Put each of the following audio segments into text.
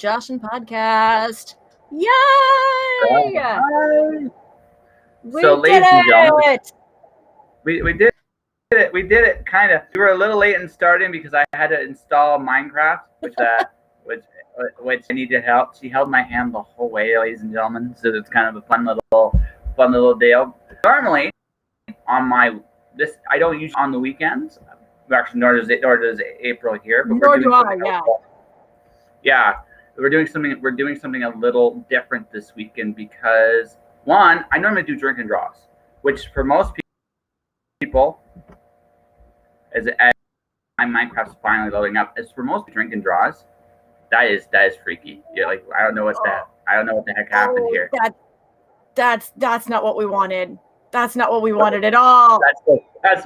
Josh and Podcast. Yay! Hi. We So, did ladies and gentlemen, it! we did it. We did it, kind of. We were a little late in starting because I had to install Minecraft, which I needed help. She held my hand the whole way, ladies and gentlemen. So it's kind of a fun little deal. Normally, I don't use on the weekends. Actually, nor does April here. But Nor do I. Yeah. Yeah, we're doing something a little different this weekend because one, I normally do drink and draws, which for most people, as my Minecraft's finally loading up, as for most drink and draws, that is freaky. Yeah, like I don't know what the heck happened here. That's not what we wanted. That's not what we wanted at all. What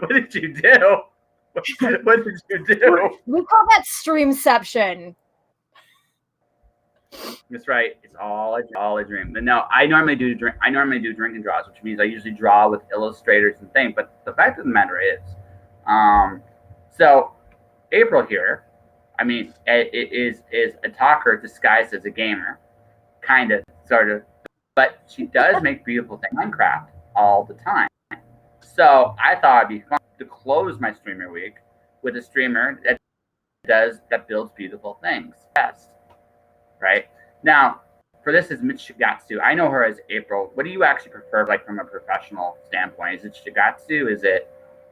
did you do? What did you do? We call that streamception. That's right. It's all a dream. But no, I normally do drink and draws, which means I usually draw with illustrators and things. But the fact of the matter is, so April here, I mean, it is a talker disguised as a gamer, kind of, sort of. But she does make beautiful things in Minecraft all the time. So I thought it'd be fun to close my streamer week with a streamer that builds beautiful things. Best. Right? Now, for this is Miss Shigatsu. I know her as April. What do you actually prefer, like from a professional standpoint? Is it Shigatsu?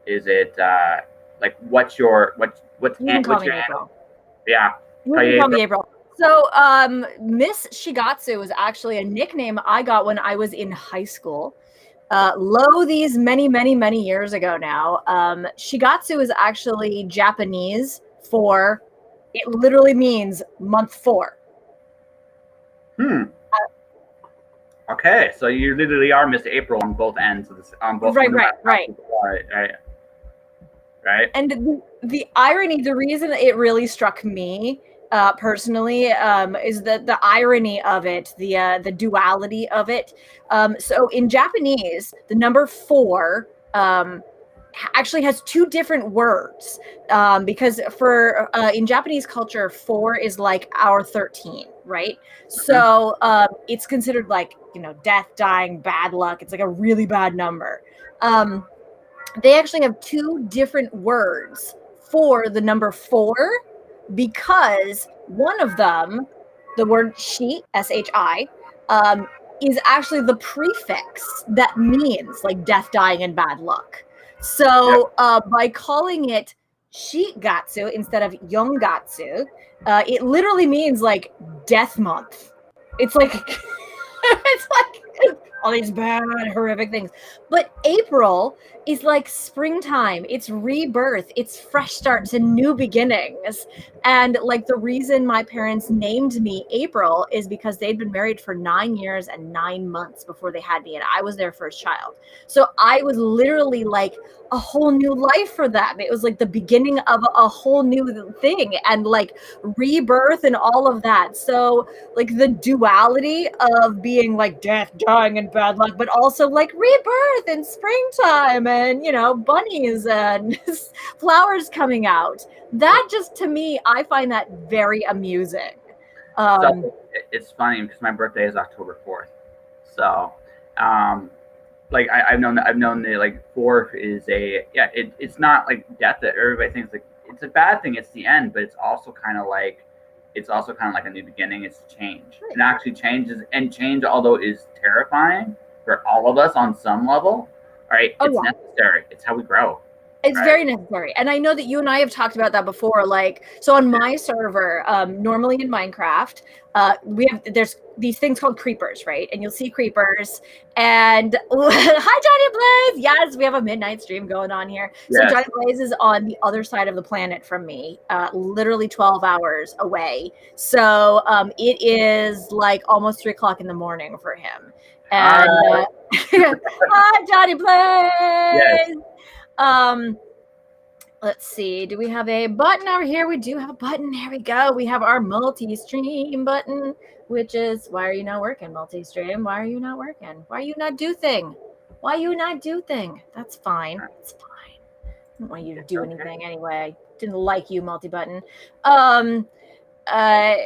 Is it like what's your April? Yeah. You can call me April. So, Miss Shigatsu was actually a nickname I got when I was in high school. These many years ago now. Shigatsu is actually Japanese for, it literally means month 4. Okay, so you literally are Miss April on both ends of this. Right. And the irony, the reason it really struck me personally is the irony of it, the duality of it. So in Japanese, the number 4 actually has 2 different words because for in Japanese culture, 4 is like our 13, right? So it's considered like, death, dying, bad luck. It's like a really bad number. They actually have 2 different words for the number 4 because one of them, the word shi, S-H-I, is actually the prefix that means like death, dying, and bad luck. So by calling it Shigatsu instead of Yongatsu, it literally means like death month. It's like it's like all these bad, horrific things. But April is like springtime. It's rebirth. It's fresh starts and new beginnings. And like the reason my parents named me April is because they'd been married for 9 years and 9 months before they had me. And I was their first child. So I was literally like a whole new life for them. It was like the beginning of a whole new thing and like rebirth and all of that. So like the duality of being like death, dying, and bad luck, but also like rebirth and springtime and, bunnies and flowers coming out. That just, to me, I find that very amusing. So it's funny because my birthday is October 4th. So, like I've known that like 4 is it's not like death that everybody thinks like it's a bad thing. It's the end, but it's also kind of like a new beginning. It's change. It actually changes, and change, although is terrifying for all of us on some level, right? It's necessary. It's how we grow. It's very necessary. And I know that you and I have talked about that before. Like, so on my server, normally in Minecraft, there's these things called creepers, right? And you'll see creepers. And hi, Johnny Blaze! Yes, we have a midnight stream going on here. Yes. So Johnny Blaze is on the other side of the planet from me, literally 12 hours away. So it is like almost 3 o'clock in the morning for him. And hi, Johnny Blaze! Yes. Let's see. Do we have a button over here? We do have a button. There we go. We have our multi-stream button, which is, why are you not working, multi-stream? Why are you not working? Why are you not do thing? Why you not do thing? That's fine. It's fine. I don't want you to do anything anyway. Didn't like you, multi-button. uh,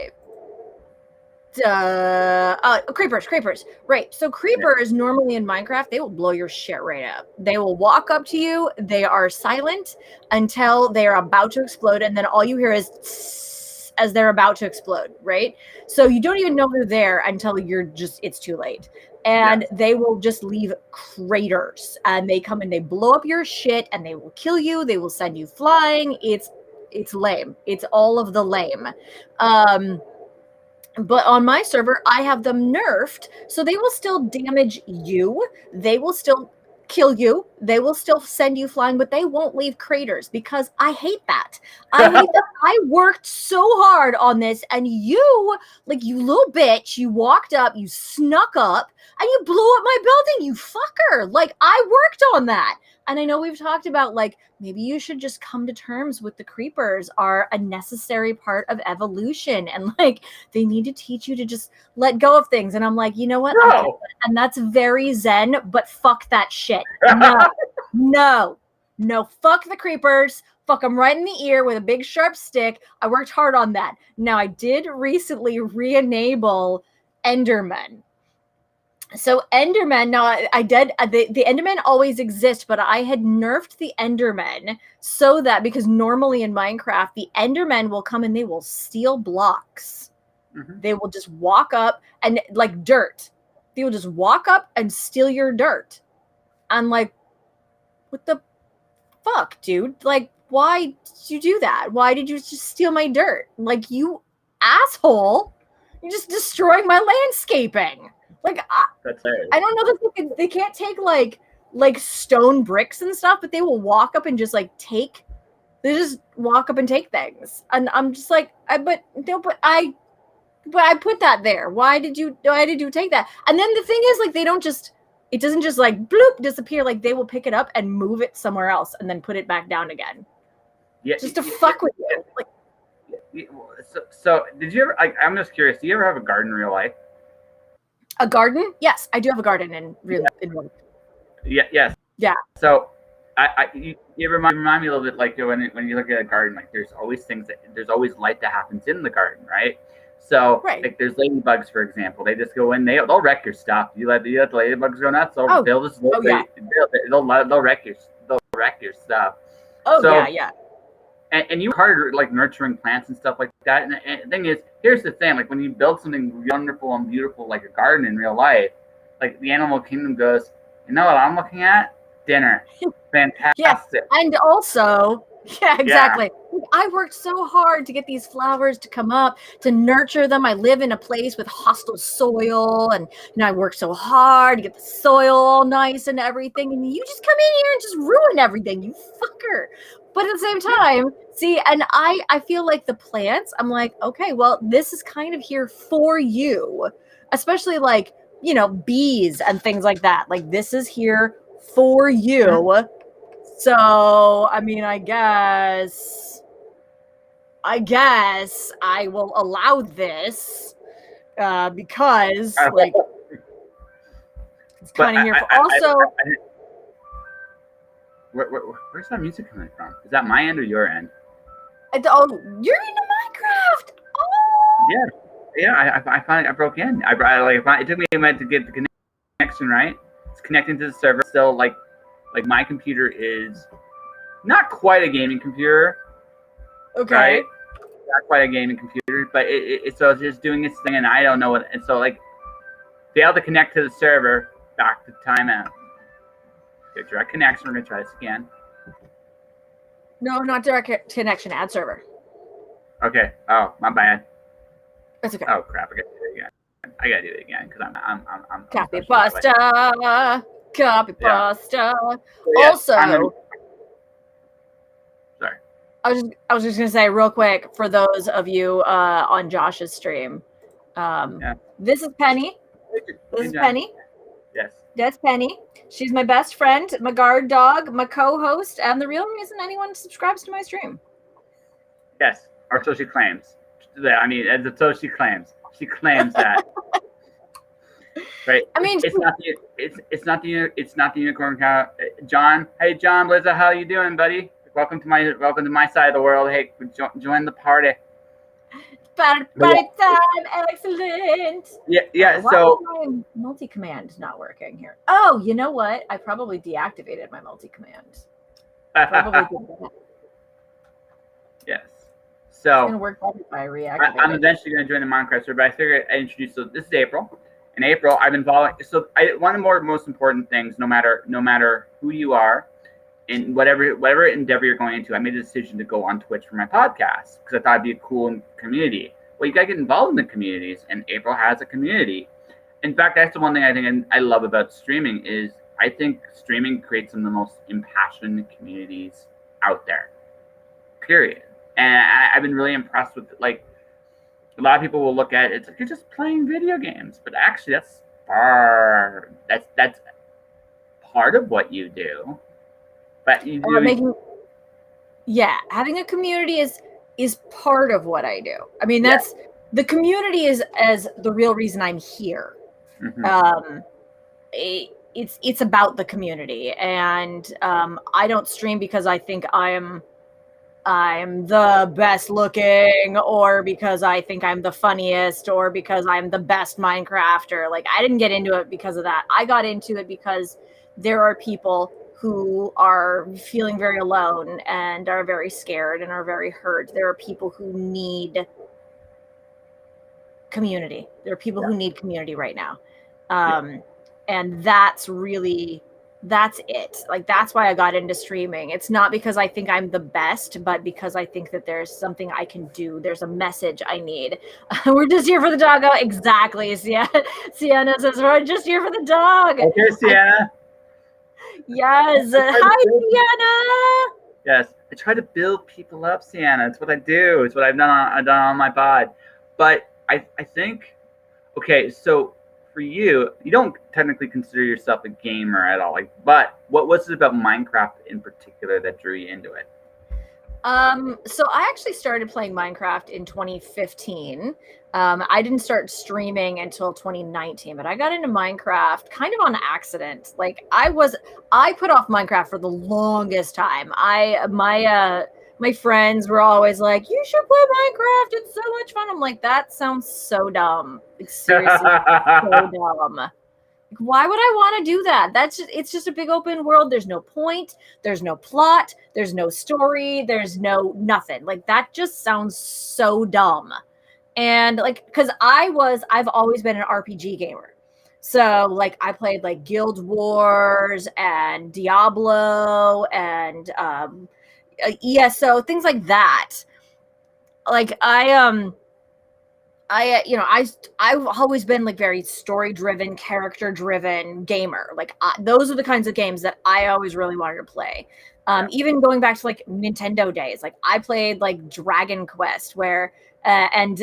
creepers. Right. So creepers normally in Minecraft, they will blow your shit right up. They will walk up to you. They are silent until they are about to explode, and then all you hear is tss as they're about to explode. Right. So you don't even know they're there until it's too late. And they will just leave craters, and they come and they blow up your shit, and they will kill you. They will send you flying. It's lame. It's all of the lame. But on my server, I have them nerfed, so they will still damage you. They will still kill you. They will still send you flying, but they won't leave craters because I hate that. I hate that. I worked so hard on this, and you little bitch, you walked up, you snuck up, and you blew up my building, you fucker. Like, I worked on that. And I know we've talked about, like, maybe you should just come to terms with the creepers are a necessary part of evolution, and like they need to teach you to just let go of things. And I'm like, you know what? I get that. And that's very zen, but fuck that shit. No, fuck the creepers. Fuck them right in the ear with a big sharp stick. I worked hard on that. Now, I did recently re-enable Endermen. So Endermen, now I did, the Endermen always exist, but I had nerfed the Endermen so that, because normally in Minecraft, the Endermen will come and they will steal blocks. Mm-hmm. They will just walk up and, like, dirt. They will just walk up and steal your dirt. I'm like, what the fuck, dude? Like, why did you do that? Why did you just steal my dirt? Like, you asshole. You're just destroying my landscaping. Like, I don't know that they can't take like stone bricks and stuff, but they will walk up and just like they just walk up and take things. And I'm just like, I put that there. Why did you take that? And then the thing is, like, it doesn't just like bloop disappear. Like, they will pick it up and move it somewhere else and then put it back down again. Yeah, just to fuck with you. Like, so did you ever? I'm just curious. Do you ever have a garden in real life? A garden? Yes, I do have a garden in real life. Yeah. Yes. Yeah. So, you remind me a little bit, like, when you look at a garden, like, there's always light that happens in the garden, right? So, like, there's ladybugs, for example. They just go in, they'll wreck your stuff. You let the ladybugs go nuts, they'll just they'll wreck your stuff. Oh, so, yeah. And you harder, like, nurturing plants and stuff like that. And the thing is, here's the thing: like, when you build something wonderful and beautiful, like a garden in real life, like, the animal kingdom goes, you know what I'm looking at? Dinner. Fantastic. Yeah. And also, exactly. Yeah. I worked so hard to get these flowers to come up, to nurture them. I live in a place with hostile soil, and I worked so hard to get the soil all nice and everything. And you just come in here and just ruin everything, you fucker. But at the same time, see, and I feel like the plants, I'm like, okay, well, this is kind of here for you, especially like, bees and things like that. Like, this is here for you. So, I mean, I guess I will allow this because, like, it's kind of here for also. Where's that music coming from? Is that my end or your end? You're into Minecraft. Oh. Yeah. I broke in. It took me a minute to get the connection right. It's connecting to the server. Still, like my computer is not quite a gaming computer. Okay. Right? Not quite a gaming computer, but so it's just doing its thing, and I don't know what. And so, like, failed to connect to the server. Back to timeout. Get direct connection. We're gonna try this again. No, not direct connection. Add server. Okay. Oh, my bad. That's okay. Oh crap! I gotta do it again because I'm copy pasta. Copy pasta. Yeah, also, sorry. I was just gonna say real quick for those of you on Josh's stream. This is Penny. This is Penny. Yes. That's Penny. She's my best friend, my guard dog, my co-host, and the real reason anyone subscribes to my stream. Yes, or so she claims. I mean, so she claims. She claims that. Right. I mean, it's not the unicorn cow. John, hey John, Liza, how you doing, buddy? Welcome to my side of the world. Hey, join the party. Party time, excellent. Yeah. Why So is my multi-command not working here? Oh, you know what? I probably deactivated my multi-command. Probably did that. yes. It's So gonna work better if I reactivate I'm it. eventually going to join the Minecraft server, but I figured I introduced. So this is April. In April, I've been following. So one of the most important things, no matter who you are, in whatever endeavor you're going into, I made a decision to go on Twitch for my podcast because I thought it'd be a cool community. Well, you gotta get involved in the communities, and April has a community. In fact, that's the one thing I think I love about streaming is I think streaming creates some of the most impassioned communities out there. Period. And I've been really impressed with like a lot of people will look at it, it's like you're just playing video games, but actually that's part of what you do. But you do having a community is part of what I do. I mean, that's the community is as the real reason I'm here. Mm-hmm. It's about the community, and I don't stream because I think I'm the best looking, or because I think I'm the funniest, or because I'm the best Minecrafter. Like, I didn't get into it because of that. I got into it because there are people who are feeling very alone and are very scared and are very hurt. There are people who need community. There are people who need community right now. And that's it. Like, that's why I got into streaming. It's not because I think I'm the best, but because I think that there's something I can do. There's a message I need. We're just here for the dog. Oh, exactly. Sienna says, we're just here for the dog. Okay, Sienna. Yes. Hi, Sienna. Yes. I try to build people up, Sienna. It's what I do. It's what I've done on my pod. But I think, okay, so for you, you don't technically consider yourself a gamer at all. Like, but what was it about Minecraft in particular that drew you into it? So I actually started playing Minecraft in 2015. I didn't start streaming until 2019, but I got into Minecraft kind of on accident. Like, I put off Minecraft for the longest time. My friends were always like, you should play Minecraft. It's so much fun. I'm like, that sounds so dumb. Like, seriously, so dumb. Like, why would I want to do that? It's just a big open world. There's no point. There's no plot. There's no story. There's no nothing. Like, that just sounds so dumb. And like, because I've always been an RPG gamer. So like, I played like Guild Wars and Diablo and ESO, things like that. Like, I've always been like very story driven, character driven gamer. Like, those are the kinds of games that I always really wanted to play. Even going back to like Nintendo days, like I played like Dragon Quest, and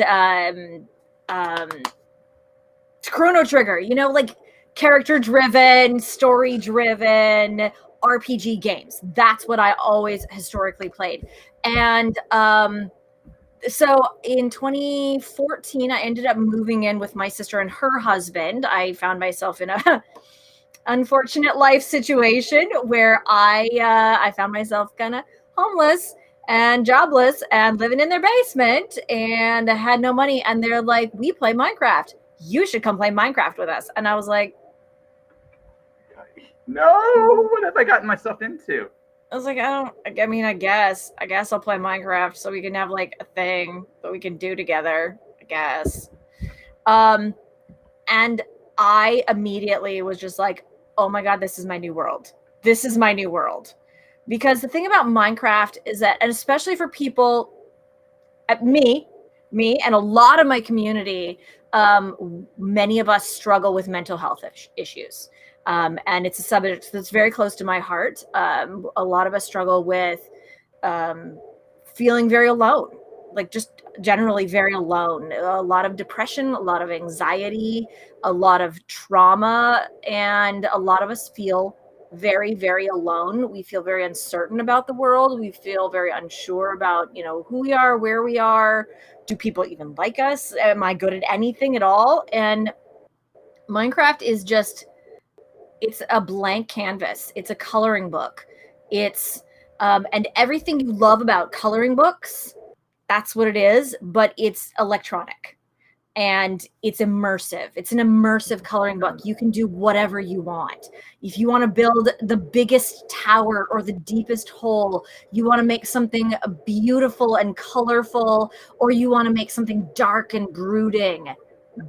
Chrono Trigger, like character driven, story driven RPG games. That's what I always historically played. And so in 2014, I ended up moving in with my sister and her husband. I found myself in a unfortunate life situation where I found myself kind of homeless and jobless and living in their basement, and I had no money. And they're like, we play Minecraft. You should come play Minecraft with us. And I was like, no, what have I gotten myself into? I was like, I guess I'll play Minecraft so we can have like a thing that we can do together, I guess. And I immediately was just like, oh my God, this is my new world. This is my new world. Because the thing about Minecraft is that, and especially for people, me and a lot of my community, many of us struggle with mental health issues. And it's a subject that's very close to my heart. A lot of us struggle with feeling very alone, like just generally very alone. A lot of depression, a lot of anxiety, a lot of trauma, and a lot of us feel very, very alone. We feel very uncertain about the world. We feel very unsure about, who we are, where we are. Do people even like us? Am I good at anything at all? And Minecraft is it's a blank canvas. It's a coloring book. It's and everything you love about coloring books That's what it is, but it's electronic. And it's immersive. It's an immersive coloring book. You can do whatever you want. If you want to build the biggest tower or the deepest hole, you want to make something beautiful and colorful, or you want to make something dark and brooding,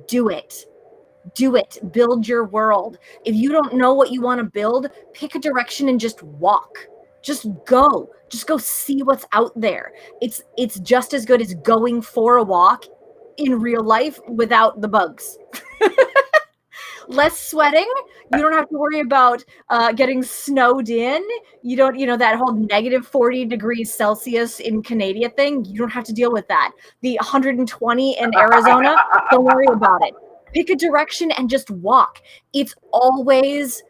do it. Do it. Build your world. If you don't know what you want to build, pick a direction and just walk. Just go. Just go see what's out there. It's just as good as going for a walk in real life without the bugs. Less sweating. You don't have to worry about getting snowed in. You don't, that whole negative 40 degrees Celsius in Canada thing. You don't have to deal with that. The 120 in Arizona, don't worry about it. Pick a direction and just walk. It's always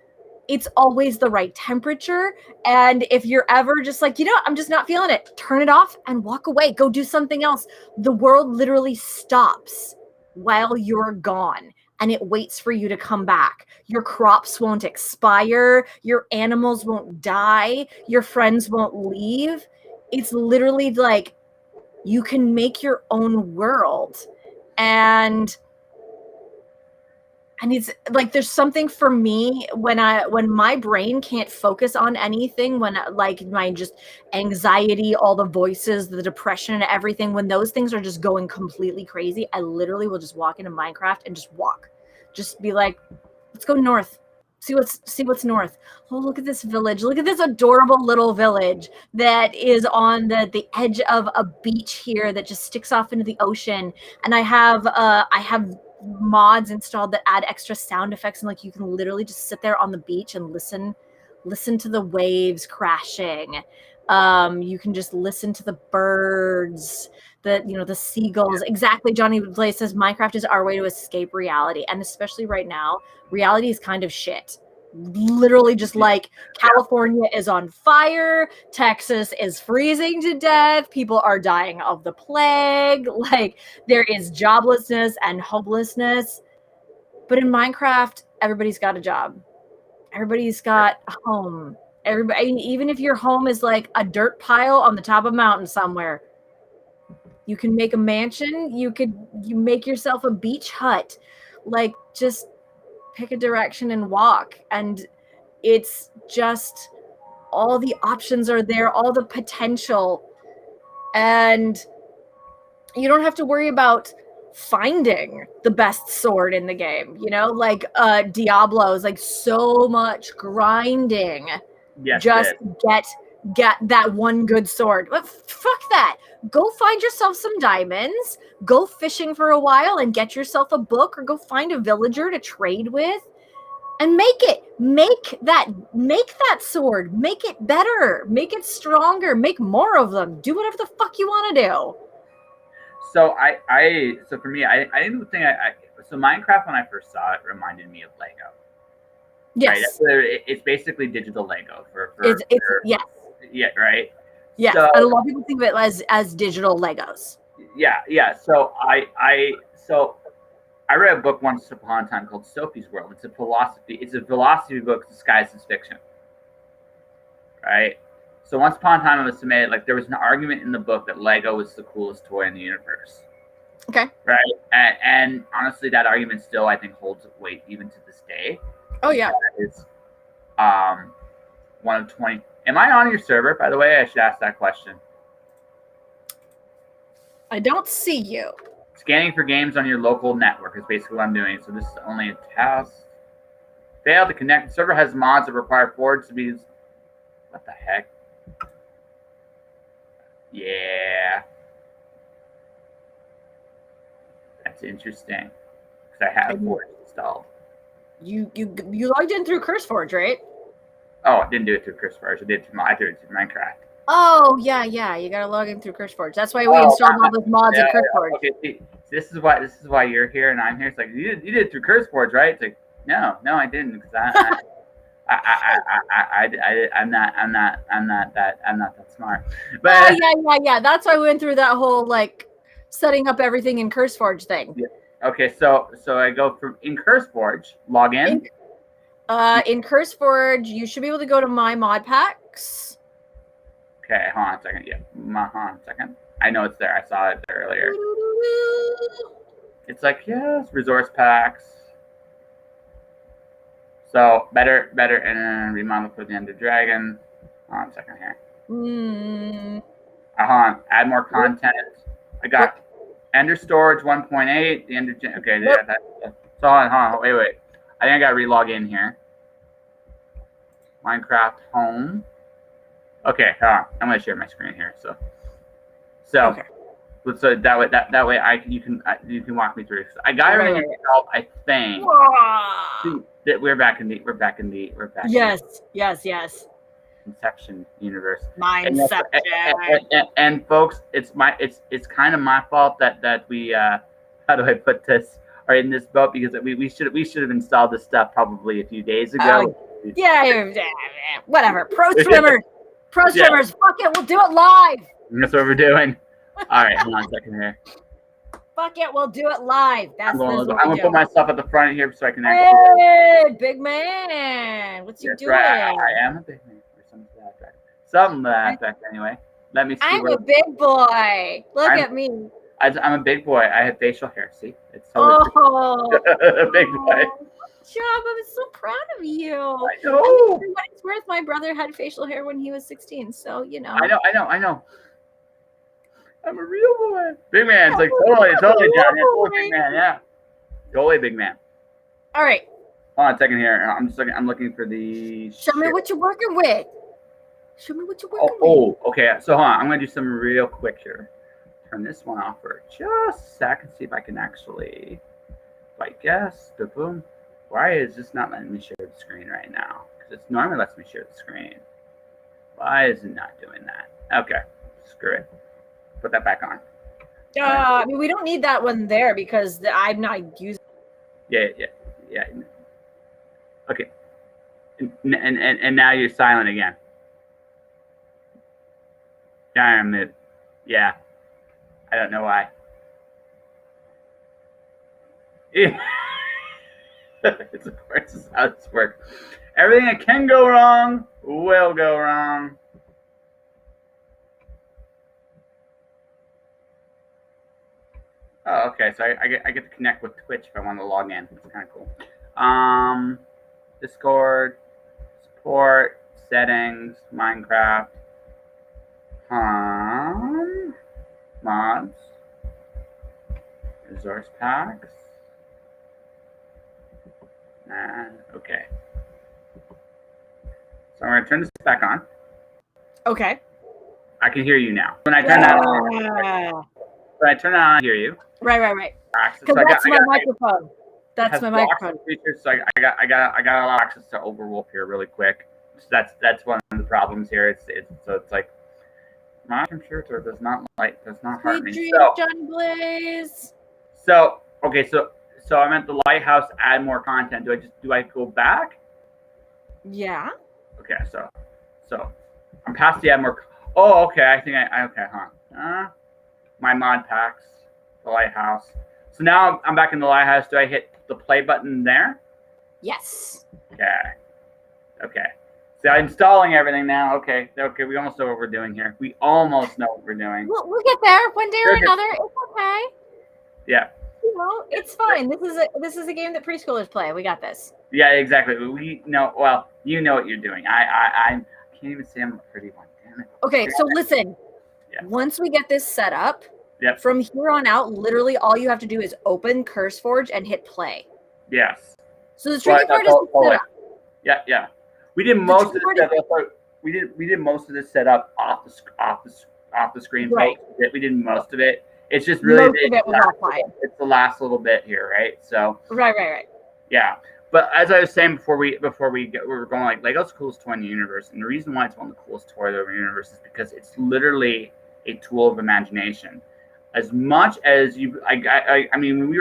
the right temperature. And if you're ever just like, I'm just not feeling it, turn it off and walk away. Go do something else. The world literally stops while you're gone, and it waits for you to come back. Your crops won't expire. Your animals won't die. Your friends won't leave. It's literally like you can make your own world. And it's like there's something for me when my brain can't focus on anything, when like my just anxiety, all the voices, the depression and everything, when those things are just going completely crazy, I literally will just walk into Minecraft and just walk. Just be like, let's go north. See what's north. Oh, look at this village. Look at this adorable little village that is on the edge of a beach here that just sticks off into the ocean. And I have mods installed that add extra sound effects, and like you can literally just sit there on the beach and listen to the waves crashing. You can just listen to the birds, the seagulls. Exactly. Johnny Blaze says Minecraft is our way to escape reality, and especially right now, reality is kind of shit. Literally just like California is on fire, Texas is freezing to death, people are dying of the plague, like there is joblessness and hopelessness. But in Minecraft, everybody's got a job. Everybody's got a home. Everybody, even if your home is like a dirt pile on the top of a mountain somewhere, you can make a mansion. You make yourself a beach hut. Like, just pick a direction and walk. And it's just, all the options are there, all the potential. And you don't have to worry about finding the best sword in the game, like Diablo's like so much grinding. Yes, just get that one good sword. But fuck that. Go find yourself some diamonds, go fishing for a while and get yourself a book, or go find a villager to trade with and make that sword, make it better, make it stronger, make more of them, do whatever the fuck you want to do. So so for me, I didn't think so Minecraft, when I first saw it, reminded me of Lego. Yes. Right? It's basically digital Lego yes. Yeah, right. Yes, so, and a lot of people think of it as digital Legos. Yeah. So I read a book once upon a time called Sophie's World. It's a philosophy book disguised as fiction. Right? So once upon a time it was submitted, like there was an argument in the book that Lego was the coolest toy in the universe. Okay. Right? And honestly, that argument still, I think, holds weight even to this day. Oh yeah. It's one of 20. Am I on your server, by the way? I should ask that question. I don't see you. Scanning for games on your local network is basically what I'm doing. So this is only a task. Failed to connect. The server has mods that require forwards to be. What the heck? Yeah. That's interesting. Because I have forwards installed. You logged in through CurseForge, right? Oh, I didn't do it through CurseForge. I did it through Minecraft. Oh yeah. You gotta log in through CurseForge. That's why we installed all those mods in CurseForge. Okay, see, this is why you're here and I'm here. It's like you did it through CurseForge, right? It's like no, I didn't, because I'm not that smart. But yeah. That's why we went through that whole like setting up everything in CurseForge thing. Yeah. Okay, so I go from in CurseForge, log in. In CurseForge, you should be able to go to My Mod Packs. Okay, hold on a second. Yeah, hold on a second. I know it's there. I saw it earlier. It's like, yes, resource packs. So better, and remodel for the Ender Dragon. Hold on a second here. Mm. Hold on. Add more content. I got Ender Storage 1.8. The Ender. Okay, yeah. So hold on. Wait. I think I got to relog in here. Minecraft home. Okay, hold on. I'm gonna share my screen here. So Okay. So that way you can walk me through. I got everything installed. I think. That we're back in the Yes. Inception universe. Mindception. And folks, it's kind of my fault that we how do I put this? Are in this boat because we should have installed this stuff probably a few days ago. Yeah, whatever. Pro swimmers, fuck it, we'll do it live. That's what we're doing. All right, hold on a second here. Fuck it, we'll do it live. I'm gonna put myself at the front here so I can. Hey, big man, what's you doing? Right. I am a big man. Something to that effect, anyway. Let me see. I'm a big boy. Look at me. I'm a big boy. I have facial hair. See, it's totally big boy. Job, I'm so proud of you. I know. For what it's worth, my brother had facial hair when he was 16, so you know. I know. I'm a real boy. Big man. It's like totally, John. Yeah, totally big man. Yeah, totally big man. All right. Hold on a second here. I'm looking for the. Show me what you're working with. Show me what you're working with. Oh, okay. So hold on. I'm gonna do something real quick here. Turn this one off for just a second. See if I can actually. I guess. Boom. Why is this not letting me share the screen right now? Because it normally lets me share the screen. Why is it not doing that? Okay. Screw it. Put that back on. I mean, we don't need that one there because I'm not using. Yeah. Okay. And now you're silent again. Damn it. Yeah. I don't know why. Yeah. It's of course is how this works. Everything that can go wrong will go wrong. Oh, okay. So I get to connect with Twitch if I want to log in. It's kind of cool. Discord, support, settings, Minecraft, mods, resource packs. Okay. So I'm going to turn this back on. Okay. I can hear you now. When I turn that on, I hear you. Right. Because that's my microphone. That's my microphone. Features, so I got a lot of access to Overwolf here really quick. So that's one of the problems here. It's like my computer does not hurt me. So, Johnny Blaze. So okay, so I'm at the lighthouse. Add more content. Do I go back? Yeah. Okay, so I'm past the add more. Oh, okay. I think my mod packs, the lighthouse. So now I'm back in the lighthouse. Do I hit the play button there? Yes. Okay. So I'm installing everything now. Okay. We almost know what we're doing here. We almost know what we're doing. We'll get there one day or another. It's okay. Yeah. You know, it's fine. This is a game that preschoolers play. We got this. Yeah, exactly. We know. Well, you know what you're doing. I can't even say I'm a pretty one. Damn it. Okay, so listen. Yeah. Once we get this set up, yep. From here on out, literally all you have to do is open CurseForge and hit play. Yes. So the tricky part is the setup. Yeah. We did most of the setup. We did most of this setup off the screen. Right. We did most of it. It's just really it's the last little bit here, right? So right. Yeah, but as I was saying before we were going like Lego's the coolest toy in the universe, and the reason why it's one of the coolest toys in the universe is because it's literally a tool of imagination. As much as I mean, when we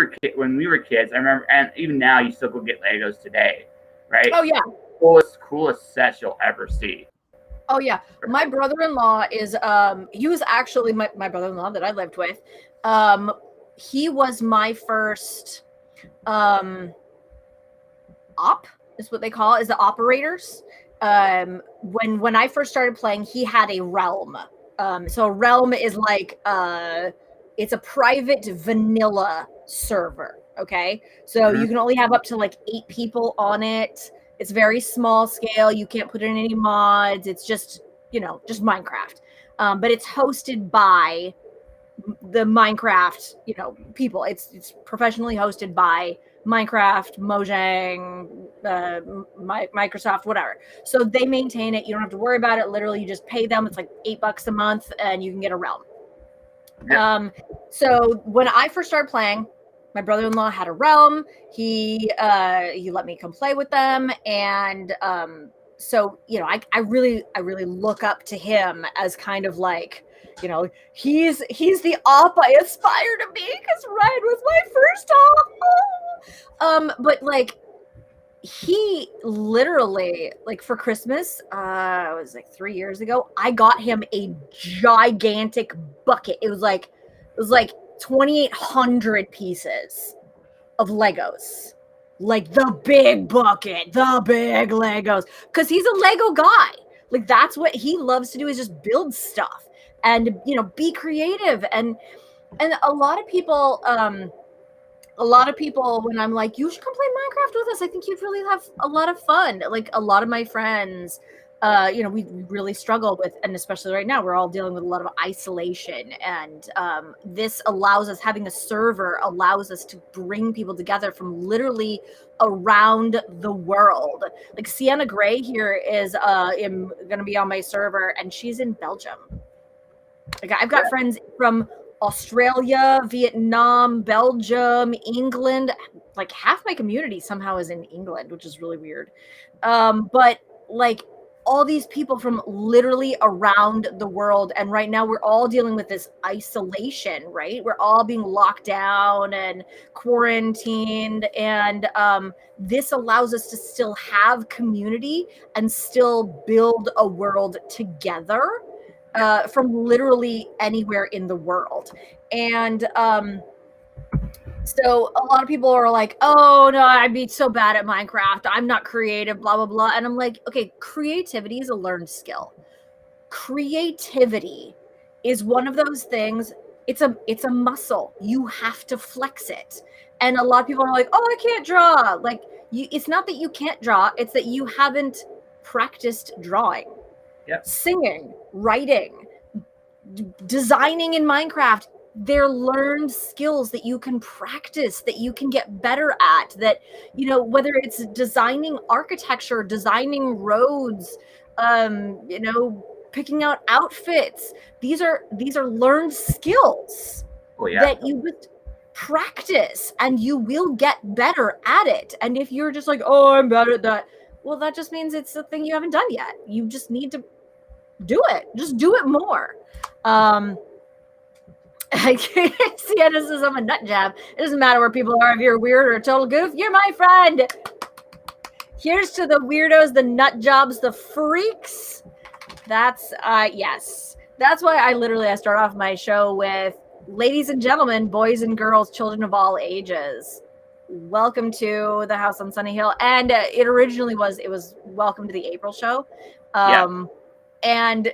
were kids, I remember, and even now, you still go get Legos today, right? Oh yeah. Coolest sets you'll ever see. Oh yeah, my brother-in-law is he was actually my brother-in-law that I lived with. He was my first op is what they call it, is the operators. When I first started playing, he had a realm So a realm is like it's a private vanilla server. Okay, so you can only have up to like 8 people on it. It's very small scale. You can't put in any mods. It's just just Minecraft. But it's hosted by the Minecraft people. It's professionally hosted by Minecraft, Mojang, Microsoft, whatever. So they maintain it. You don't have to worry about it. Literally, you just pay them. It's like $8 a month, and you can get a realm. Yeah. So when I first started playing, my brother-in-law had a realm. He let me come play with them, and so I really look up to him as kind of like he's the op I aspire to be, because Ryan was my first op. But like he literally, like, for Christmas, it was like 3 years ago, I got him a gigantic bucket. It was like 2,800 pieces of Legos. Like the big bucket, the big Legos. Because he's a Lego guy. Like, that's what he loves to do, is just build stuff and be creative. And a lot of people when I'm like, you should come play Minecraft with us, I think you'd really have a lot of fun. Like, a lot of my friends, we really struggle with, and especially right now, we're all dealing with a lot of isolation. And this allows us, having a server allows us to bring people together from literally around the world. Like, Sienna Gray here is going to be on my server, and she's in Belgium. Like, I've got friends from Australia, Vietnam, Belgium, England. Like, half my community somehow is in England, which is really weird. But like, all these people from literally around the world, and right now we're all dealing with this isolation, right? We're all being locked down and quarantined, and this allows us to still have community and still build a world together. From literally anywhere in the world. And so a lot of people are like, oh no, I'd be so bad at Minecraft, I'm not creative, blah blah blah. And I'm like, okay, creativity is a learned skill. Creativity is one of those things, it's a muscle. You have to flex it. And a lot of people are like, oh, I can't draw. Like, it's not that you can't draw, it's that you haven't practiced drawing. Yep. Singing, writing, designing in Minecraft. They're learned skills that you can practice, that you can get better at, that, whether it's designing architecture, designing roads, picking out outfits. These are learned skills that you would practice, and you will get better at it. And if you're just like, oh, I'm bad at that, well, that just means it's a thing you haven't done yet. You just need to do it. Just do it more. Sienna says I'm a nut job. It doesn't matter where people are. If you're weird or a total goof, you're my friend. Here's to the weirdos, the nut jobs, the freaks. That's yes. That's why I start off my show with, ladies and gentlemen, boys and girls, children of all ages, welcome to the house on Sunny Hill. And it originally was welcome to the April show. And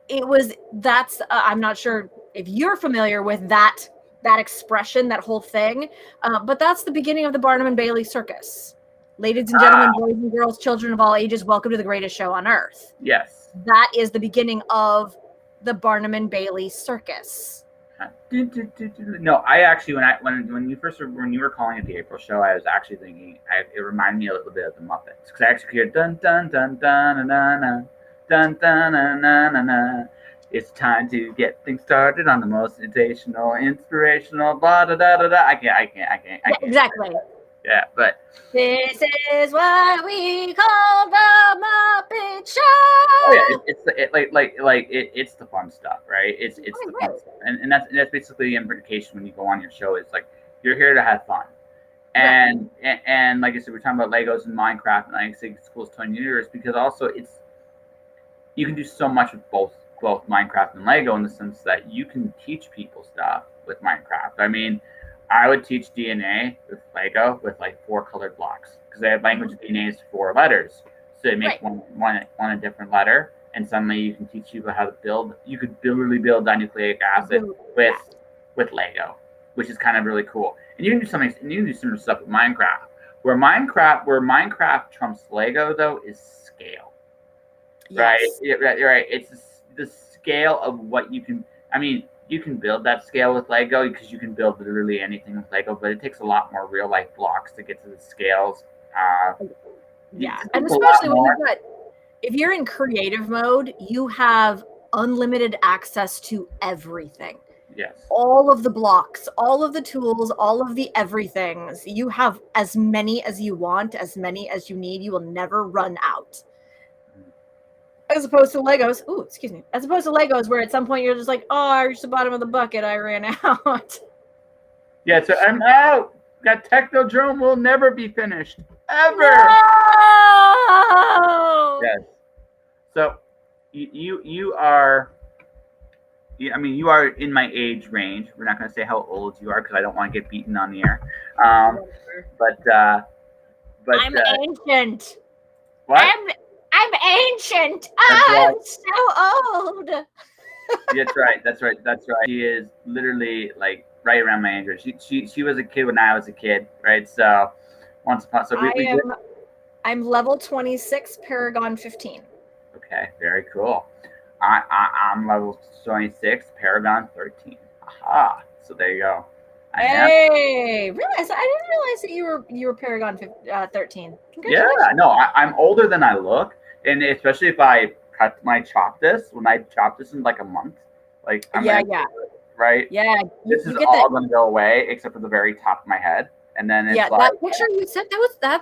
I'm not sure if you're familiar with that expression, that whole thing, but that's the beginning of the Barnum and Bailey circus. Ladies and gentlemen, boys and girls, children of all ages, welcome to the greatest show on earth. Yes. That is the beginning of the Barnum and Bailey circus. No, I actually, when you were calling it the April show, I was actually thinking it reminded me a little bit of the Muppets, because I actually hear dun dun dun dun dun dun dun dun dun dun dun. It's time to get things started on the most sensational, inspirational, blah da da da da. I can't. Yeah, exactly. Yeah, but this is what we call the Muppet Show. Oh yeah, it's the fun stuff, right? It's the fun stuff, and that's basically the implication when you go on your show. It's like, you're here to have fun, and like I said, we're talking about Legos and Minecraft, and I think it's cool as Toy Universe, because also you can do so much with both Minecraft and Lego, in the sense that you can teach people stuff with Minecraft. I mean, I would teach DNA with Lego with like 4 colored blocks, because they have language DNA is 4 letters, so they make one a different letter, and suddenly you can teach people how to build. You could literally build dinucleic acid with Lego, which is kind of really cool. And you can do something. And you can do similar stuff with Minecraft. Where Minecraft trumps Lego though is scale. Right? Right. It's the scale of what you can. I mean, you can build that scale with Lego because you can build literally anything with Lego, but it takes a lot more real life blocks to get to the scales. And especially when you've got, if you're in creative mode, you have unlimited access to everything. Yes. All of the blocks, all of the tools, all of the everythings. You have as many as you want, as many as you need. You will never run out. As opposed to Legos, as opposed to Legos, where at some point you're just like, oh, I reached the bottom of the bucket, I ran out. Yeah, so I'm out. That Technodrome will never be finished. Ever. No! Yes. So you are, I mean, you are in my age range. We're not going to say how old you are because I don't want to get beaten on the air. But I'm ancient. What? I'm ancient. I'm so old. That's right. She is literally like right around my age. She was a kid when I was a kid, right? So I'm level 26, Paragon 15. Okay, very cool. I'm level 26, Paragon 13. Aha! So there you go. Hey, really? I didn't realize that you were Paragon 13. Yeah, no, I'm older than I look, and especially if I chop this in like a month, like right? Yeah, this is all going to go away except for the very top of my head, and then it's that picture you sent that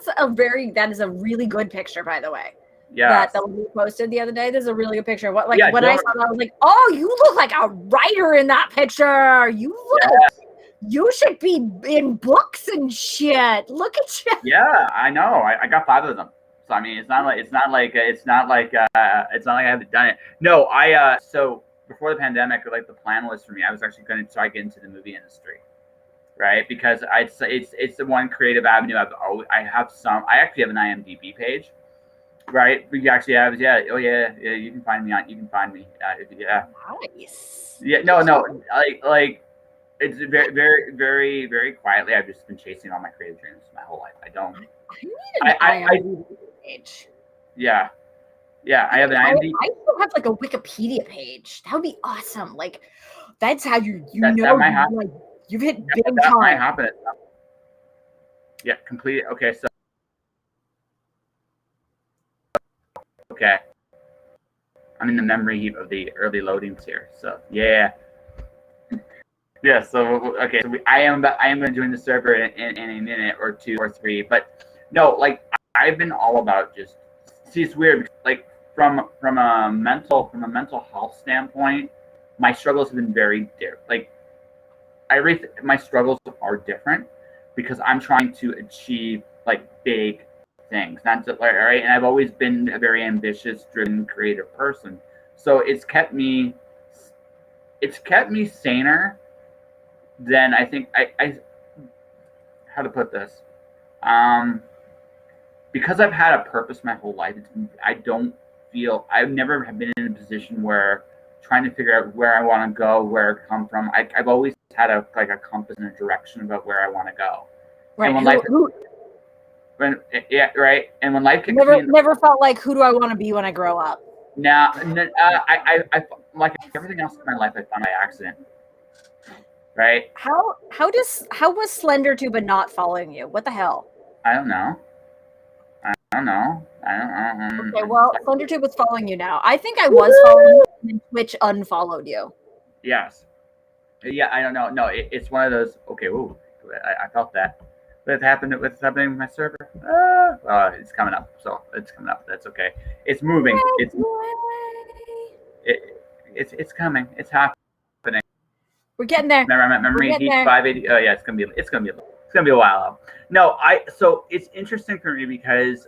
is a really good picture, by the way. Yeah, that we posted the other day. There's a really good picture. When I saw that, I was like, "Oh, you look like a writer in that picture. You should be in books and shit. Look at you." Yeah, I know. I got 5 of them. So I mean, it's not like I haven't done it. No, so before the pandemic, like the plan was for me, I was actually going to try to get into the movie industry, right? Because it's the one creative avenue I actually have an IMDb page. Right, we actually have you can find me. Nice. Yeah, no, like it's very, very, very, very quietly. I've just been chasing all my creative dreams my whole life. I need an IMDb page. Yeah, I have an IMDb. I still have like a Wikipedia page. That would be awesome. Like that's how you've hit big time. That might happen. Yeah, complete. Okay, so. Okay, I'm in the memory heap of the early loadings here. So yeah. So okay, so I am going to join the server in a minute or 2 or 3. But no, like I've been all about just it's weird. Like from a mental health standpoint, my struggles have been very different. Like my struggles are different because I'm trying to achieve like big things, not just right. And I've always been a very ambitious, driven, creative person. So it's kept me saner than I think I how to put this. Because I've had a purpose my whole life, I've never been in a position where trying to figure out where I want to go, where I come from. I've always had a compass and a direction about where I want to go. Right. And when life kicks me never felt like, who do I want to be when I grow up? Now, I like everything else in my life I found by accident. Right? How was Slender Tuba not following you? What the hell? I don't know. Okay, well, Slender Tuba was following you now. I think I was following you, and Twitch unfollowed you. Yes. Yeah, I don't know. No, it's one of those. Okay, ooh, I felt that. What's happening with my server? It's coming up. So it's coming up. That's okay. It's moving. It's coming. It's happening. We're getting there. Memory heat 580. Oh yeah, it's gonna be a while out. No, so it's interesting for me because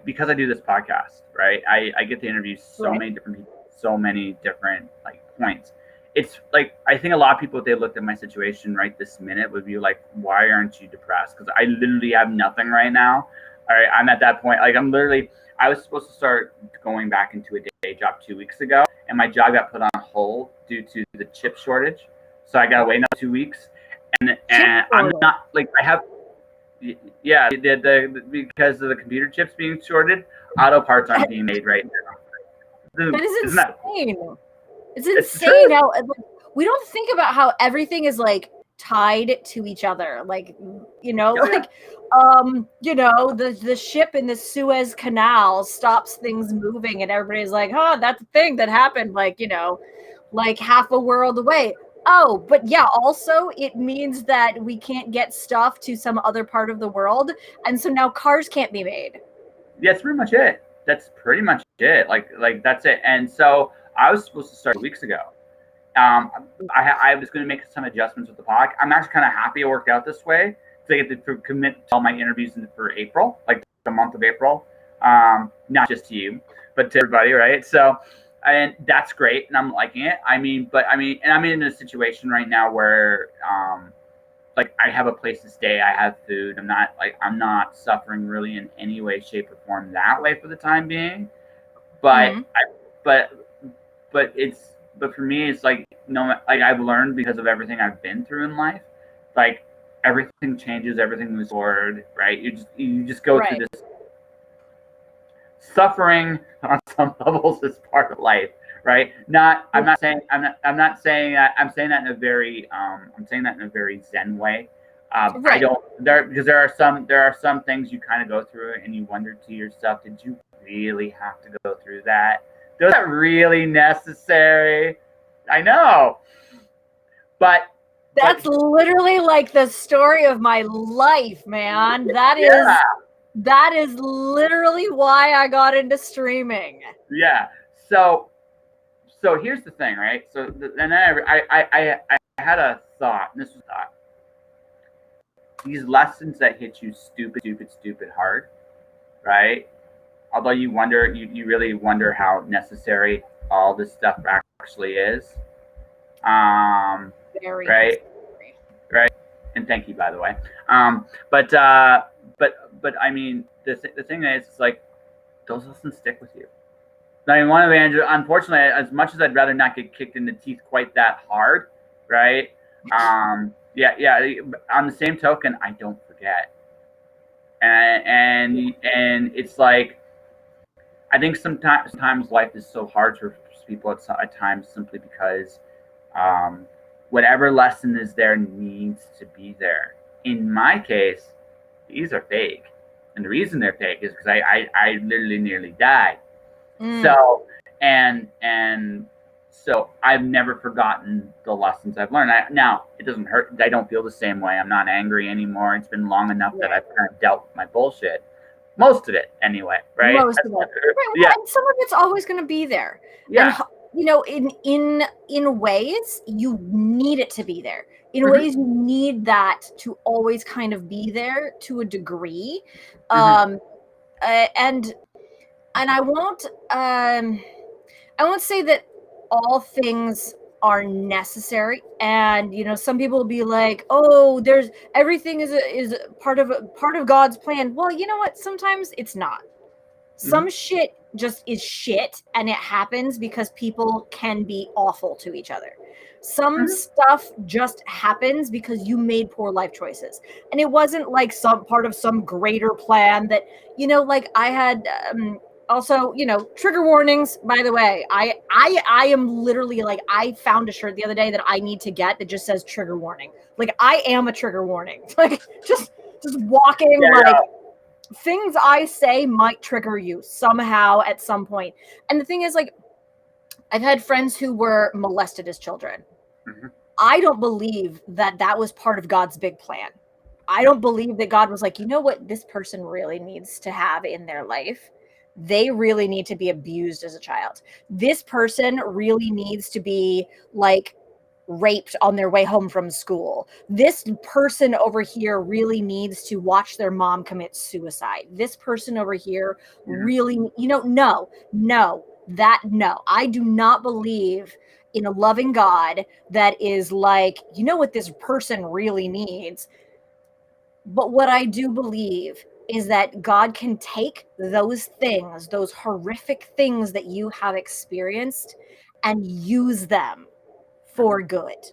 because I do this podcast, right? I get to interview so many different people, so many different points. It's like I think a lot of people, if they looked at my situation right this minute, would be like, why aren't you depressed? Because I literally have nothing right now. All right, I'm at that point. Like I'm literally, I was supposed to start going back into a day job 2 weeks ago, and my job got put on hold due to the chip shortage. So I got to wait another 2 weeks, and I'm not like I have. Yeah, the because of the computer chips being shorted, auto parts aren't being made right now. That is insane. It's insane how we don't think about how everything is like tied to each other. Like, you know, the ship in the Suez Canal stops things moving, and everybody's like, oh, that's a thing that happened, like, you know, like half a world away. Oh, but yeah, also it means that we can't get stuff to some other part of the world, and so now cars can't be made. Yeah, that's pretty much it. That's pretty much it. Like that's it. And so I was supposed to start 2 weeks ago. I was going to make some adjustments with the podcast. I'm actually kind of happy it worked out this way because I get to commit to all my interviews for April, like the month of April. Not just to you, but to everybody, right? So, and that's great, and I'm liking it. And I'm in a situation right now where, like, I have a place to stay, I have food. I'm not suffering really in any way, shape, or form that way for the time being. But but for me, it's like, like I've learned because of everything I've been through in life, like everything changes, everything moves forward, right? You just go through this suffering on some levels is part of life, right? I'm saying that in a very Zen way. Because there are some things you kind of go through and you wonder to yourself, did you really have to go through that? Was that really necessary? I know. But that's literally like the story of my life, man. That is literally why I got into streaming. Yeah. So here's the thing, right? So then I had a thought, and this was a thought. These lessons that hit you stupid hard, right? Although you really wonder how necessary all this stuff actually is. Very right, necessary. Right. And thank you, by the way. But I mean, the thing is, it's like those lessons stick with you. I mean, unfortunately, as much as I'd rather not get kicked in the teeth quite that hard, right? Yeah. On the same token, I don't forget, and it's like, I think sometimes life is so hard for people at times simply because whatever lesson is there needs to be there. In my case, these are fake, and the reason they're fake is because I literally nearly died. So so I've never forgotten the lessons I've learned. Now it doesn't hurt. I don't feel the same way. I'm not angry anymore. It's been long enough that I've kind of dealt with my bullshit. Most of it, anyway, right? Most of it. Right. Well, and some of it's always going to be there. Yeah. And, in ways, you need it to be there. In ways, you need that to always kind of be there to a degree. And I won't say that all things are necessary, and some people will be like, oh, there's everything is part of God's plan. Well, you know what, sometimes it's not. Some shit just is shit, and it happens because people can be awful to each other. Some stuff just happens because you made poor life choices, and it wasn't like some part of some greater plan that, like I had also, trigger warnings, by the way. I am literally like, I found a shirt the other day that I need to get that just says trigger warning. Like, I am a trigger warning. Like, just walking, things I say might trigger you somehow at some point. And the thing is, like, I've had friends who were molested as children. I don't believe that was part of God's big plan. I don't believe that God was like, you know what this person really needs to have in their life? They really need to be abused as a child. This person really needs to be, like, raped on their way home from school. This person over here really needs to watch their mom commit suicide. This person over here really, no. I do not believe in a loving God that is like, you know what this person really needs. But what I do believe is that God can take those things, those horrific things that you have experienced, and use them for good.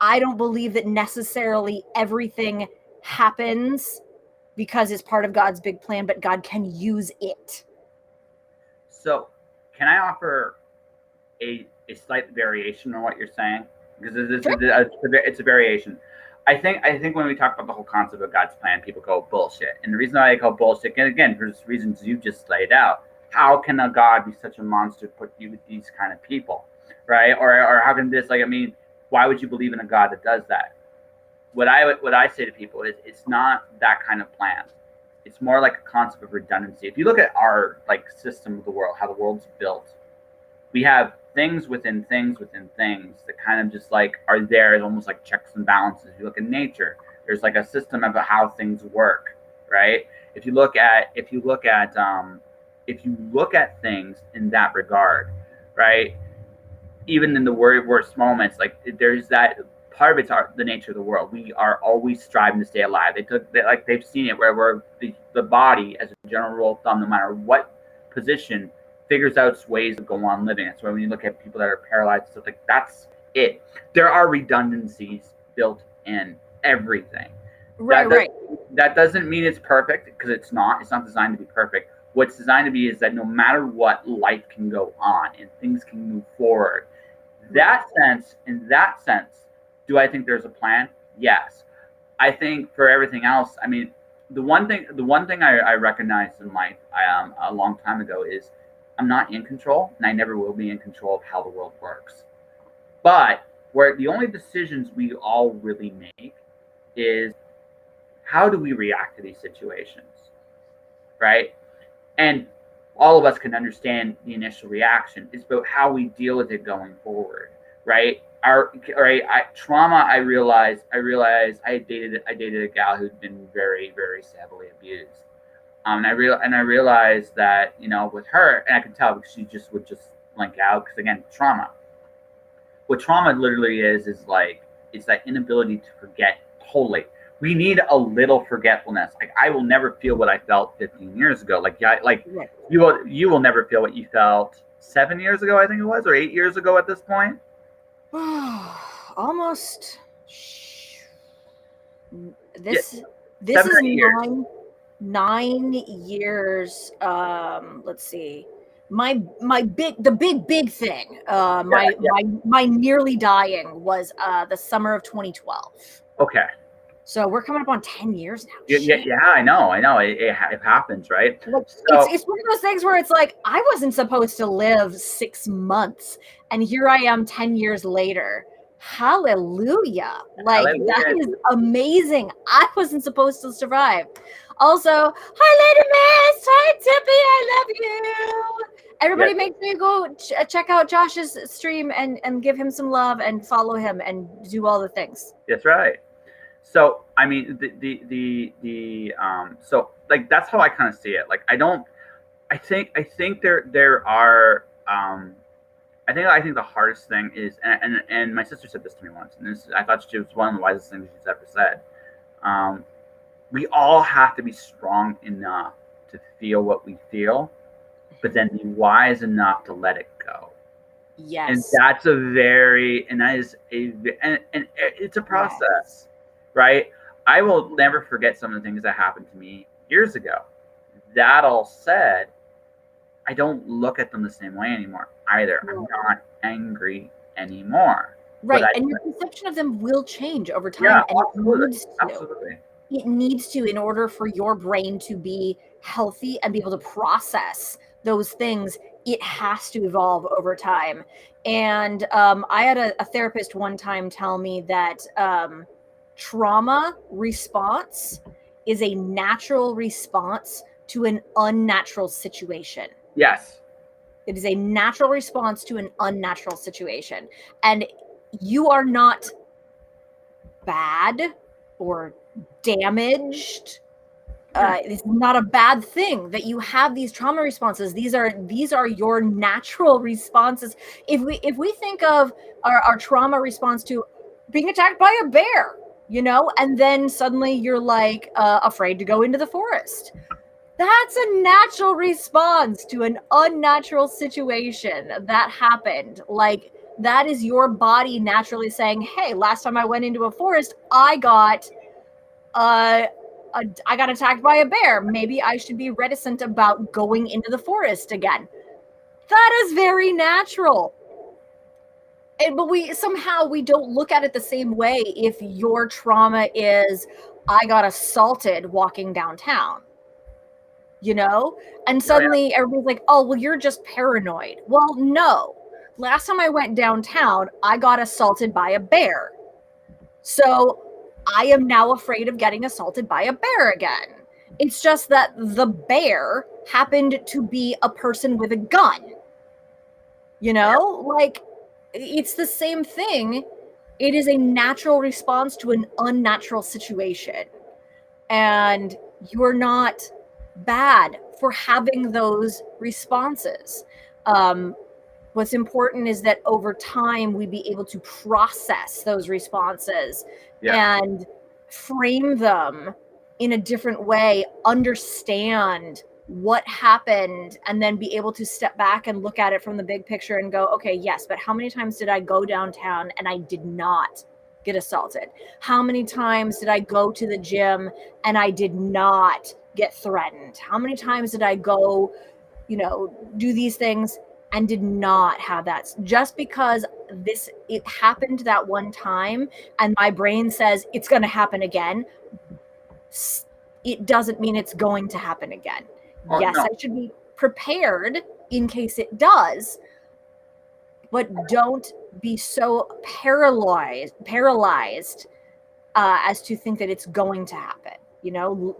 I don't believe that necessarily everything happens because it's part of God's big plan, but God can use it. So, can I offer a slight variation on what you're saying? Because it's a variation. I think when we talk about the whole concept of God's plan, people go bullshit. And the reason I go bullshit, and again, for the reasons you just laid out, how can a God be such a monster to put you with these kind of people, right? Or how can this, like, I mean, why would you believe in a God that does that? What I say to people is, it's not that kind of plan. It's more like a concept of redundancy. If you look at our like system of the world, how the world's built, we have things within things within things that kind of just like are there as almost like checks and balances. If you look at nature, there's like a system of how things work, right? If you look at things in that regard, right? Even in the worst moments, like there's that part of it's the nature of the world. We are always striving to stay alive. They've seen it where the body, as a general rule of thumb, no matter what position, figures out ways to go on living. That's why when you look at people that are paralyzed, stuff like that's it. There are redundancies built in everything. Right. That doesn't mean it's perfect, because it's not. It's not designed to be perfect. What's designed to be is that no matter what, life can go on and things can move forward. In that sense, do I think there's a plan? Yes. I think for everything else, I mean, the one thing I recognized in life a long time ago is I'm not in control, and I never will be in control of how the world works. But where the only decisions we all really make is how do we react to these situations, right? And all of us can understand the initial reaction. It's about how we deal with it going forward, right? Trauma. I realized I dated a gal who'd been very, very heavily abused. And I realized that, you know, with her, and I could tell because she just would just blink out, because again, trauma. What trauma literally is like, it's that inability to forget totally. We need a little forgetfulness. Like, I will never feel what I felt 15 years ago. You will never feel what you felt 7 years ago, I think it was, or 8 years ago at this point. Almost. This is 9 years. Let's see. The big thing. My nearly dying was the summer of 2012. Okay. So we're coming up on 10 years now. Yeah, I know. It happens, right? Look, it's one of those things where it's like, I wasn't supposed to live 6 months, and here I am 10 years later. Hallelujah. That is amazing. I wasn't supposed to survive. Also, hi, Lady Miss. Hi, Tippy. I love you. Everybody, make sure you go check out Josh's stream and give him some love and follow him and do all the things. That's right. So, I mean, so like, that's how I kind of see it. Like, I think there are, I think the hardest thing is, and my sister said this to me once, and I thought she was one of the wisest things she's ever said. We all have to be strong enough to feel what we feel, but then be wise enough to let it go. Yes. And that's it's a process. Yes. Right? I will never forget some of the things that happened to me years ago. That all said, I don't look at them the same way anymore either. No. I'm not angry anymore. Right. And your perception of them will change over time. Yeah, and absolutely. It needs to, in order for your brain to be healthy and be able to process those things, it has to evolve over time. And I had a therapist one time tell me that trauma response is a natural response to an unnatural situation. Yes. It is a natural response to an unnatural situation. And you are not bad or damaged. It's not a bad thing that you have these trauma responses. These are your natural responses. If we think of our trauma response to being attacked by a bear, and then suddenly you're like afraid to go into the forest. That's a natural response to an unnatural situation that happened. Like, that is your body naturally saying, hey, last time I went into a forest, I got attacked by a bear. Maybe I should be reticent about going into the forest again. That is very natural. But we don't look at it the same way if your trauma is, I got assaulted walking downtown. And suddenly everybody's like, oh, well, you're just paranoid. Well, no. Last time I went downtown, I got assaulted by a bear. So I am now afraid of getting assaulted by a bear again. It's just that the bear happened to be a person with a gun. Like, it's the same thing. It is a natural response to an unnatural situation. And you're not bad for having those responses. What's important is that over time we be able to process those responses and frame them in a different way, understand what happened, and then be able to step back and look at it from the big picture and go, okay, yes, but how many times did I go downtown and I did not get assaulted? How many times did I go to the gym and I did not get threatened? How many times did I go, do these things and did not have that? Just because it happened that one time and my brain says it's going to happen again, it doesn't mean it's going to happen again. Yes, no. I should be prepared in case it does, but don't be so paralyzed as to think that it's going to happen.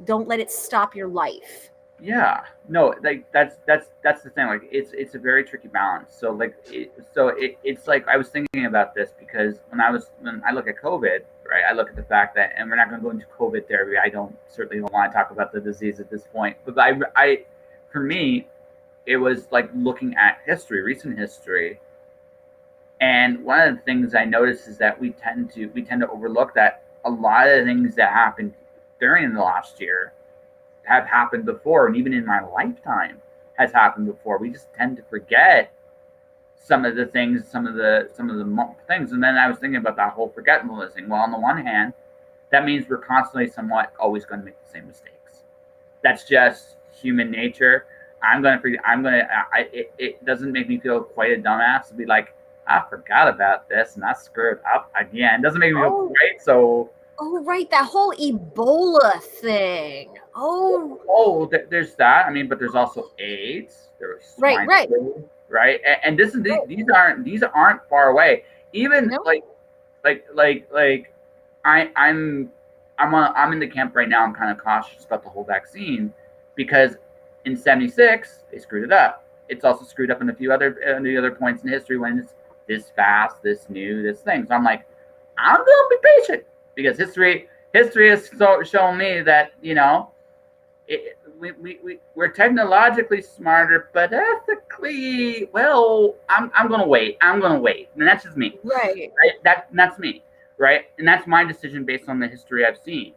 Don't let it stop your life. Yeah, no, like that's the thing. Like, it's a very tricky balance. So it's like, I was thinking about this because when I look at COVID, right, I look at the fact that, and we're not going to go into COVID therapy. I certainly don't want to talk about the disease at this point. But I for me, it was like looking at recent history. And one of the things I noticed is that we tend to overlook that a lot of the things that happened during the last year have happened before, and even in my lifetime has happened before. We just tend to forget some of the things, some of the things. And then I was thinking about that whole forgetfulness thing. Well, on the one hand, that means we're constantly somewhat always going to make the same mistakes. That's just human nature. It doesn't make me feel quite a dumbass to be like, I forgot about this and I screwed up again. It doesn't make me feel great. So. Oh, right. That whole Ebola thing. There's that. I mean, but there's also AIDS. There's right. Flu, right. And these aren't far away. Even I'm in the camp right now. I'm kind of cautious about the whole vaccine because in '76 they screwed it up. It's also screwed up in a few other points in history when it's this fast, this new, this thing. So I'm like, I'm gonna be patient. Because history has shown me that we're technologically smarter, but ethically, well, I'm gonna wait. And that's just me. Right. That's me. Right. And that's my decision based on the history I've seen.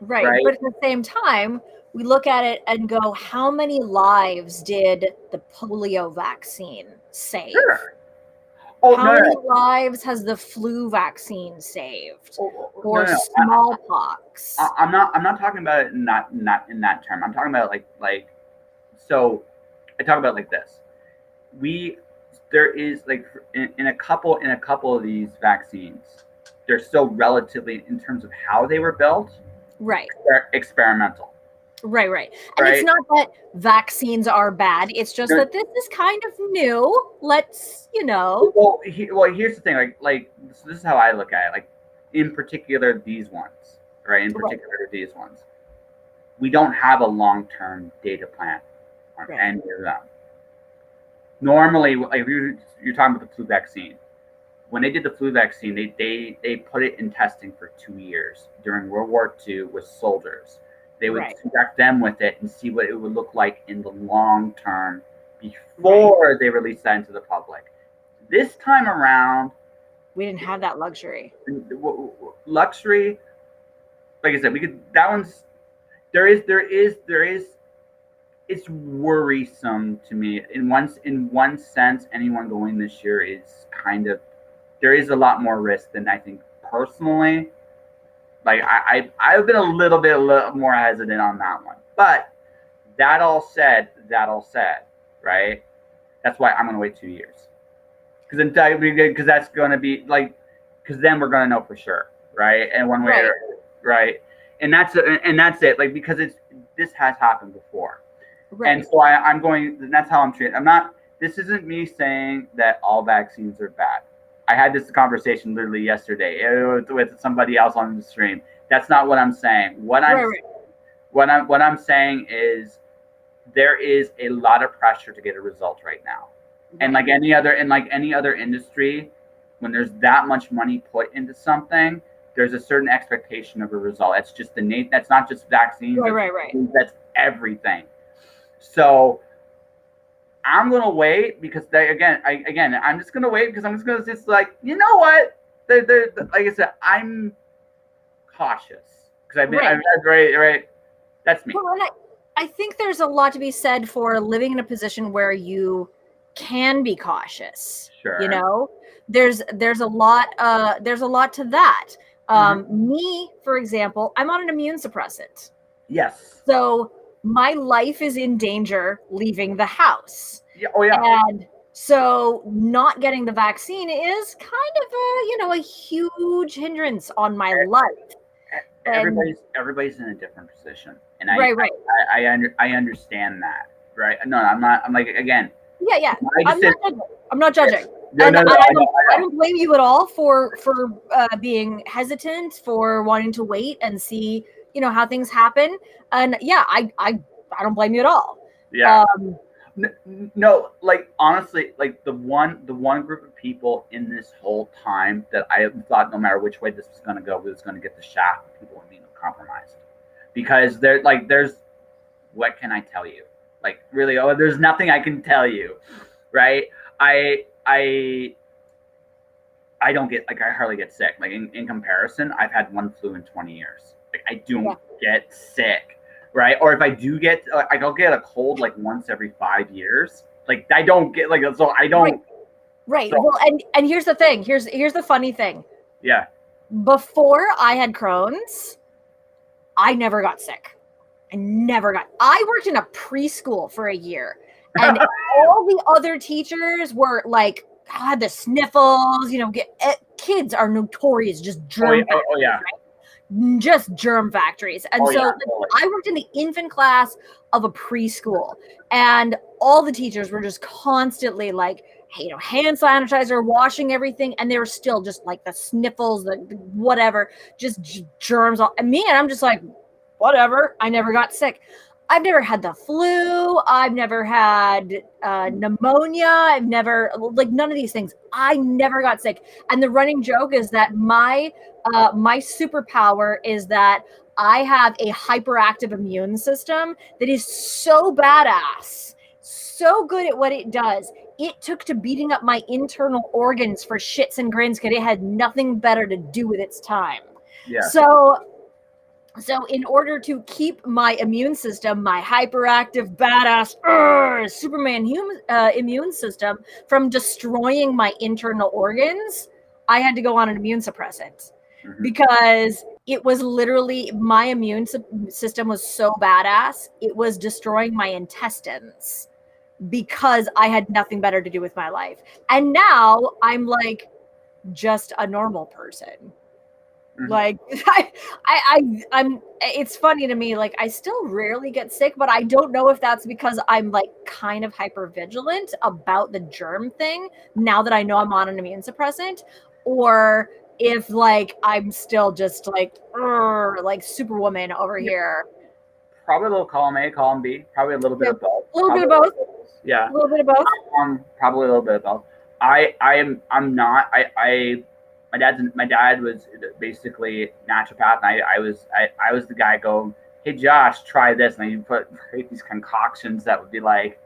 Right. But at the same time, we look at it and go, how many lives did the polio vaccine save? Sure. How many lives has the flu vaccine saved, or smallpox? I'm not talking about it not in that term. I'm talking about like so. I talk about it like this. There is like in a couple of these vaccines, they're still relatively, in terms of how they were built, right, experimental. Right. And it's not that vaccines are bad. It's just that this is kind of new. Let's, Well, here's the thing. So this is how I look at it. Like, in particular, these ones, right? These ones. We don't have a long-term data plan on any of them. Normally, like you're talking about the flu vaccine. When they did the flu vaccine, they put it in testing for 2 years during World War II with soldiers. They would inject them with it and see what it would look like in the long term before they released that into the public. This time around, we didn't have that luxury. like I said, we could. That one's there is. It's worrisome to me. In one sense, anyone going this year is kind of there is a lot more risk than I think personally. Like I've been a little more hesitant on that one. But that all said, right? That's why I'm gonna wait 2 years. Because that's gonna be like because then we're gonna know for sure, right? And one way, Right. right? And that's it. Like because this has happened before. Right. And so I'm going. That's how I'm treating. I'm not. This isn't me saying that all vaccines are bad. I had this conversation literally yesterday with somebody else on the stream. That's not what I'm saying. What I'm saying is there is a lot of pressure to get a result right now. Right. And like any other industry, when there's that much money put into something, there's a certain expectation of a result. That's just that's not just vaccines. Right. That's everything. So I'm gonna wait because I'm just gonna wait because I'm just gonna just like you know what like I said I'm cautious because I've right. That's me. Well, and I think there's a lot to be said for living in a position where you can be cautious. Sure. You know, there's a lot to that. Me, for example, I'm on an immune suppressant. Yes. So my life is in danger leaving the house. Yeah. Oh yeah. And so not getting the vaccine is kind of a huge hindrance on my life. Everybody's in a different position, and right. I understand that, right? No, I'm not. I'm like again. Yeah. I'm not judging. No, and no, I don't blame you at all for being hesitant, for wanting to wait and see how things happen. And yeah, I don't blame you at all. Yeah. No, like honestly, like the one group of people in this whole time that I thought no matter which way this was going to go, we was going to get the shaft. People were being compromised because there's what can I tell you? Like really, there's nothing I can tell you, right? I don't get I hardly get sick. Like in comparison, I've had one flu in 20 years. Like I don't get sick. Right, or if I do get, I'll get a cold like once every 5 years. Like I don't get so I don't. Right. So, well, and here's the thing. Here's the funny thing. Yeah. Before I had Crohn's, I never got sick. I worked in a preschool for a year, and all the other teachers were like had the sniffles. Kids are notorious just germ. Oh yeah. Right? Just germ factories. And I worked in the infant class of a preschool, and all the teachers were just constantly like, hey, hand sanitizer, washing everything, and they were still just like the sniffles, the whatever, just germs. And I'm just like, whatever. I never got sick. I've never had the flu. I've never had pneumonia. I've never none of these things. I never got sick. And the running joke is that my superpower is that I have a hyperactive immune system that is so badass, so good at what it does. It took to beating up my internal organs for shits and grins because it had nothing better to do with its time. Yeah. So in order to keep my immune system, my hyperactive, badass, Superman immune system from destroying my internal organs, I had to go on an immune suppressant because it was literally my immune system was so badass, it was destroying my intestines because I had nothing better to do with my life. And now I'm like just a normal person. Like I'm it's funny to me, like I still rarely get sick, but I don't know if that's because I'm like kind of hyper vigilant about the germ thing now that I know I'm on an immune suppressant, or if like I'm still just like Superwoman over here. Probably a little column A, column B, probably a little bit of both. A little bit of both. Yeah. A little bit of both. Probably a little bit of both. I'm not my dad was basically naturopath, and I was the guy going, hey Josh, try this, and you create these concoctions that would be like,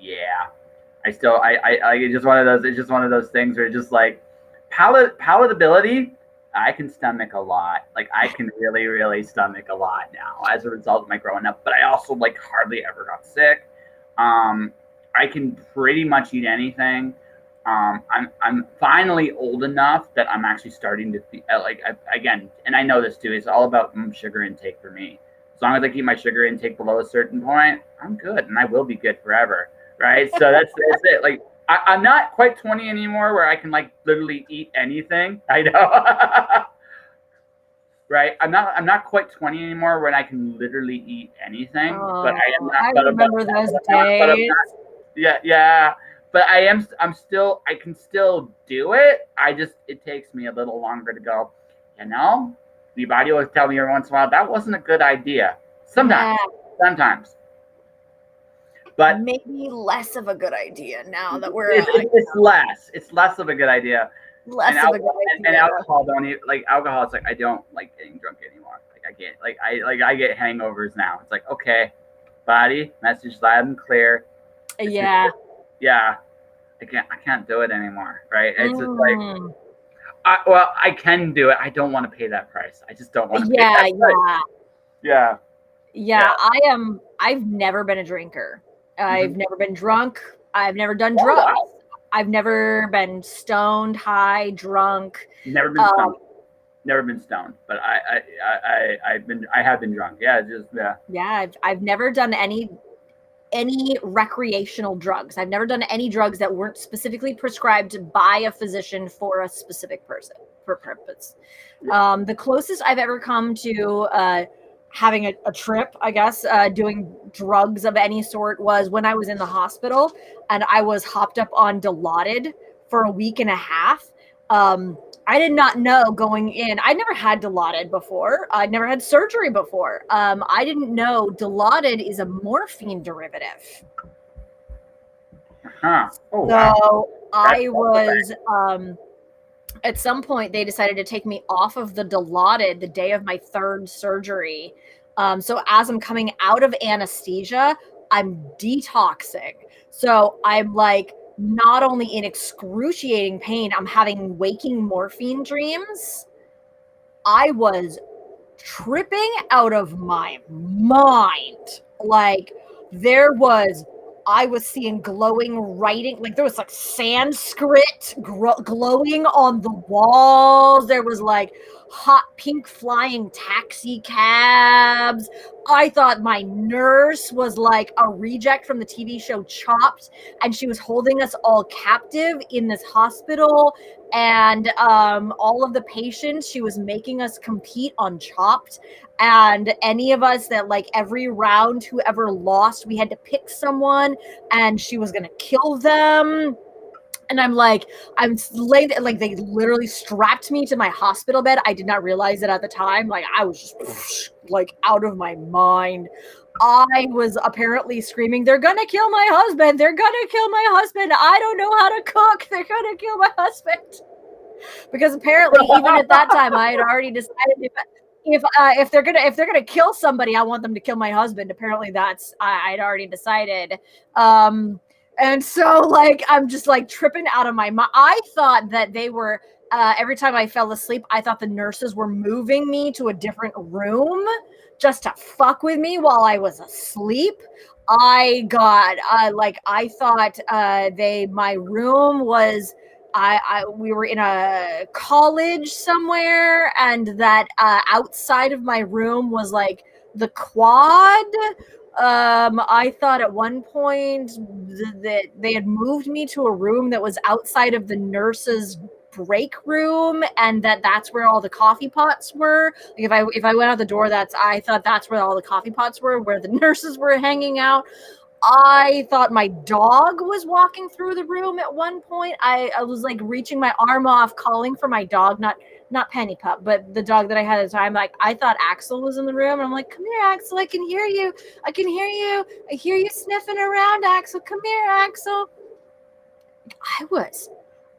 yeah. It's just one of those things where it's just like palatability. I can stomach a lot. Like I can really, really stomach a lot now as a result of my growing up. But I also like hardly ever got sick. I can pretty much eat anything. I'm finally old enough that I'm actually starting to again, and I know this too. It's all about sugar intake for me. As long as I keep my sugar intake below a certain point, I'm good, and I will be good forever, right? So that's it. Like I'm not quite 20 anymore, where I can like literally eat anything. I know, right? I'm not quite 20 anymore when I can literally eat anything. But I am not. I But remember those but I'm days. not. Yeah, yeah. But I am. I'm still. I can still do it. It takes me a little longer to go. You know, your body will tell me every once in a while that wasn't a good idea. Sometimes, sometimes. But maybe less of a good idea now that we're it's less of a good idea. less of a good idea. And alcohol alcohol. It's like I don't like getting drunk anymore. Like I get I get hangovers now. It's like okay, body message loud and clear. Yeah. Yeah. I can't do it anymore. Right. It's just like I can do it. I don't want to pay that price. I just don't want to pay that price. Yeah. I've never been a drinker. I've never been drunk. I've never done drugs. Wow. I've never been stoned, high, drunk. Never been stoned. Never been stoned, but I have been drunk. Yeah, just yeah. Yeah, I've never done any recreational drugs. I've never done any drugs that weren't specifically prescribed by a physician for a specific person for purpose. The closest I've ever come to having a trip, I guess, doing drugs of any sort was when I was in the hospital and I was hopped up on Dilaudid for a week and a half. I did not know going in. I'd never had Dilaudid before. I'd never had surgery before. I didn't know Dilaudid is a morphine derivative. Huh. Oh, so wow. I was at some point they decided to take me off of the Dilaudid the day of my third surgery. So as I'm coming out of anesthesia, I'm detoxing. So I'm like not only in excruciating pain, I'm having waking morphine dreams. I was tripping out of my mind. Like I was seeing glowing writing, like there was like Sanskrit glowing on the walls. There was like hot pink flying taxi cabs. I thought my nurse was like a reject from the TV show Chopped, and she was holding us all captive in this hospital. And all of the patients, she was making us compete on Chopped. And any of us that like every round, whoever lost, we had to pick someone and she was going to kill them. And I'm laying, like they literally strapped me to my hospital bed. I did not realize it at the time. Like I was just like out of my mind. I was apparently screaming, "They're going to kill my husband. They're going to kill my husband. I don't know how to cook. They're going to kill my husband." Because apparently even at that time I had already decided if they're gonna kill somebody, I want them to kill my husband. Apparently that's I'd already decided. And so like I'm just like tripping out of my mind. I thought that they were every time I fell asleep, I thought the nurses were moving me to a different room just to fuck with me while I was asleep. I thought my room was we were in a college somewhere, and that outside of my room was like the quad. I thought at one point that they had moved me to a room that was outside of the nurse's break room, and that's where all the coffee pots were. Like if I went out the door, I thought that's where all the coffee pots were, where the nurses were hanging out. I thought my dog was walking through the room at one point. I was like reaching my arm off, calling for my dog, not Penny Pup, but the dog that I had at the time. Like I thought Axel was in the room, and I'm like, "Come here, Axel. I can hear you. I can hear you. I hear you sniffing around, Axel. Come here, Axel."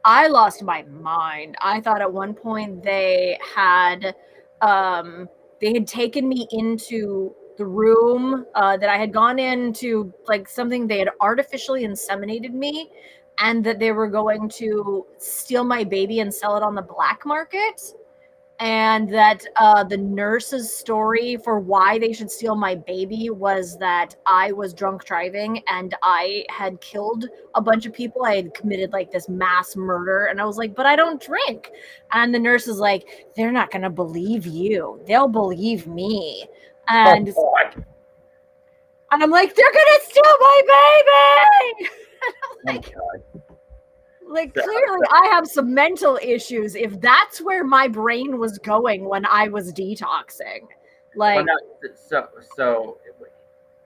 I lost my mind. I thought at one point they had taken me into the room that I had gone into, like something they had artificially inseminated me, and that they were going to steal my baby and sell it on the black market. and that the nurse's story for why they should steal my baby was that I was drunk driving and I had killed a bunch of people. I had committed like this mass murder, and I was like, but I don't drink. And the nurse is like, they're not going to believe you. They'll believe me. And and I'm like, they're gonna steal my baby. Like clearly I have some mental issues if that's where my brain was going when I was detoxing. Like, so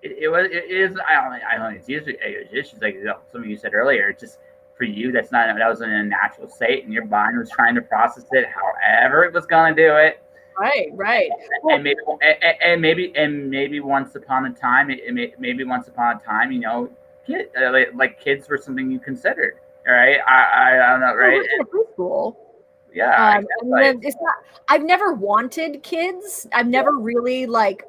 it is. I don't know. It's usually issues like something you said earlier. Just for you, that was in a natural state, and your mind was trying to process it however it was going to do it. Right. And maybe once upon a time, you know, like kids were something you considered. Right? I don't know. Right? Preschool. Yeah. It's not. I've never wanted kids. I've never really like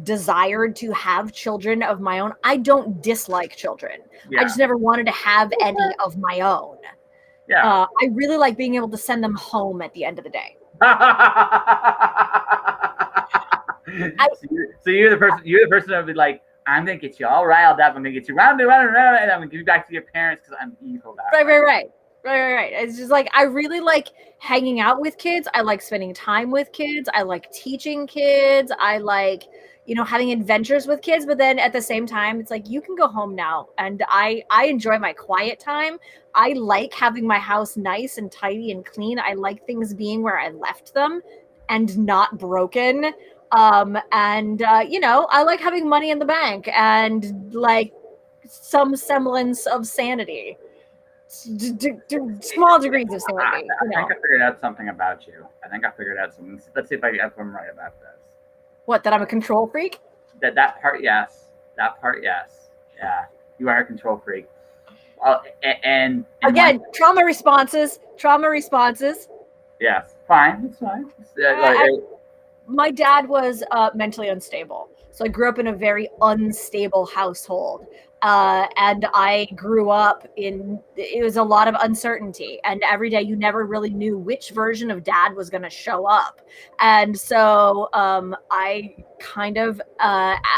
desired to have children of my own. I don't dislike children. Yeah. I just never wanted to have any of my own. Yeah. I really like being able to send them home at the end of the day. So you're the person that would be like, I'm gonna get you all riled up. I'm gonna get you round and round and round, and I'm gonna give you back to your parents because I'm evil. Right. It's just like I really like hanging out with kids. I like spending time with kids. I like teaching kids. I like, you know, having adventures with kids. But then at the same time, it's like you can go home now, and I enjoy my quiet time. I like having my house nice and tidy and clean. I like things being where I left them and not broken. You know, I like having money in the bank and like some semblance of sanity. Small degrees of sanity. I think I figured out something about you. I think I figured out something. Let's see if I'm right about this. What, that I'm a control freak? That part, yes. That part, yes. Yeah, you are a control freak. Well, and again, trauma responses. Yes, fine. It's fine. My dad was mentally unstable. So I grew up in a very unstable household. And I grew up it was a lot of uncertainty. And every day you never really knew which version of dad was going to show up. And so I kind of,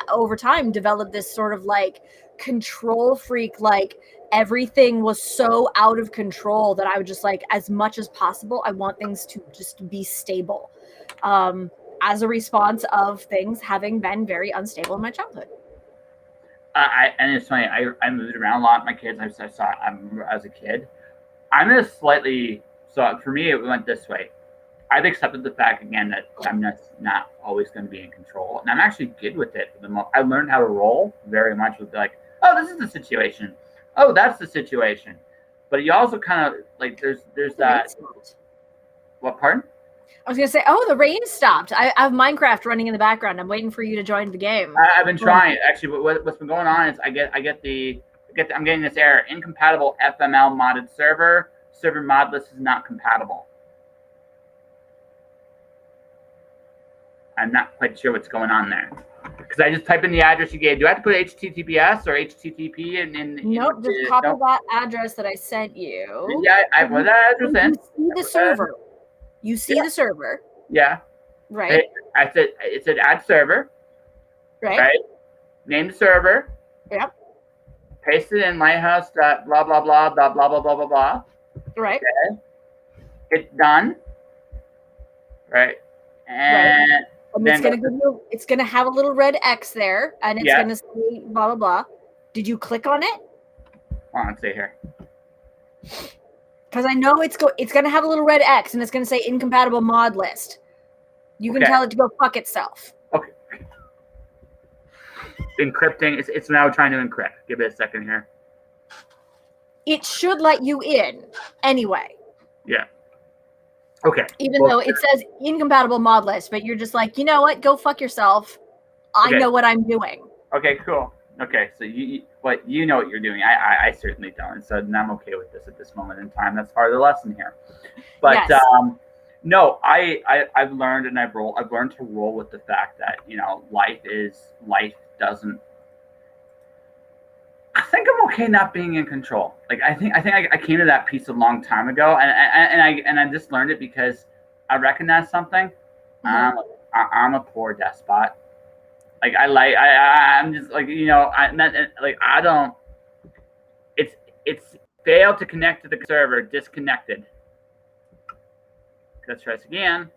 over time, developed this sort of like control freak, like everything was so out of control that I would just like, as much as possible, I want things to just be stable. As a response of things having been very unstable in my childhood. And it's funny, I moved around a lot. My kids, I saw as a kid. I'm in a slightly, so for me, it went this way. I've accepted the fact, again, that I'm not always going to be in control. And I'm actually good with it. I learned how to roll very much with like, oh, this is the situation. Oh, that's the situation. But you also kind of, like, there's that. What, pardon? I was gonna say, oh, the rain stopped. I have Minecraft running in the background. I'm waiting for you to join the game. I've been trying actually. What's been going on is I'm getting this error: incompatible FML modded server. Server mod list is not compatible. I'm not quite sure what's going on there because I just type in the address you gave. Do I have to put HTTPS or HTTP in? Nope, just copy that address that I sent you. Yeah, I put that address in. See the server. You see the server. Yeah. Right. It said add server. Right. Name the server. Yep. Paste it in lighthouse blah blah blah blah blah blah blah blah blah. Right. Okay. It's done. Right. And it's gonna have a little red X there, and it's gonna say blah blah blah. Did you click on it? Hold on, let's see here. Because I know it's going to have a little red X, and it's going to say incompatible mod list. You can tell it to go fuck itself. Okay. Encrypting. It's now trying to encrypt. Give it a second here. It should let you in anyway. Yeah. Okay. Even though it says incompatible mod list, but you're just like, you know what? Go fuck yourself. I know what I'm doing. Okay, cool. Okay, so you know what you're doing. I certainly don't. So I'm okay with this at this moment in time. That's part of the lesson here. But yes. No, I've learned and I've learned to roll with the fact that, you know, life doesn't. I think I'm okay not being in control. Like I think I came to that piece a long time ago, and I just learned it because I recognize something, Mhm. I'm a poor despot. Like I'm just like I'm not like I don't. It's failed to connect to the server. Disconnected. Let's try this again.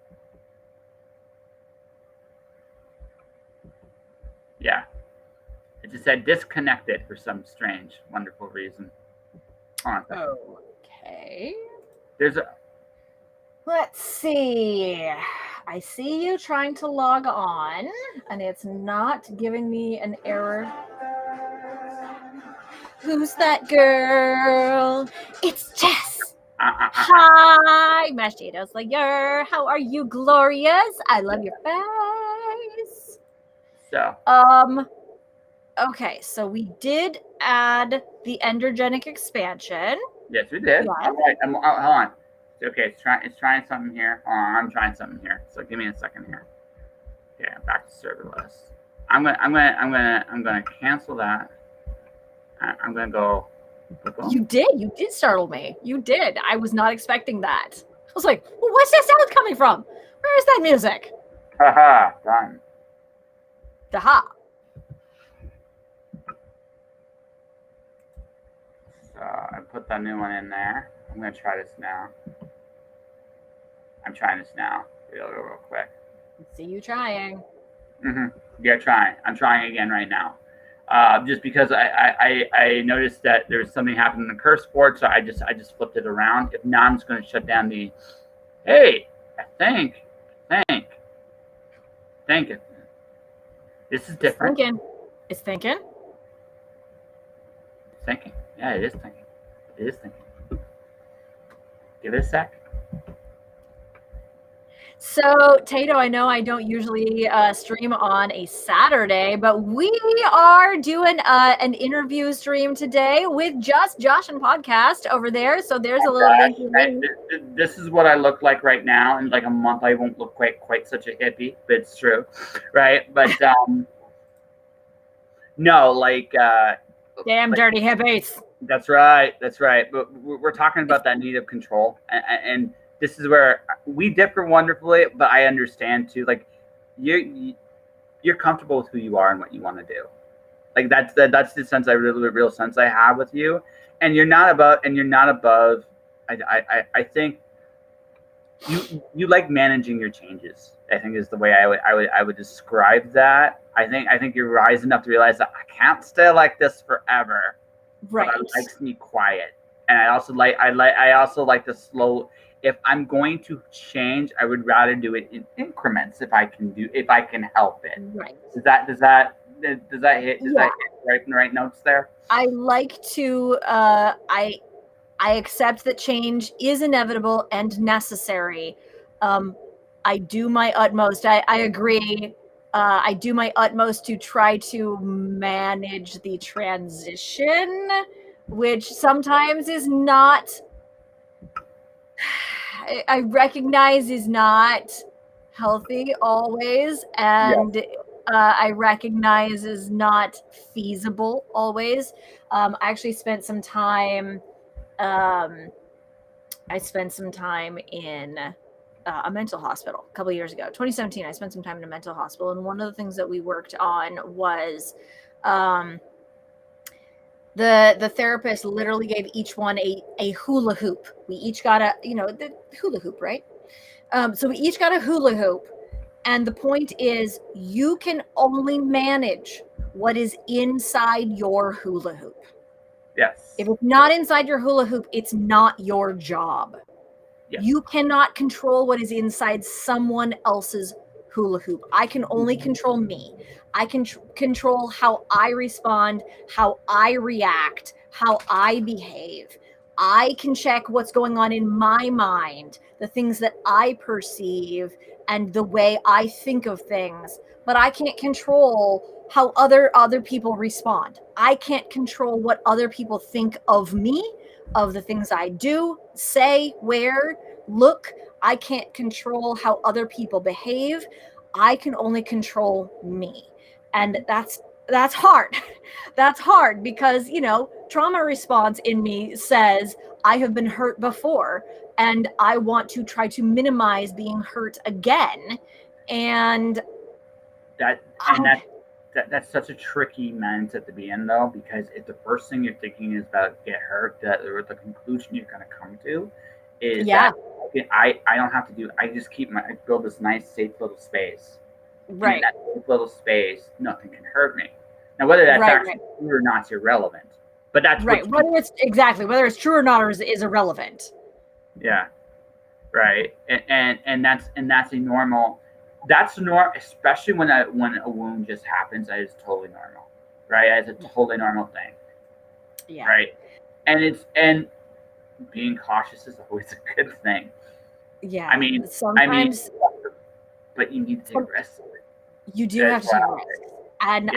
Yeah, it just said disconnected for some strange, wonderful reason. Hold on. Okay. There's a. Let's see. I see you trying to log on, and it's not giving me an error. Who's that girl? It's Jess. Hi, Machito Slayer. How are you, glorious? I love your face. So. Okay, so we did add the Endergenic expansion. Yes, we did. Yes. All right. Hold on. Okay, it's trying something here. I'm trying something here. So give me a second here. Okay, I'm back to serverless. I'm gonna cancel that. I'm gonna go. You did startle me. You did. I was not expecting that. I was like, well, where's that sound coming from? Where is that music? Haha, done. Daha. So I put that new one in there. I'm gonna try this now. I'm trying this now. Real quick. See you trying. Yeah, trying. I'm trying again right now. Just because I noticed that there was something happening in the curse board, so I just flipped it around. If not, I'm just going to shut down the. Hey, I think it. This is different. It's thinking. Thinking. Yeah, it is thinking. It is thinking. Give it a sec. So, Tato, I know I don't usually stream on a Saturday, but we are doing an interview stream today with Just Josh and Podcast over there. So there's a little link. This is what I look like right now. In like a month, I won't look quite such a hippie, but it's true, right? But no, like damn dirty hippies. That's right. But we're talking about that need of control, and this is where we differ wonderfully, but I understand too. Like you're comfortable with who you are and what you want to do. Like that's the sense real sense I have with you, and you're not above. I think you like managing your changes. I think is the way I would describe that. I think you're rising enough to realize that I can't stay like this forever. Right. But I like to be quiet, and I also like to slow. If I'm going to change, I would rather do it in increments if I can help it. Right. Does that hit that hit the right notes there? I like to I accept that change is inevitable and necessary. I do my utmost. I agree. I do my utmost to try to manage the transition, which sometimes is not, I recognize is not healthy always, and I recognize is not feasible always. I actually spent some time. I spent some time in a mental hospital a couple of years ago, 2017. I spent some time in a mental hospital, and one of the things that we worked on was the therapist literally gave each one a hula hoop. We each got the hula hoop, right? So we each got a hula hoop, and the point is you can only manage what is inside your hula hoop. Yes. If it's not inside your hula hoop, it's not your job. Yes. You cannot control what is inside someone else's hula hoop. I can only control me. I can control how I respond, how I react, how I behave. I can check what's going on in my mind, the things that I perceive, and the way I think of things. But I can't control how other people respond. I can't control what other people think of me, of the things I do, say, wear, look. I can't control how other people behave. I can only control me. And that's hard. That's hard because, trauma response in me says, I have been hurt before and I want to try to minimize being hurt again. And that's such a tricky mindset to be in, though, because if the first thing you're thinking is about get hurt, or the conclusion you're going to come to is that I don't have to do. I just I build this nice safe little space. Right. And in that safe little space, nothing can hurt me. Now, whether that's actually true or not is irrelevant. But that's right. Whether it's true or not is irrelevant. Yeah. Right. And that's a normal. That's normal, especially when a wound just happens. That is totally normal, right? It's a totally normal thing. Yeah. Right. And being cautious is always a good thing. Yeah. I mean, but you need to take risks. You do have to take risks, and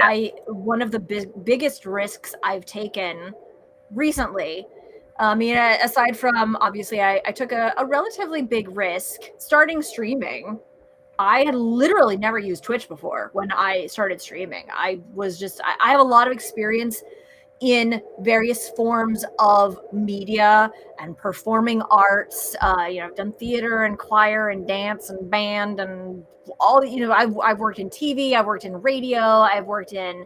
one of the biggest risks I've taken recently. I mean, aside from obviously, I took a relatively big risk starting streaming. I had literally never used Twitch before when I started streaming. I have a lot of experience in various forms of media and performing arts. I've done theater and choir and dance and band and all. I've worked in TV, I've worked in radio, I've worked in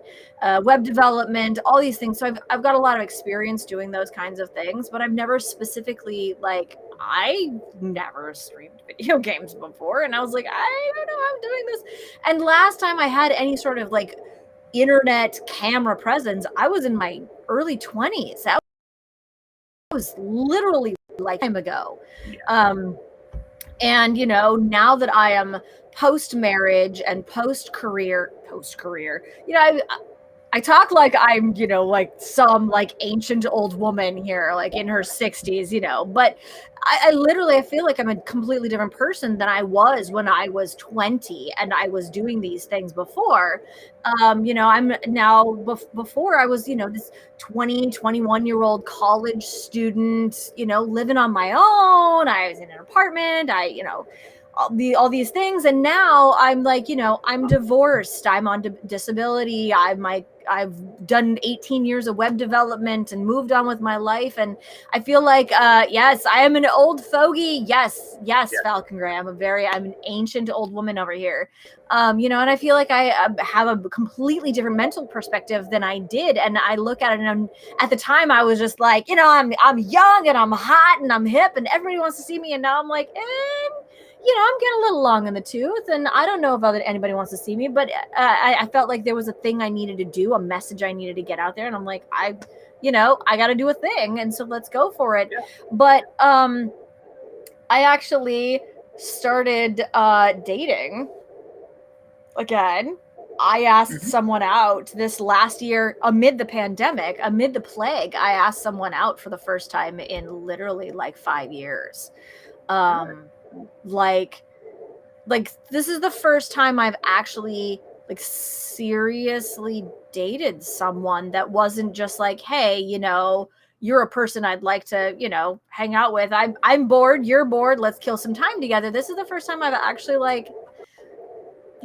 web development, all these things. So I've got a lot of experience doing those kinds of things, but I've never specifically I never streamed video games before, and I was like, I don't know how I'm doing this. And last time I had any sort of internet camera presence, I was in my early 20s. That was literally time ago. And now that I am post-marriage and post-career, I talk like I'm, some ancient old woman here, in her 60s, but I feel like I'm a completely different person than I was when I was 20 and I was doing these things before. I'm now, before I was, this 21-year-old college student, living on my own. I was in an apartment. All these things, and now I'm I'm divorced, I'm on disability, I've done 18 years of web development and moved on with my life, and I feel like yes, I am an old fogey. Yes. Falcon Gray, I'm an ancient old woman over here. And I feel like I have a completely different mental perspective than I did, and I look at it, and at the time I was just I'm young and I'm hot and I'm hip and everybody wants to see me, and now I'm like, I'm getting a little long in the tooth, and I don't know if anybody wants to see me, but I felt like there was a thing I needed to do, a message I needed to get out there, and I'm like, I got to do a thing, and so let's go for it. But I actually started dating again. I asked someone out this last year amid the pandemic, amid the plague. I asked someone out for the first time in literally 5 years. This is the first time I've actually seriously dated someone that wasn't just hey, you're a person I'd like to, hang out with. I'm bored, you're bored, let's kill some time together. This is the first time I've actually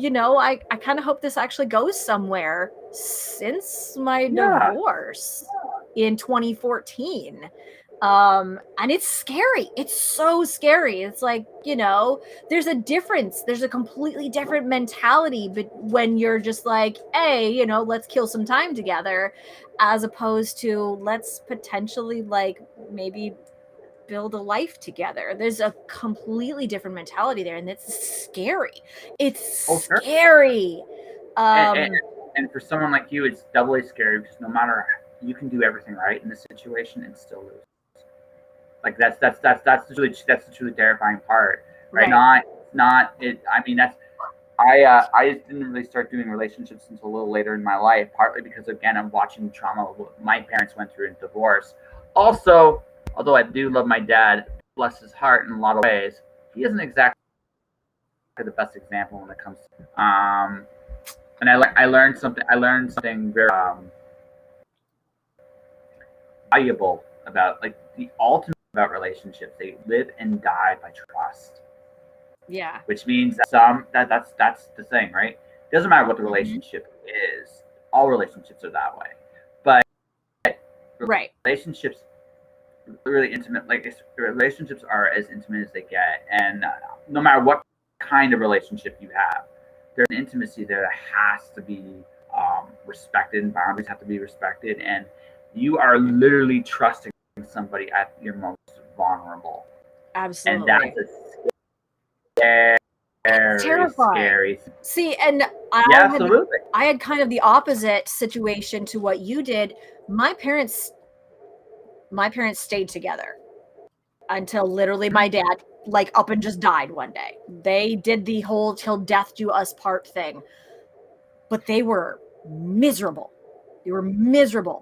I kind of hope this actually goes somewhere since my divorce in 2014. And it's scary. It's so scary. It's there's a difference. There's a completely different mentality, but when you're just hey, let's kill some time together, as opposed to let's potentially maybe build a life together. There's a completely different mentality there, and it's scary. It's scary. And for someone like you, it's doubly scary because no matter, you can do everything right in this situation and still lose. That's the truly terrifying part, right? Not it. I mean, I just didn't really start doing relationships until a little later in my life, partly because again I'm watching the trauma my parents went through in divorce. Also, although I do love my dad, bless his heart in a lot of ways, he isn't exactly the best example when it comes to. And I learned something very valuable about the ultimate about relationships. They live and die by trust. Yeah. Which means that's the thing, right? It doesn't matter what the relationship is. All relationships are that way. But Right. relationships really intimate. Like relationships are as intimate as they get, and no matter what kind of relationship you have, there's an intimacy there that has to be respected, and boundaries have to be respected, and you are literally trusting somebody at your most vulnerable. Absolutely. And that's a scary. See, and absolutely. I had kind of the opposite situation to what you did. My parents stayed together until literally my dad like up and just died one day. They did the whole till death do us part thing. But they were miserable.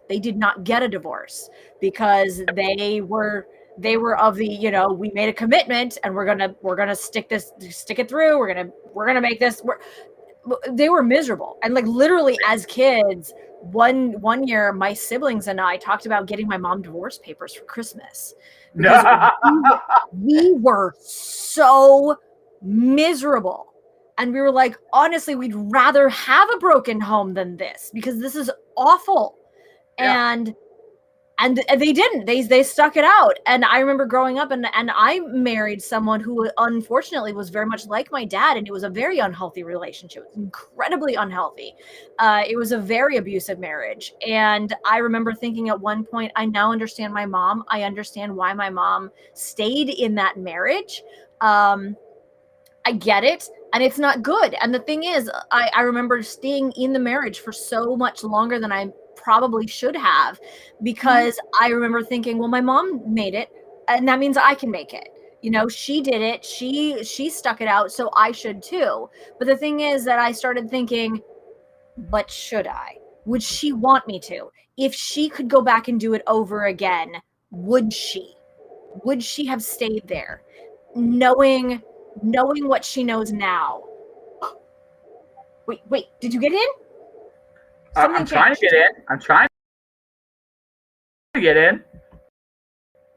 They did not get a divorce because they were of the, we made a commitment and we're gonna stick it through. We're gonna make this. They were miserable. And like literally as kids, one year my siblings and I talked about getting my mom divorce papers for Christmas because we were so miserable. And we were like, honestly, we'd rather have a broken home than this because this is awful. Yeah. And they didn't. They stuck it out. And I remember growing up and I married someone who unfortunately was very much like my dad. And it was a very unhealthy relationship. It was incredibly unhealthy. It was a very abusive marriage. And I remember thinking at one point, I now understand my mom. I understand why my mom stayed in that marriage. I get it. And it's not good. And the thing is, I remember staying in the marriage for so much longer than I probably should have, because I remember thinking, well, my mom made it and that means I can make it. She did it. She stuck it out. So I should too. But the thing is that I started thinking, but should I? Would she want me to? If she could go back and do it over again, would she? Would she have stayed there? Knowing what she knows now. Wait, did you get in? I'm trying to get in. I'm trying to get in.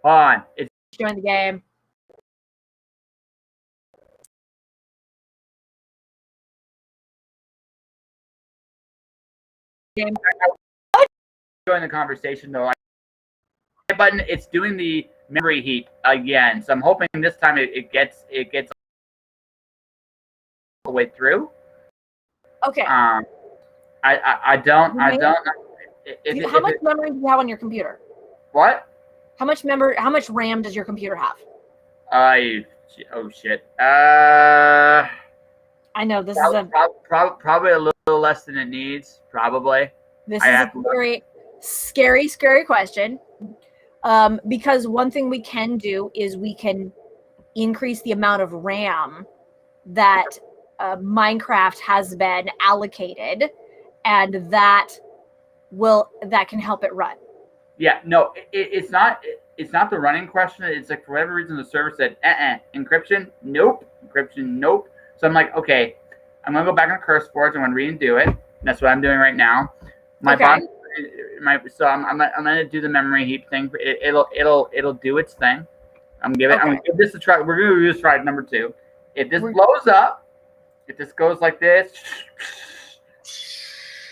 Hold on. It's join the game. Join the conversation though. Button. It's doing the memory heap again, so I'm hoping this time it gets all the way through. Okay. I don't. How much memory do you have on your computer? What? How much RAM does your computer have? Oh shit. I know this is probably a little less than it needs. Probably. This is a very scary question. Because one thing we can do is we can increase the amount of RAM that Minecraft has been allocated, and that can help it run. Yeah, no, it's not the running question. It's like for whatever reason the server said encryption, nope. So I'm like, okay, I'm gonna go back on CurseForge. I'm gonna redo it. That's what I'm doing right now. I'm gonna do the memory heap thing. It'll do its thing. I'm gonna give this a try. We're gonna do this try number 2. If this blows up, if this goes like this,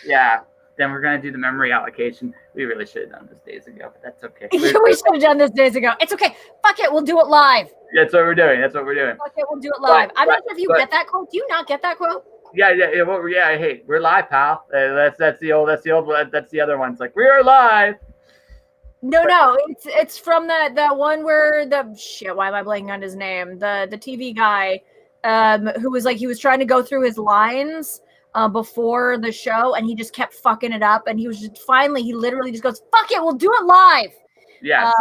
yeah, then we're gonna do the memory allocation. We really should have done this days ago, but that's okay. We should have done this days ago. It's okay. Fuck it. We'll do it live. That's what we're doing. Fuck it. We'll do it live. I'm not sure if you get that quote. Do you not get that quote? Yeah. Hey, we're live, pal. That's the other one. It's like we are live. No. It's from the one where why am I blanking on his name? The TV guy, who was like he was trying to go through his lines before the show, and he just kept fucking it up, and he was just he literally just goes, "Fuck it, we'll do it live." Yes.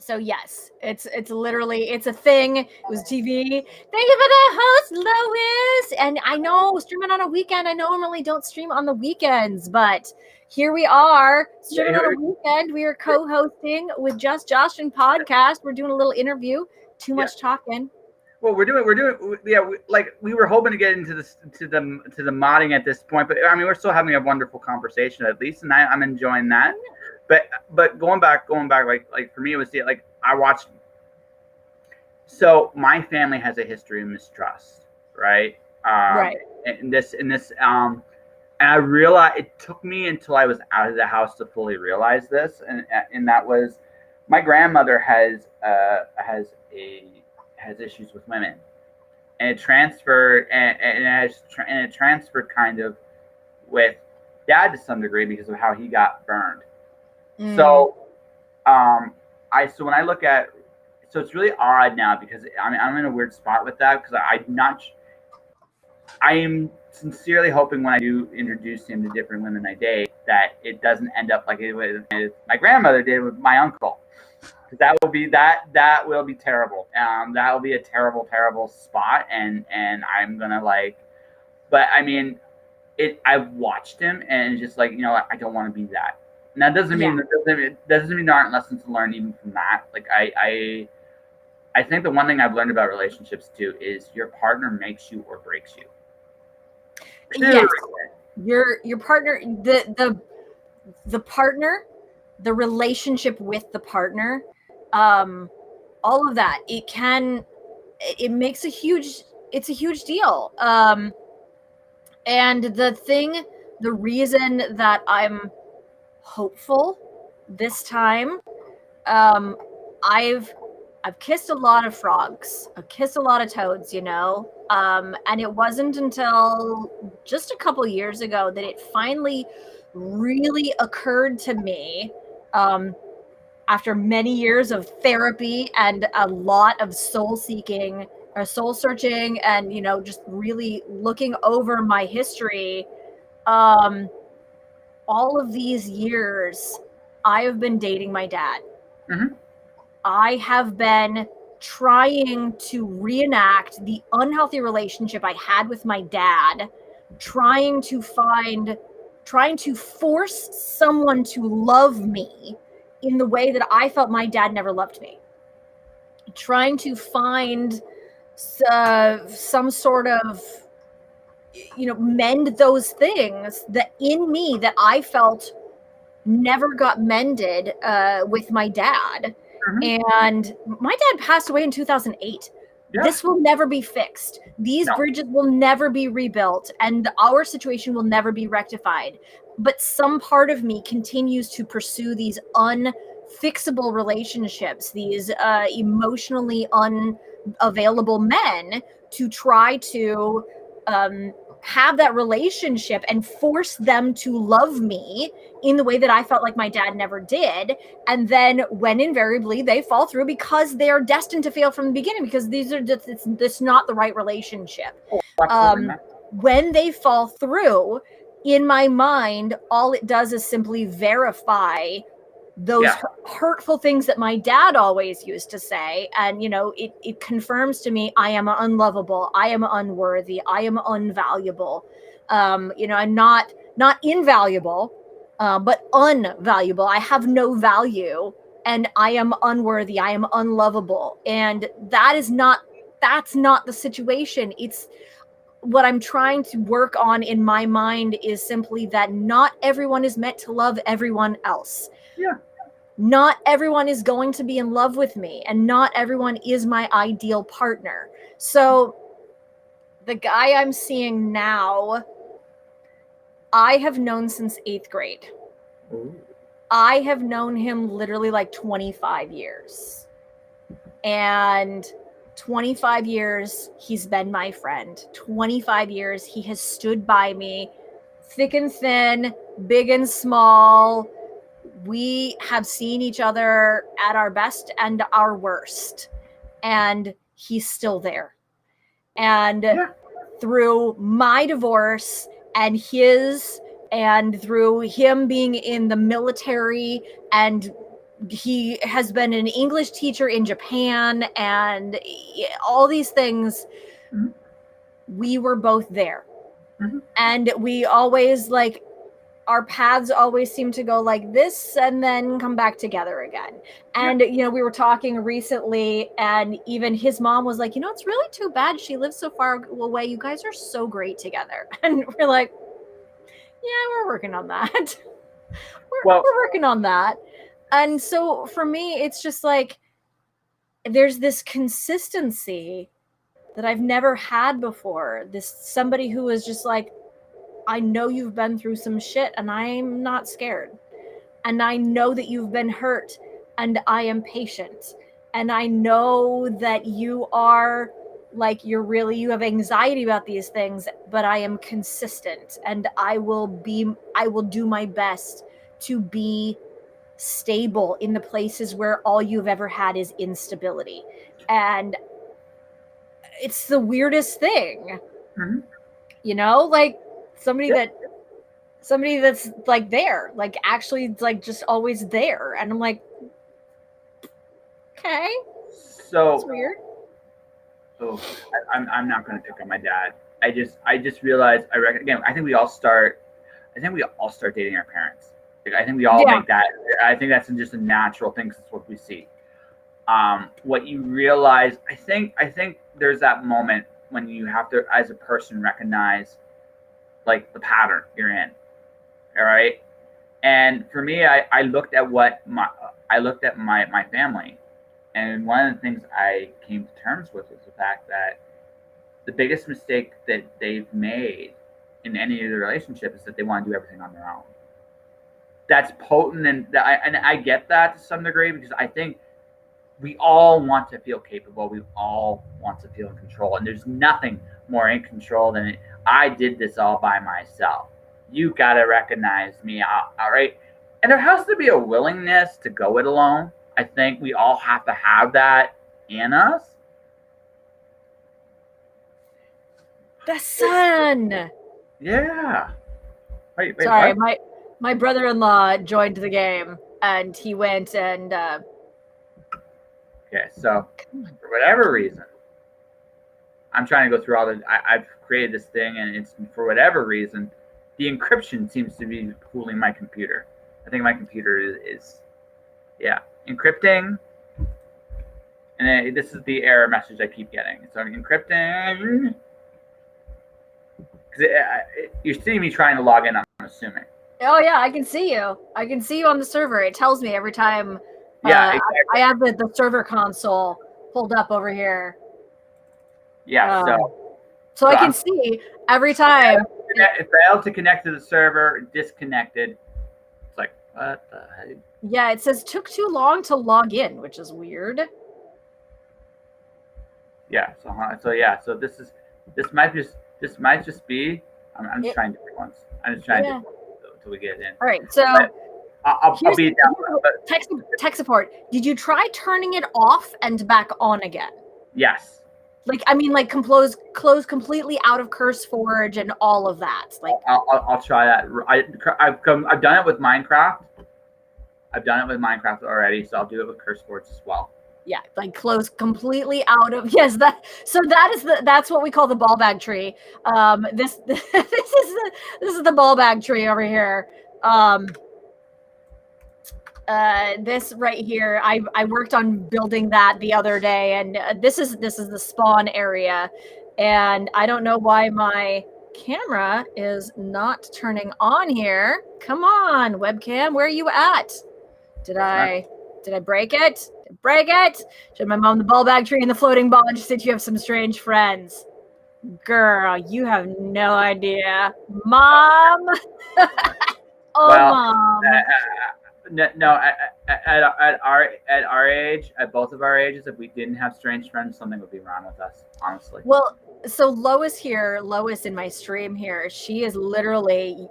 So yes, it's literally a thing. It was TV. Thank you for the host, Lois. And I know streaming on a weekend. I normally don't stream on the weekends, but here we are streaming on a weekend. We are co-hosting with Just Josh and podcast. We're doing a little interview. Too much talking. Well, we're doing. We were hoping to get into this to the modding at this point, but I mean, we're still having a wonderful conversation at least, and I'm enjoying that. But going back, like for me, it was I watched. So my family has a history of mistrust, right? Right. In this, And I realized it took me until I was out of the house to fully realize this, and that was my grandmother has issues with women, and it transferred kind of with dad to some degree because of how he got burned. So so when I look at, so it's really odd now because I'm in a weird spot with that because I am sincerely hoping when I do introduce him to different women I date that it doesn't end up like it was my grandmother did with my uncle. Because that will be terrible. That will be a terrible spot, and I'm gonna but I mean, I've watched him, and it's just like I don't want to be that. And that doesn't mean there aren't lessons to learn even from that. Like I think the one thing I've learned about relationships too is your partner makes you or breaks you. Yes, your partner, the partner, the relationship with the partner, all of that. It makes it's a huge deal. And the reason that I'm hopeful this time, I've kissed a lot of frogs. I've kissed a lot of toads, and it wasn't until just a couple years ago that it finally really occurred to me, after many years of therapy and a lot of soul seeking or soul searching and, just really looking over my history. All of these years, I have been dating my dad. Mm-hmm. I have been trying to reenact the unhealthy relationship I had with my dad, trying to force someone to love me in the way that I felt my dad never loved me. Trying to find some sort of, mend those things that in me that I felt never got mended with my dad. Mm-hmm. And my dad passed away in 2008. Yeah. This will never be fixed. These bridges will never be rebuilt, and our situation will never be rectified. But some part of me continues to pursue these unfixable relationships, these emotionally unavailable men, to try to have that relationship and force them to love me in the way that I felt like my dad never did. And then when invariably they fall through because they are destined to fail from the beginning, because it's not the right relationship. When they fall through, in my mind, all it does is simply verify those hurtful things that my dad always used to say. And, it confirms to me I am unlovable, I am unworthy, I am unvaluable. I'm not invaluable, but unvaluable. I have no value, and I am unworthy, I am unlovable. And that's not the situation. It's what I'm trying to work on in my mind is simply that not everyone is meant to love everyone else. Yeah. Not everyone is going to be in love with me, and not everyone is my ideal partner. So the guy I'm seeing now, I have known since 8th grade. Ooh. I have known him literally like 25 years. And 25 years, he's been my friend. 25 years, he has stood by me, thick and thin, big and small. We have seen each other at our best and our worst, and he's still there. And through my divorce and his, and through him being in the military, and he has been an English teacher in Japan, and all these things, we were both there. Mm-hmm. And we always our paths always seem to go like this and then come back together again. And, we were talking recently, and even his mom was like, it's really too bad she lives so far away. You guys are so great together. And we're like, yeah, we're working on that. We're working on that. And so for me, it's just there's this consistency that I've never had before. Somebody who is just I know you've been through some shit, and I'm not scared. And I know that you've been hurt, and I am patient. And I know that you are like, you have anxiety about these things, but I am consistent, and I will do my best to be stable in the places where all you've ever had is instability. And it's the weirdest thing. Mm-hmm. You know, like somebody that's like there, like actually like just always there. And I'm like, okay, So that's weird. So I'm not going to pick on my dad. I just realized I think we all start dating our parents. Like, I think we all make that. I think that's just a natural thing. 'Cause that's what we see. What you realize, I think there's that moment when you have to, as a person, recognize like the pattern you're in. All right. And for me, I looked at my family, and one of the things I came to terms with was the fact that the biggest mistake that they've made in any of the relationship is that they want to do everything on their own. That's potent, and I get that to some degree, because I think we all want to feel capable. We all want to feel in control, and there's nothing more in control than it. I did this all by myself. You got to recognize me, all right? And there has to be a willingness to go it alone. I think we all have to have that in us. The sun. Yeah. Wait, sorry, what? my brother-in-law joined the game, and he went and Okay, so for whatever reason, I'm trying to go through all the. I've created this thing, and it's for whatever reason, the encryption seems to be fooling my computer. I think my computer is encrypting, and this is the error message I keep getting. So encrypting, because you're seeing me trying to log in. I'm assuming. Oh yeah, I can see you. I can see you on the server. It tells me every time. Yeah, exactly. I have the server console pulled up over here. Yeah, so I can see every time. It failed to connect to the server, disconnected. It's like, what the heck? Yeah, it says took too long to log in, which is weird. Yeah, so this might just be. I'm just trying different ones. I'm just trying different ones until we get it in. All right, so I'll be down. Tech support. Did you try turning it off and back on again? Yes. Like, I mean, like close completely out of CurseForge and all of that. Like, I'll try that. I've done it with Minecraft. I've done it with Minecraft already, so I'll do it with CurseForge as well. Yeah, like close completely out of that's what we call the ball bag tree. This is the ball bag tree over here. This right here, I worked on building that the other day, and this is the spawn area, and I don't know why my camera is not turning on here. Come on, webcam, where are you at? Did I break it? Break it? Showed my mom the ball bag tree and the floating ball, and she said you have some strange friends. Girl, you have no idea, Mom. Mom. No, at our age, at both of our ages, if we didn't have strange friends, something would be wrong with us, honestly. Well, so Lois in my stream here, she is literally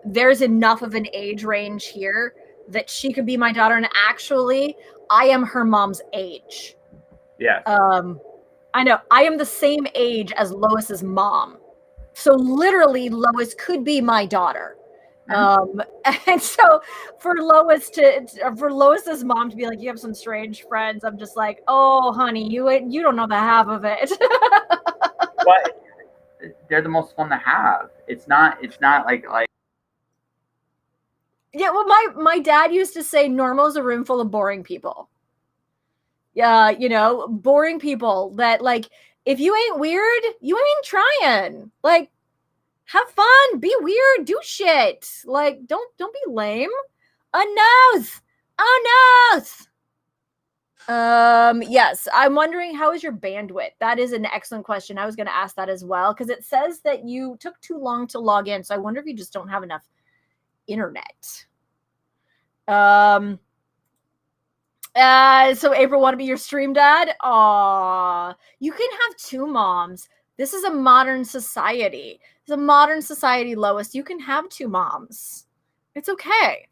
there's enough of an age range here that she could be my daughter, and actually I am her mom's age. Yes. I know. I am the same age as Lois's mom. So literally Lois could be my daughter. And so for Lois's mom to be like, you have some strange friends, I'm just like, oh honey, you don't know the half of it. But they're the most fun to have. It's not like yeah, well, my dad used to say normal is a room full of boring people. Yeah, boring people that, like, if you ain't weird, you ain't trying. Like, have fun, be weird, do shit. Like, don't be lame. A nose. Yes, I'm wondering, how is your bandwidth? That is an excellent question. I was going to ask that as well, because it says that you took too long to log in. So I wonder if you just don't have enough internet. So April want to be your stream dad? Aw, you can have two moms. This is a modern society. It's a modern society, Lois. You can have two moms. It's okay.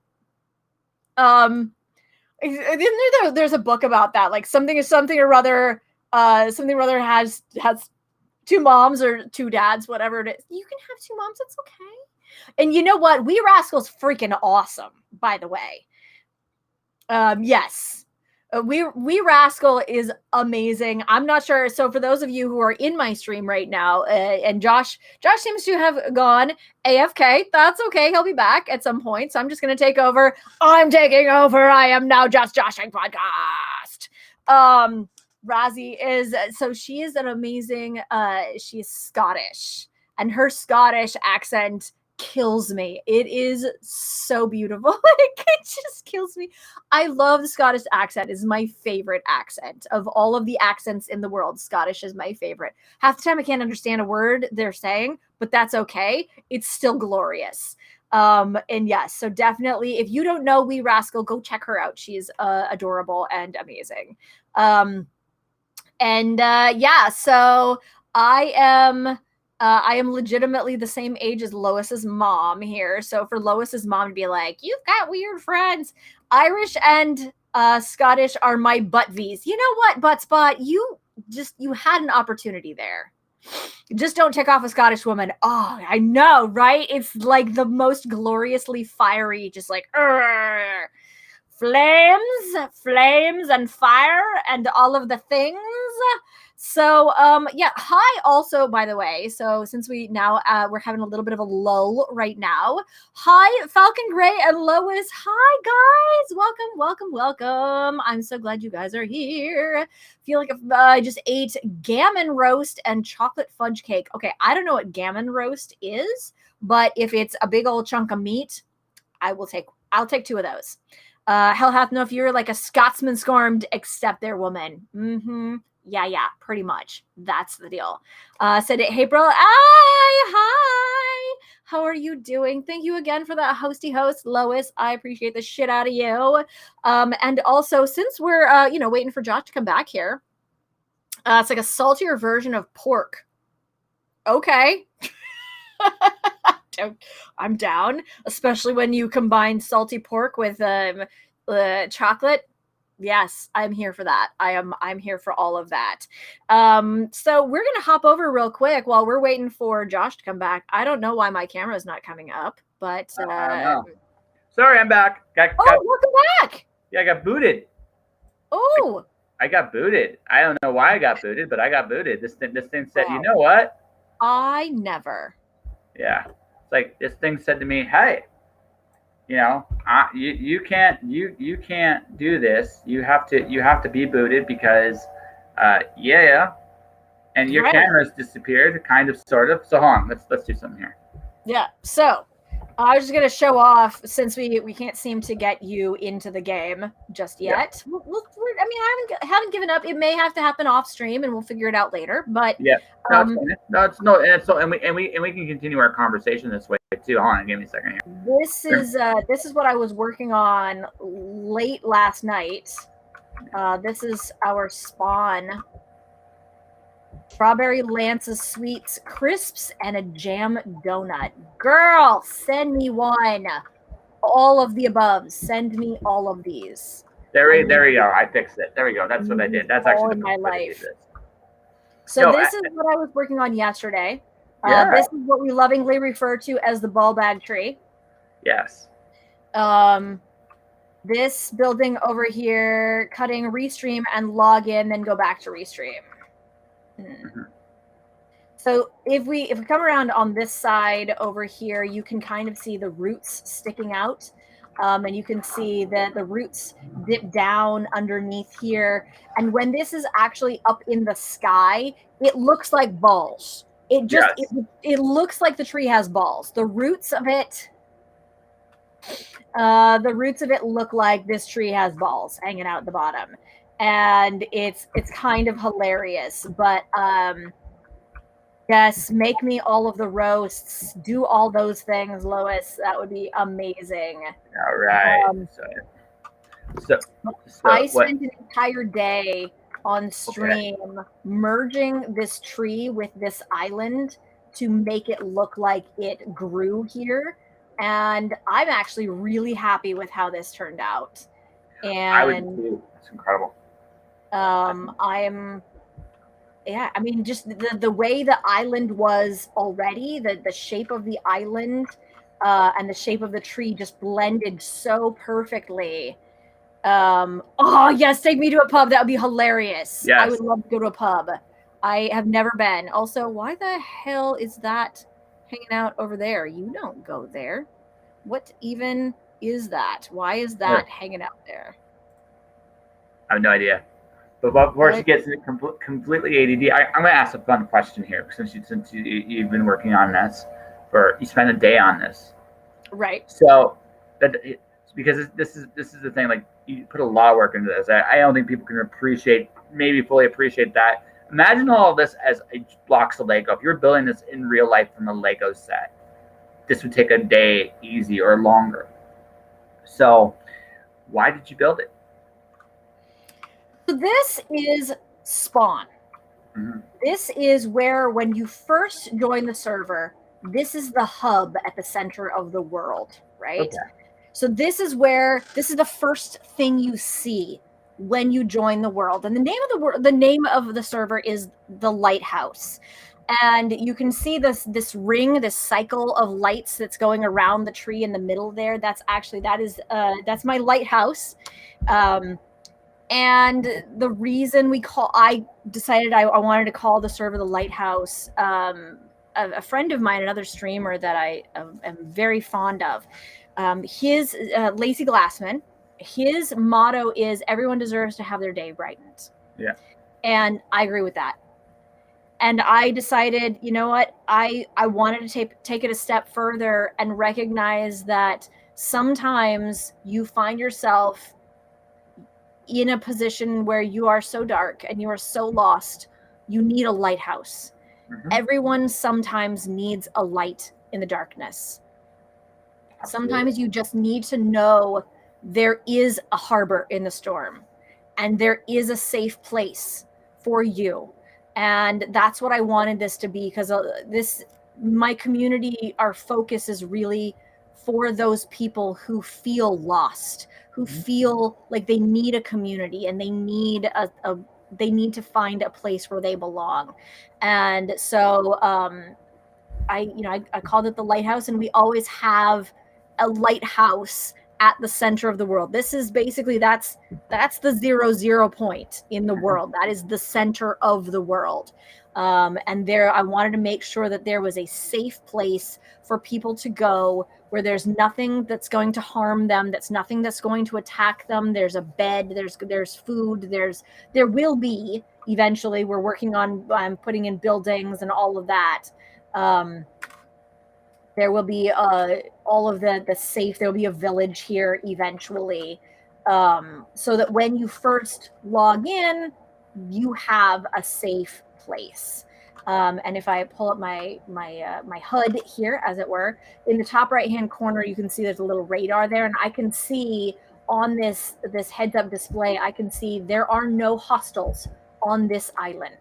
There's a book about that, like something or other, something or other has two moms or two dads, whatever it is. You can have two moms. It's okay. And you know what? We Rascal's freaking awesome, by the way. Yes. We Rascal is amazing. I'm not sure. So for those of you who are in my stream right now, and Josh seems to have gone AFK. That's okay. He'll be back at some point. So I'm just going to take over. I'm taking over. I am now Just Joshing podcast. Razzie is, so she is an amazing, she's Scottish, and her Scottish accent kills me. It is so beautiful. It just kills me. I love the Scottish accent. It's my favorite accent of all of the accents in the world. Scottish is my favorite. Half the time I can't understand a word they're saying, but that's okay. It's still glorious. And yes, so definitely, if you don't know We Rascal, go check her out. She's adorable and amazing. Yeah, so I am legitimately the same age as Lois's mom here. So for Lois's mom to be like, you've got weird friends. Irish and Scottish are my butt V's. You know what, Buttspot? You had an opportunity there. Just don't take off a Scottish woman. Oh, I know, right? It's like the most gloriously fiery, just like, flames and fire and all of the things. So yeah, hi also, by the way, so since we now we're having a little bit of a lull right now. Hi Falcon Gray and Lois. Hi guys, welcome. I'm so glad you guys are here. Feel like I just ate gammon roast and chocolate fudge cake. Okay, I don't know what gammon roast is, but if it's a big old chunk of meat, I'll take two of those. Hell hath no fear, like a Scotsman scorned, except their woman. Yeah, pretty much. That's the deal. Said it, hey, bro. Hi. How are you doing? Thank you again for that hosty host, Lois. I appreciate the shit out of you. And also, since we're, waiting for Josh to come back here, it's like a saltier version of pork. Okay. I'm down, especially when you combine salty pork with chocolate. Yes, I'm here for that. I'm here for all of that. So we're gonna hop over real quick while we're waiting for Josh to come back. I don't know why my camera is not coming up, but I don't know. Sorry, I'm back. Welcome back. Yeah, I got booted. Oh, I got booted. I don't know why I got booted, but I got booted. This thing said, You know what? I never. Yeah. Like this thing said to me, hey, you can't do this. You have to be booted because and your camera's disappeared, kind of, sort of. So hold on, let's do something here. Yeah. So I was just gonna show off, since we can't seem to get you into the game just yet. Yeah. I haven't given up. It may have to happen off stream, and we'll figure it out later. But yeah, and we can continue our conversation this way too. Hold on, give me a second here. This is what I was working on late last night. This is our spawn. Strawberry Lance's sweets, crisps, and a jam donut. Girl, send me one. All of the above. Send me all of these. There you go. I fixed it. There we go. That's what I did. That's actually my life. So this is what I was working on yesterday. This is what we lovingly refer to as the ball bag tree. Yes. This building over here, cutting, restream, and log in, then go back to restream. Mm-hmm. So if we come around on this side over here, you can kind of see the roots sticking out. And you can see that the roots dip down underneath here. And when this is actually up in the sky, it looks like balls. It looks like the tree has balls. The roots of it look like this tree has balls hanging out at the bottom. and it's kind of hilarious. But yes, make me all of the roasts, do all those things, Lois. That would be amazing. All right. So I what? spent an entire day on stream merging this tree with this island to make it look like it grew here. And I'm actually really happy with how this turned out. And I would too. It's incredible. I mean, just the way the island was already, the shape of the island and the shape of the tree just blended so perfectly. Oh yes, take me to a pub. That would be hilarious. Yes. I would love to go to a pub. I have never been. Also, why the hell is that hanging out over there? You don't go there. What even is that? Why is that hanging out there? I have no idea. But before she gets completely ADD, I'm going to ask a fun question here, since you've been working on this you spent a day on this, right? So because this is the thing. Like, you put a lot of work into this. I don't think people can fully appreciate that. Imagine all of this as blocks of Lego. If you're building this in real life from a Lego set, this would take a day easy or longer. So, why did you build it? So this is Spawn. Mm-hmm. This is where, when you first join the server, this is the hub at the center of the world, right? Okay. So this is the first thing you see when you join the world. And the name of the server is the Lighthouse. And you can see this ring, this cycle of lights that's going around the tree in the middle there. That's my lighthouse. And the reason I decided I wanted to call the server the Lighthouse, a friend of mine, another streamer that I am very fond of, his Lacey Glassman, his motto is everyone deserves to have their day brightened. Yeah. And I agree with that. And I decided, you know what, I wanted to take it a step further and recognize that sometimes you find yourself in a position where you are so dark and you are so lost, you need a lighthouse. Mm-hmm. Everyone sometimes needs a light in the darkness. Absolutely. Sometimes you just need to know there is a harbor in the storm and there is a safe place for you. And that's what I wanted this to be, because my community, our focus is really for those people who feel lost, who feel like they need a community and they need they need to find a place where they belong. And so I called it the Lighthouse, and we always have a lighthouse at the center of the world. This is basically that's the 0 point in the world. That is the center of the world. And there, I wanted to make sure that there was a safe place for people to go, where there's nothing that's going to harm them, that's nothing that's going to attack them. There's a bed, there's food, there will be eventually. We're working on putting in buildings and all of that. There will be all of the safe. There will be a village here eventually, so that when you first log in, you have a safe place. And if I pull up my HUD here, as it were, in the top right hand corner, you can see there's a little radar there, and I can see on this heads up display, I can see there are no hostiles on this island.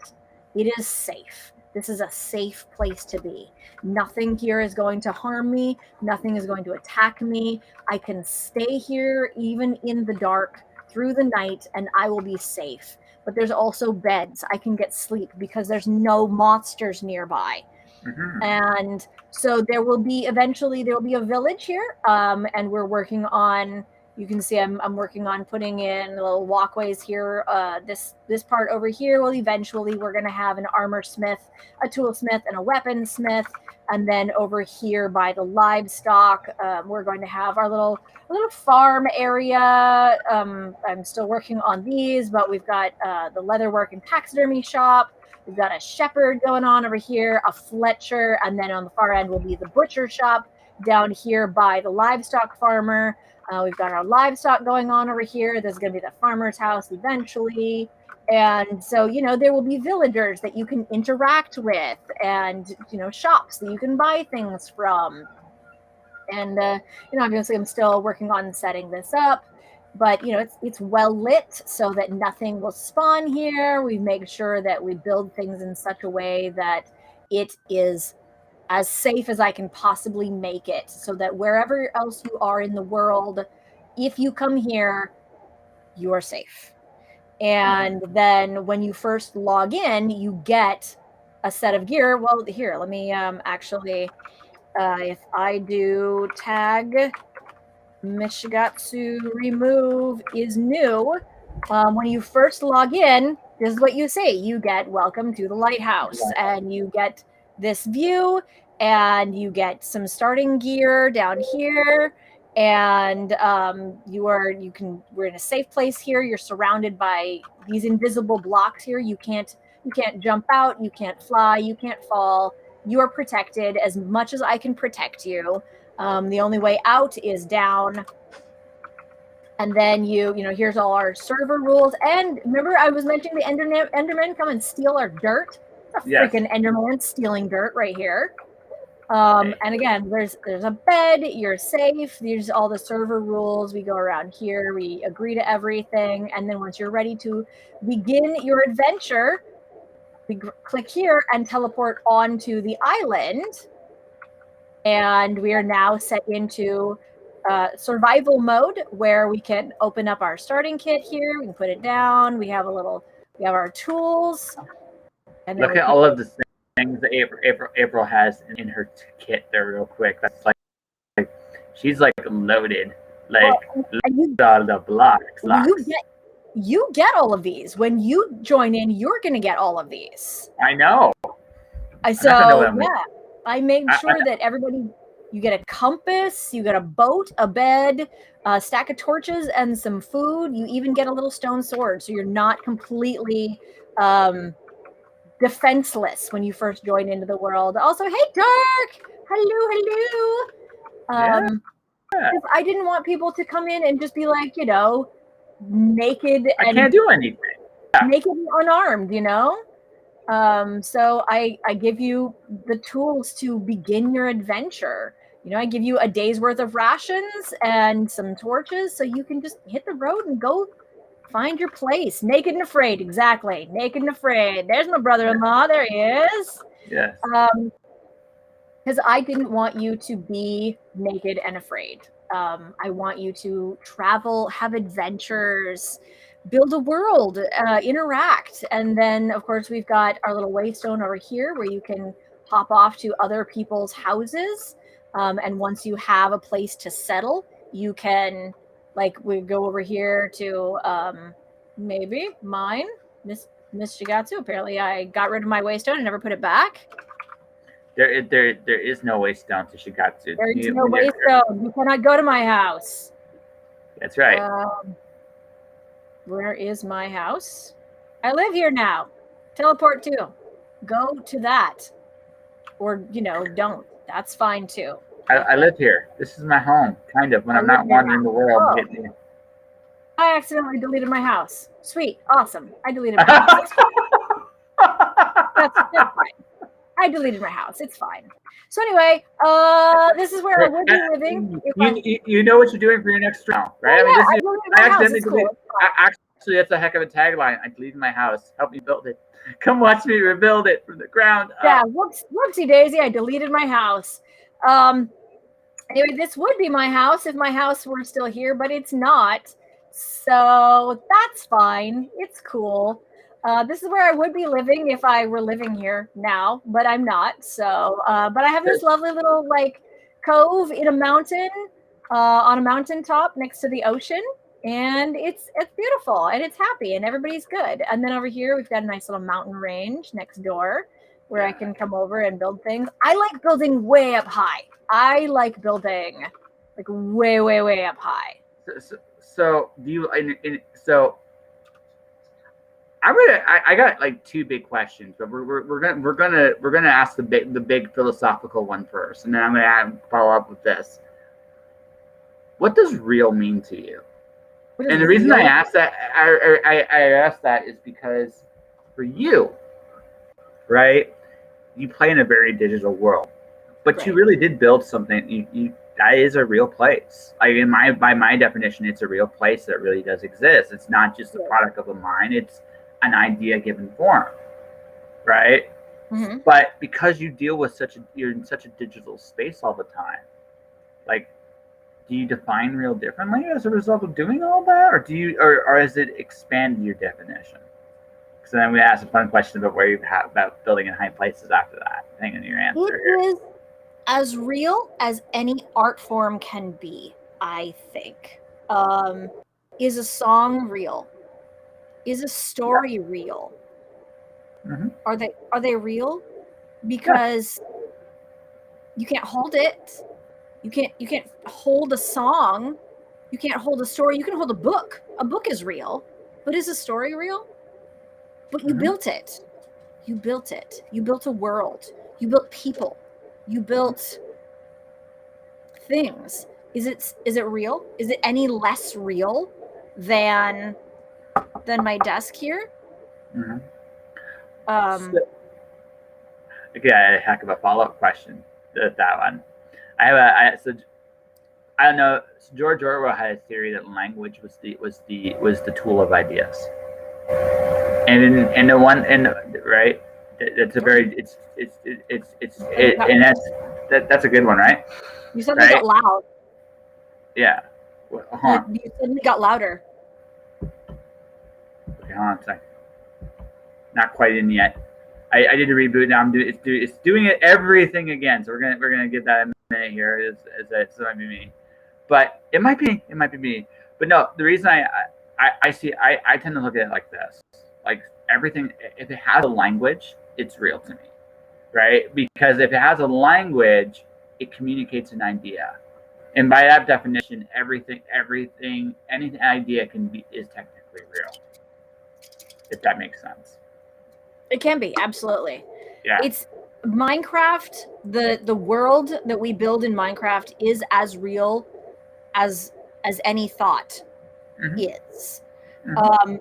It is safe. This is a safe place to be. Nothing here is going to harm me. Nothing is going to attack me. I can stay here even in the dark through the night, and I will be safe. But there's also beds. I can get sleep because there's no monsters nearby. Mm-hmm. And so eventually there will be a village here. And we're working on, you can see I'm working on putting in little walkways here. This part over here, well, eventually we're going to have an armor smith, a toolsmith, and a weaponsmith. And then over here by the livestock, we're going to have our little farm area. I'm still working on these, but we've got the leatherwork and taxidermy shop. We've got a shepherd going on over here, a Fletcher, and then on the far end will be the butcher shop down here by the livestock farmer. We've got our livestock going on over here. There's going to be the farmer's house eventually. And so, there will be villagers that you can interact with and, shops that you can buy things from. And, obviously I'm still working on setting this up, but, it's well lit so that nothing will spawn here. We make sure that we build things in such a way that it is as safe as I can possibly make it, so that wherever else you are in the world, if you come here, you are safe. And then when you first log in, you get a set of gear. Well, here, let me actually, if I do tag Shigatsu remove is new, when you first log in, this is what you say. You get welcome to the lighthouse, and you get this view, and you get some starting gear down here, and we're in a safe place here. You're surrounded by these invisible blocks here. You can't jump out, you can't fly, you can't fall. You are protected as much as I can protect you. The only way out is down. And then here's all our server rules. And remember, I was mentioning the Endermen come and steal our dirt. It's a freaking Enderman stealing dirt right here. And again, there's a bed. You're safe. There's all the server rules. We go around here. We agree to everything. And then once you're ready to begin your adventure, we click here and teleport onto the island. And we are now set into survival mode, where we can open up our starting kit here. We can put it down. We have our tools. And look at all of the things that April has in her kit there, real quick. That's like she's like loaded, like out of the blocks. You get all of these when you join in. You're going to get all of these. I know. I made sure that everybody, you get a compass, you get a boat, a bed, a stack of torches, and some food. You even get a little stone sword, so you're not completely defenseless when you first join into the world. Also, hey, Dark! Hello. I didn't want people to come in and just be like, naked. I can't do anything. Naked and unarmed, So I give you the tools to begin your adventure. I give you a day's worth of rations and some torches, so you can just hit the road and go find your place. Naked and afraid, exactly. Naked and afraid. There's my brother-in-law. There he is. Yes. Because I didn't want you to be naked and afraid. I want you to travel, have adventures, build a world, interact. And then, of course, we've got our little waystone over here where you can hop off to other people's houses. And once you have a place to settle, you can, we go over here to maybe mine, Miss Shigatsu. Apparently, I got rid of my waystone and never put it back. There is no waystone to Shigatsu. There is no waystone. You cannot go to my house. That's right. Where is my house? I live here now. Teleport to. Go to that. Or, don't. That's fine too. I live here. This is my home, kind of, when I'm not wandering the world. Oh. I accidentally deleted my house. Sweet. Awesome. I deleted my house. That's fine. I deleted my house. It's fine. So anyway, this is where I would be living. You know what you're doing for your next round, right? Yeah, I accidentally deleted. Actually, that's a heck of a tagline. I deleted my house. Help me build it. Come watch me rebuild it from the ground up. Yeah, whoopsie daisy. I deleted my house. Anyway, this would be my house if my house were still here, but it's not. So that's fine. It's cool. This is where I would be living if I were living here now, but I'm not. So, but I have this lovely little cove in a mountain, on a mountaintop next to the ocean, and it's beautiful and it's happy and everybody's good. And then over here we've got a nice little mountain range next door where I can come over and build things. I like building way up high. I like building way, way, way up high. So do you? So I got two big questions, but we're gonna ask the big philosophical one first, and then I'm gonna follow up with this. what does real mean to you? And the real? reason I ask that, I ask that is because for you, right, you play in a very digital world, but Right. you really did build something. That is a real place. Like by my definition, it's a real place that really does exist. It's not just the product of a mind; it's an idea given form, right? Mm-hmm. But because you deal with you're in such a digital space all the time, like, do you define real differently as a result of doing all that, or has it expanded your definition? So then we ask a fun question about where you have about building in high places after that, depending on your answer. It is as real as any art form can be, I think. Is a song real? Is a story real? Mm-hmm. Are they real? Because you can't hold it. You can't hold a song. You can't hold a story. You can hold a book. A book is real, but is a story real? But you built it. You built it. You built a world. You built people. You built things. Is it real? Is it any less real than my desk here? Mm-hmm. Okay, a heck of a follow-up question to that one. I don't know. So George Orwell had a theory that language was the tool of ideas, and right. It's a very and that's a good one, right? You suddenly got loud. Yeah. You suddenly got louder. Okay, hold on a second. Not quite in yet. I did a reboot now. It's doing it everything again. So we're gonna get that in a minute here. It might be me, but it might be me. But no, the reason I tend to look at it like this: like everything, if it has a language, it's real to me, right? Because if it has a language, it communicates an idea, and by that definition, any idea is technically real. If that makes sense. It can be, absolutely. Yeah. It's Minecraft, the world that we build in Minecraft is as real as any thought is.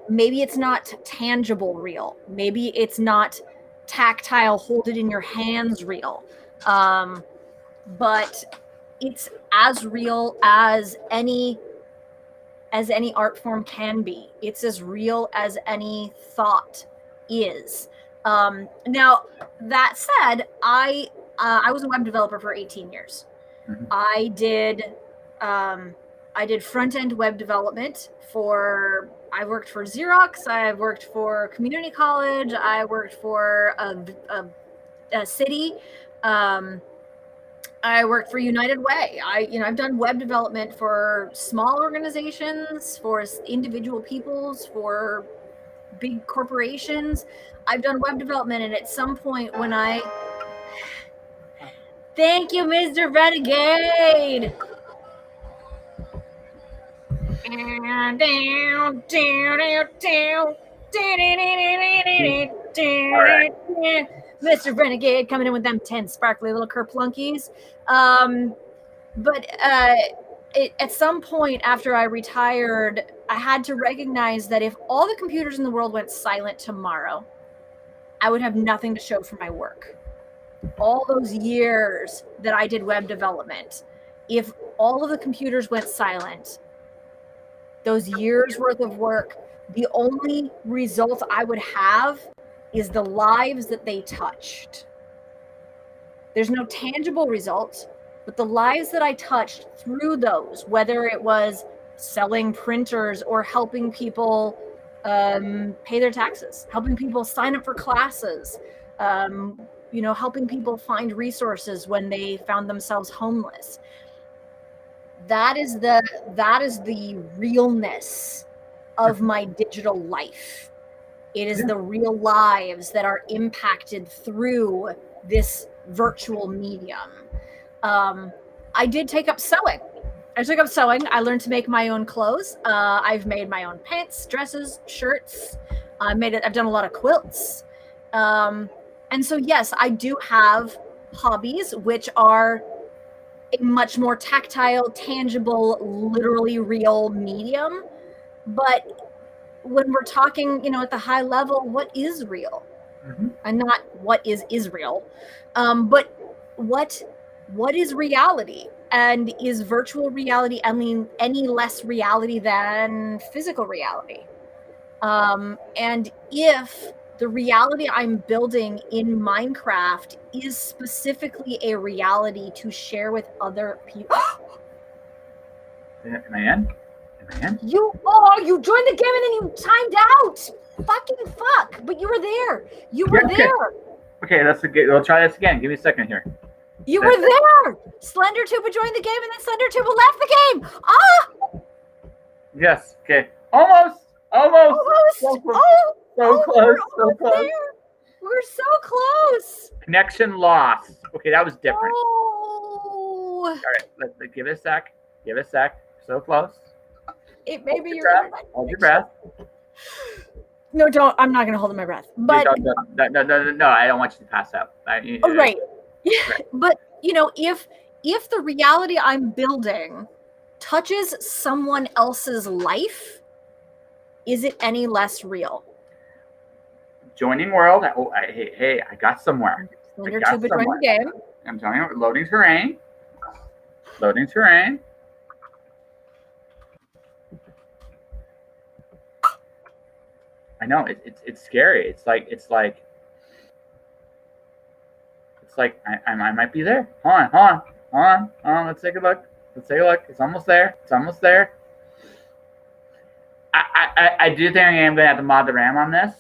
Maybe it's not tangible real. Maybe it's not tactile, hold it in your hands real. But it's as real as any art form can be. It's as real as any thought is. Now, that said, I was a web developer for 18 years. I did front-end web development I worked for Xerox, I've worked for community college, I worked for a city, I worked for United Way. I've done web development for small organizations, for individual peoples, for big corporations. I've done web development, and at some point when thank you, Mr. Renegade. Mr. Renegade coming in with them 10 sparkly little kerplunkies. But at some point after I retired, I had to recognize that if all the computers in the world went silent tomorrow, I would have nothing to show for my work. All those years that I did web development, if all of the computers went silent, those years worth of work, the only result I would have is the lives that they touched. There's no tangible result, but the lives that I touched through those, whether it was selling printers or helping people pay their taxes, helping people sign up for classes, helping people find resources when they found themselves homeless. That is the realness of my digital life. It is the real lives that are impacted through this virtual medium. I did take up sewing. I learned to make my own clothes. I've made my own pants, dresses, shirts. I've done a lot of quilts. And so, yes, I do have hobbies which are a much more tactile, tangible, literally real medium. But when we're talking, at the high level, what is real? Mm-hmm. And not what is Israel, but what is reality? And is virtual reality any less reality than physical reality? And if the reality I'm building in Minecraft is specifically a reality to share with other people. Am I in? You joined the game and then you timed out. Fucking fuck. But you were there. You were there. Okay, we'll try this again. Give me a second here. You were there. SlenderTuba joined the game and then SlenderTuba left the game. Ah! Yes. Okay. Almost. So close. We're so close. Connection lost. Okay, that was different. Oh. All right, let's give it a sec. So close. It may be Hold your breath. No, don't. I'm not going to hold my breath. But no, I don't want you to pass out. Right. But if the reality I'm building touches someone else's life, is it any less real? Joining world. Hey, I got somewhere. SlenderTuba joined the game. I'm telling you, loading terrain. I know it's scary. It's like I might be there. Hold on. Let's take a look. It's almost there. I do think I am going to have to mod the RAM on this.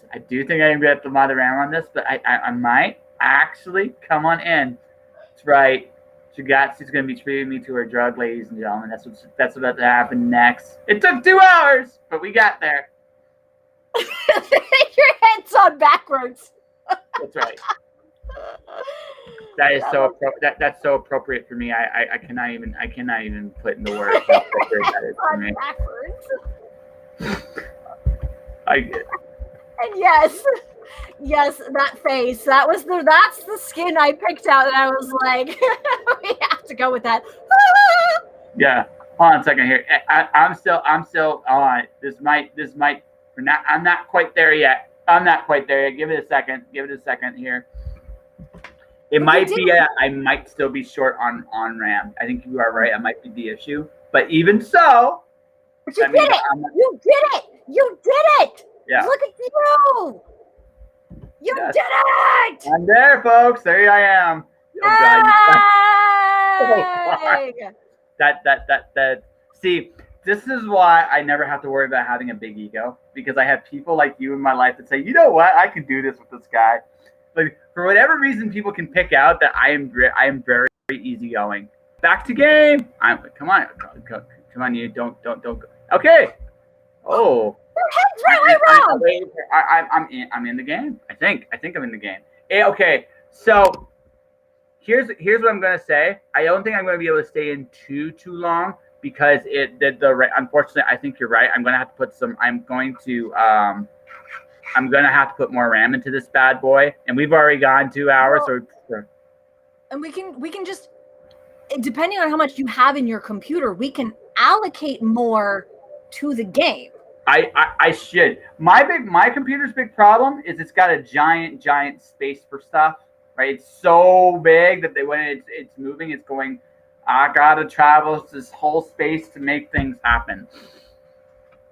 But I might actually come on in. That's right. Shigatsu's going to be treating me to her drug, ladies and gentlemen. That's about to happen next. It took 2 hours, but we got there. Your head's on backwards. That's right. That is that's so appropriate for me. I cannot even put into words how appropriate that is for me. Backwards. And yes, that face. That's the skin I picked out, and I was like, we have to go with that. Yeah. Hold on a second here. I'm still on. This might. I'm not quite there yet. Give it a second here. It might be. I might still be short on RAM. I think you are right. That might be the issue. But even so, but you did it. You did it. Yeah. Look at you. You did it. I'm there, folks. There I am. Yay! That. See, this is why I never have to worry about having a big ego, because I have people like you in my life that say, you know what, I can do this with this guy. Like, for whatever reason, people can pick out that I am very easygoing. Back to game. Come on, you don't go. Okay. Oh. Your head's really wrong. I'm in the game. I think I'm in the game. Okay. So here's what I'm gonna say. I don't think I'm gonna be able to stay in too long, because unfortunately, I think you're right. I'm gonna have to put more RAM into this bad boy, and we've already gone 2 hours. And we can just, depending on how much you have in your computer, we can allocate more to the game. I should. My computer's big problem is it's got a giant space for stuff. Right, it's so big that when it's moving, it's going. I gotta travel this whole space to make things happen.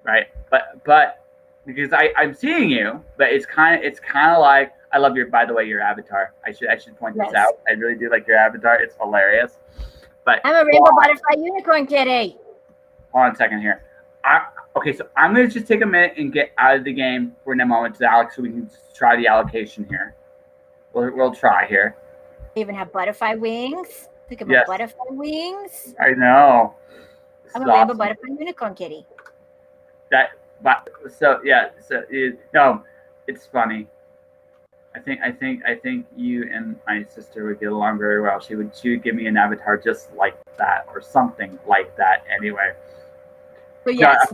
Right, but because I'm seeing you, but it's kind of like, I love by the way, your avatar. I should point this out. I really do like your avatar. It's hilarious. But I'm a rainbow butterfly unicorn kitty. Hold on a second here. Okay, so I'm gonna just take a minute and get out of the game for a moment, Alex, so we can try the allocation here. We'll try here. They even have butterfly wings. Think about butterfly wings. I know. I'm a rainbow butterfly unicorn kitty. No, it's funny. I think you and my sister would get along very well. She would give me an avatar just like that, or something like that. Anyway. But yes,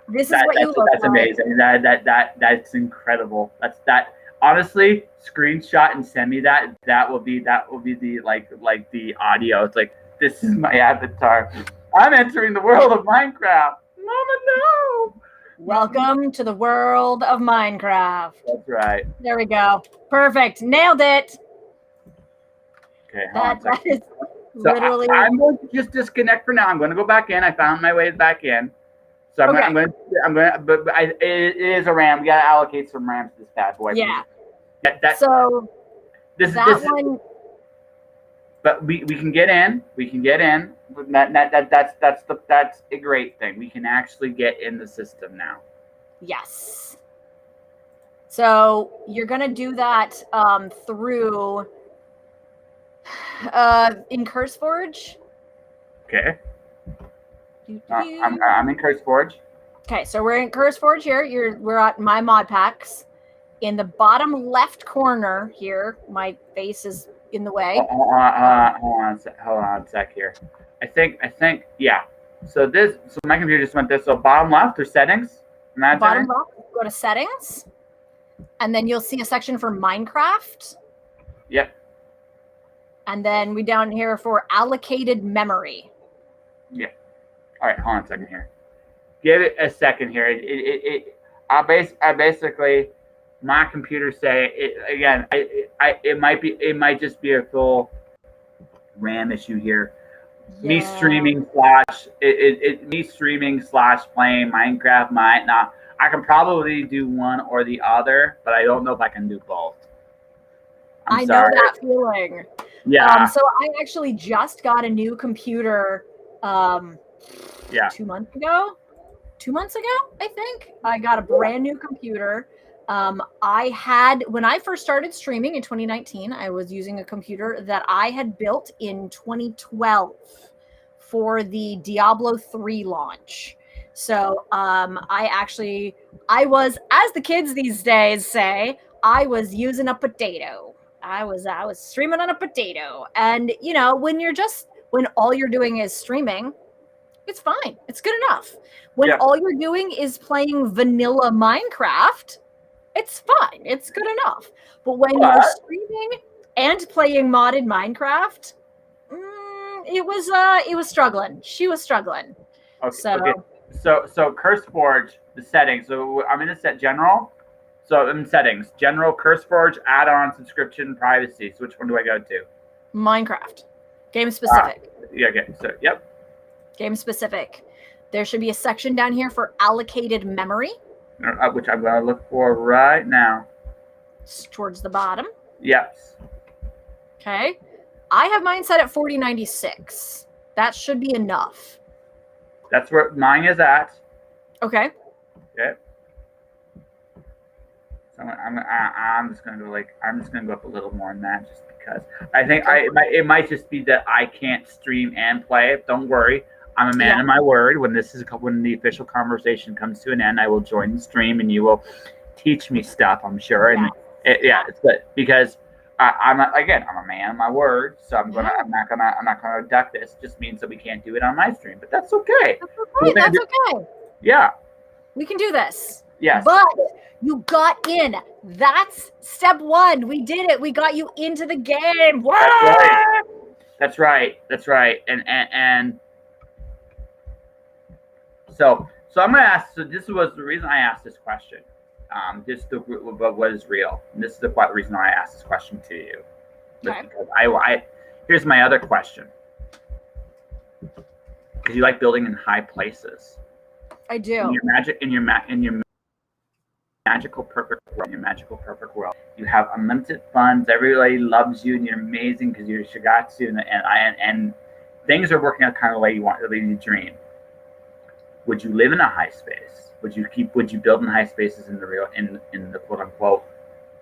this is what you look like. That's amazing. That's incredible. That. Honestly, screenshot and send me that. That will be the like the audio. It's like, This is my avatar. I'm entering the world of Minecraft. Mama, no. Welcome to the world of Minecraft. That's right. There we go. Perfect. Nailed it. Okay, hold on a That second. is So literally. I'm going to just disconnect for now. I'm going to go back in. I found my way back in. So I'm going to, but it is a RAM. We got to allocate some RAM to this bad boy. Yeah. So this one. But we can get in. We can get in. That's a great thing. We can actually get in the system now. Yes. So you're gonna do that through in CurseForge. Okay. I'm in CurseForge. Okay, so we're in CurseForge here. We're at my mod packs. In the bottom left corner here, my face is in the way. Hold on a sec here. I think, yeah. So my computer just went this. So bottom left or settings? Bottom left, go to settings, and then you'll see a section for Minecraft. Yep. And then we down here for allocated memory. Yeah. All right, hold on a second here. Give it a second here. I basically. My computer say it again. It might just be a full RAM issue here. Yeah. Me streaming slash playing Minecraft might not. I can probably do one or the other, but I don't know if I can do both. I know that feeling. Yeah. So I actually just got a new computer. 2 months ago. 2 months ago, I think I got a brand new computer. When I first started streaming in 2019, I was using a computer that I had built in 2012 for the Diablo 3 launch. So I was, as the kids these days say, I was using a potato. I was streaming on a potato. And when all you're doing is streaming, it's fine. It's good enough. When all you're doing is playing vanilla Minecraft, it's fine. It's good enough. But when you're streaming and playing modded Minecraft, it was struggling. She was struggling. Okay. So CurseForge, the settings. So I'm in the set general. So in settings, general, CurseForge, add-on, subscription, privacy. So which one do I go to? Minecraft. Game specific. Okay. So yep. Game specific. There should be a section down here for allocated memory. Which I'm going to look for right now. It's towards the bottom. Yes. Okay. I have mine set at 4096. That should be enough. That's where mine is at. Okay. Okay. So I'm just going to go up a little more than that, just because I think it might just be that I can't stream and play. Don't worry. I'm a man of my word. When the official conversation comes to an end, I will join the stream and you will teach me stuff, I'm sure. And it's good because I'm a man of my word. So I'm not gonna duck this. It just means that we can't do it on my stream, but that's okay. That's okay. Yeah. We can do this. Yes. But you got in. That's step one. We did it. We got you into the game. That's right. And So I'm going to ask. So this was the reason I asked this question. What is real? And this is the reason why I asked this question to you. Okay. Because here's my other question. Because you like building in high places. I do. In your magical perfect world, you have unlimited funds. Everybody loves you, and you're amazing because you're Shigatsu, and things are working out kind of the way you dream. Would you live in a high space? Would you build in high spaces in the quote unquote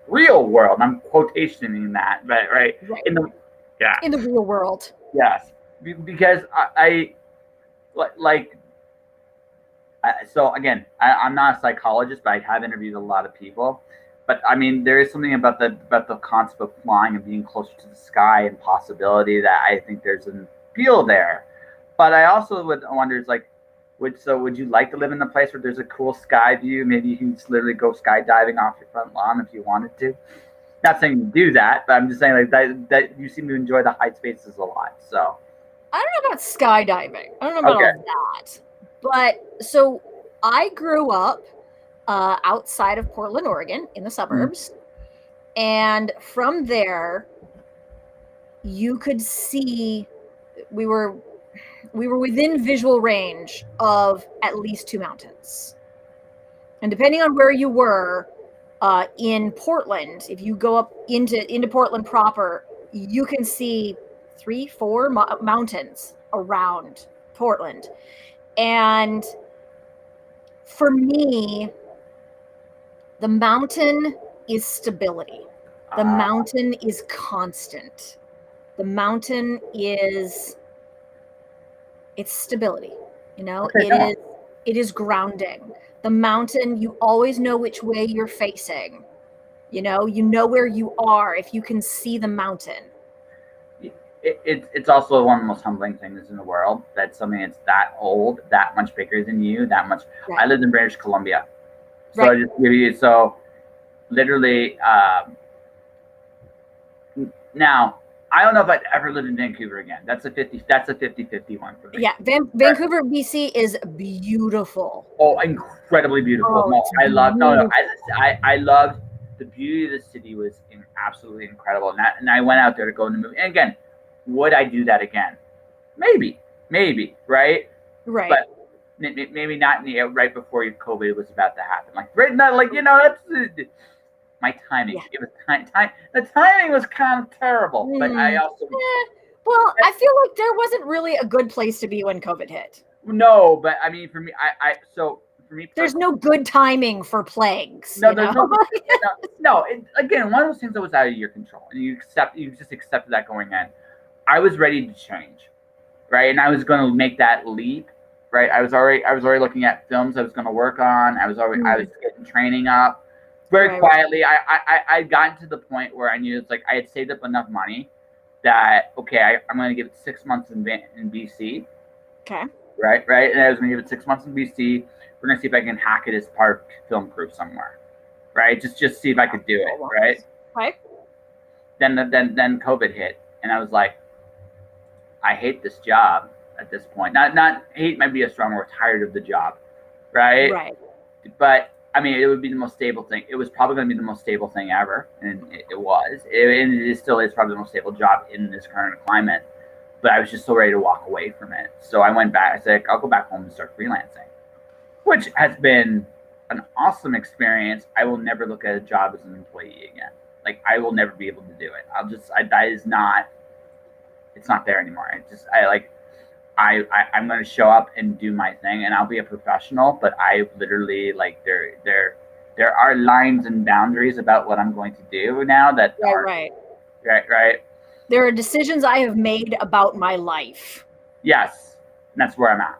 real world? I'm quotationing that, but right. In the real world. Yes, because so again, I'm not a psychologist, but I have interviewed a lot of people. But I mean, there is something about the concept of flying and being closer to the sky and possibility that I think there's an appeal there. But I also would wonder, would you like to live in a place where there's a cool sky view? Maybe you can just literally go skydiving off your front lawn if you wanted to. Not saying you do that, but I'm just saying that you seem to enjoy the high spaces a lot. So I don't know about skydiving. I don't know about Okay. all that. But so I grew up outside of Portland, Oregon, in the suburbs. And from there, you could see we were within visual range of at least 2 mountains. And depending on where you were in Portland, if you go up into Portland proper, you can see 3, 4 mountains around Portland. And for me, the mountain is stability. The mountain is constant. The mountain is, it's stability, you know, Okay, it is grounding. The mountain, you always know which way you're facing. You know where you are if you can see the mountain. It's also one of the most humbling things in the world that something that's that old, that much bigger than you, that much. Right. I lived in British Columbia, so Right. I just give you so literally. Now I don't know if I'd ever live in Vancouver again. That's a 50-50 one for me. Yeah, Vancouver, BC is beautiful. Oh, incredibly beautiful. Oh, No, it's I love. No, beautiful. I loved the beauty of the city was absolutely incredible, and I went out there to go in the movie. And again, would I do that again? Maybe, right? Right. But maybe not right before COVID was about to happen. Like right now, like that's my timing. Yeah. It was time. The timing was kind of terrible, but I also well, I feel like there wasn't really a good place to be when COVID hit. no, but I mean, for me, so for me, there's no good timing for plagues. No, there's no. Again, one of those things that was out of your control, and you just accepted that going in. I was ready to change, right? And I was going to make that leap, right? I was already looking at films I was going to work on. I was getting training up very quietly. I gotten to the point where I knew it's like I had saved up enough money that okay, I'm going to give it 6 months in BC. Okay. Right, and I was going to give it 6 months in BC. We're going to see if I can hack it as part of film crew somewhere, right? Just see if I could do it, right? Right. Then COVID hit, and I was like, I hate this job at this point. Not hate might be a strong word. Tired of the job, right? Right. But I mean, it would be the most stable thing. It was probably going to be the most stable thing ever, and it was. And it still is probably the most stable job in this current climate. But I was just so ready to walk away from it. So I went back. I said, I'll go back home and start freelancing, which has been an awesome experience. I will never look at a job as an employee again. Like I will never be able to do it. That is not, it's not there anymore. I'm going to show up and do my thing, and I'll be a professional, but I literally like there are lines and boundaries about what I'm going to do now that are right. There are decisions I have made about my life. Yes, and that's where I'm at.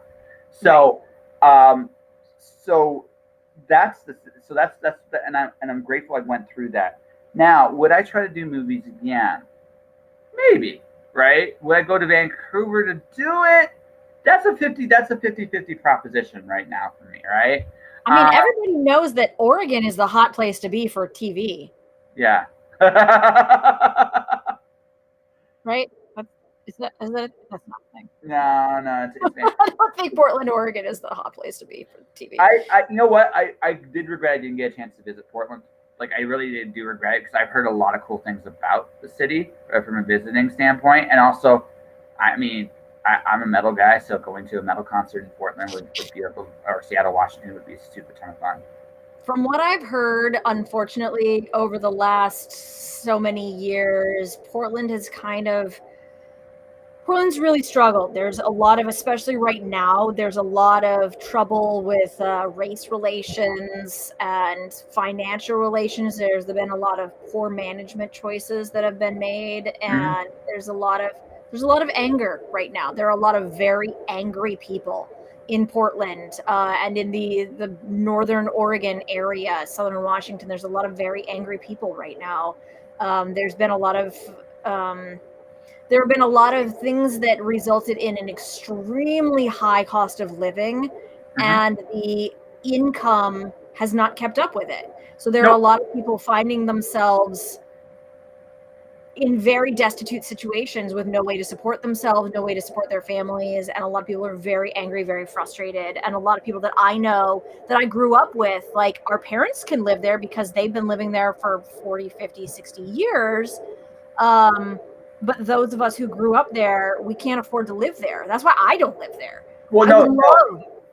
So, so that's and I'm grateful I went through that. Now, would I try to do movies again? Maybe, right? Would I go to Vancouver to do it? That's a 50-50 proposition right now for me, right? I mean, everybody knows that Oregon is the hot place to be for TV. Yeah. Right? That's not a thing. No, I don't think Portland, Oregon is the hot place to be for TV. You know what? I did regret I didn't get a chance to visit Portland. Like I really do regret it because I've heard a lot of cool things about the city from a visiting standpoint, and also, I mean, I'm a metal guy, so going to a metal concert in Portland would be or Seattle, Washington would be a super ton of fun. From what I've heard, unfortunately, over the last so many years, Portland's really struggled. There's a lot of, especially right now, there's a lot of trouble with race relations and financial relations. There's been a lot of poor management choices that have been made, and there's a lot of anger right now. There are a lot of very angry people in Portland and in the northern Oregon area, southern Washington. There's a lot of very angry people right now. There's been a lot of there have been a lot of things that resulted in an extremely high cost of living, and the income has not kept up with it. So there are a lot of people finding themselves in very destitute situations with no way to support themselves, no way to support their families. And a lot of people are very angry, very frustrated. And a lot of people that I know that I grew up with, like our parents can live there because they've been living there for 40, 50, 60 years. But those of us who grew up there, we can't afford to live there. That's why I don't live there. Well,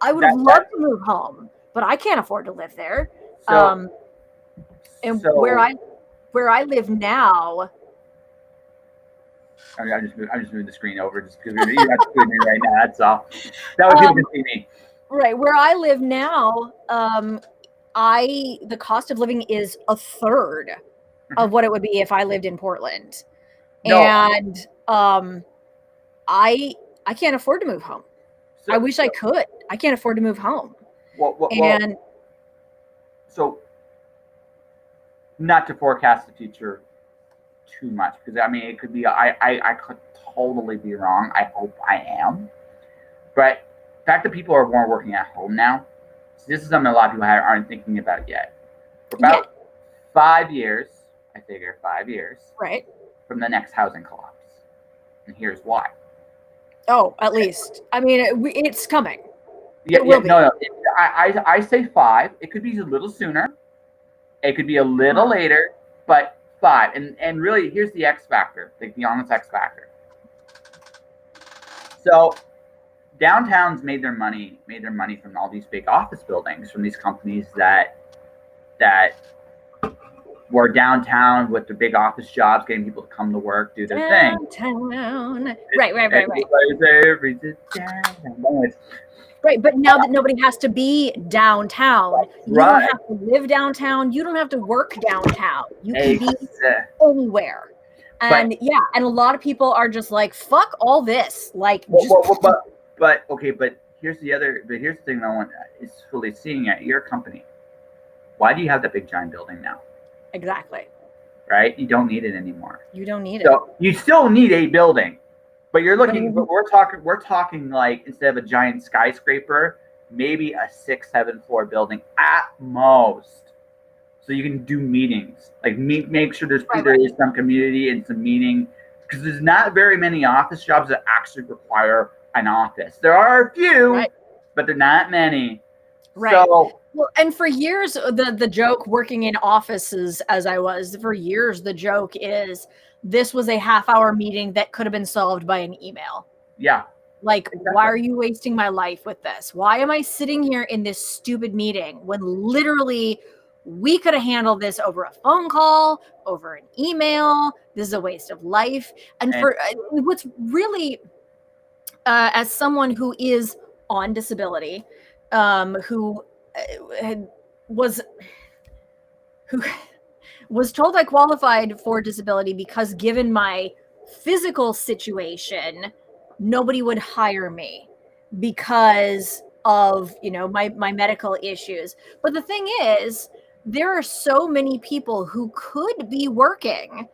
I would have loved to move home, but I can't afford to live there. Where I live now, I'm just moving the screen over just because you're not seeing me right now. That's all. That way people can see me. Right where I live now, the cost of living is a third of what it would be if I lived in Portland, and I can't afford to move home. I wish I could. I can't afford to move home. So, not to forecast the future too much, because I mean it could be I could totally be wrong. I hope I am, but the fact that people are more working at home now, this is something a lot of people aren't thinking about yet. For about 5 years, I figure 5 years, right, from the next housing collapse, and here's why. Oh, at least. I mean, it's coming. No. I say 5. It could be a little sooner. It could be a little later, but 5. And really, here's the X factor, like the honest X factor. So, downtowns made their money from all these big office buildings, from these companies that were downtown with the big office jobs, getting people to come to work, do their thing. Downtown. Right. Right, but now that nobody has to be downtown, you don't have to live downtown, you don't have to work downtown. You can be anywhere. And and a lot of people are just like, fuck all this. Like, but here's the thing I want is fully seeing at your company. Why do you have that big giant building now? Exactly. Right? You don't need it anymore. You don't need it. You still need a building. But you're looking. But we're talking like, instead of a giant skyscraper, maybe a 6-7 floor building at most, so you can do meetings. Like make sure there is some community and some meeting, because there's not very many office jobs that actually require an office. There are a few, but they're not many. Right. So, well, and for years, the joke working in offices, as I was for years, the joke is this was a half-hour meeting that could have been solved by an email. Yeah. Like, why are you wasting my life with this? Why am I sitting here in this stupid meeting when literally we could have handled this over a phone call, over an email? This is a waste of life. And for what's really, as someone who is on disability, who was told I qualified for disability because, given my physical situation, nobody would hire me because of, my medical issues. But the thing is, there are so many people who could be working,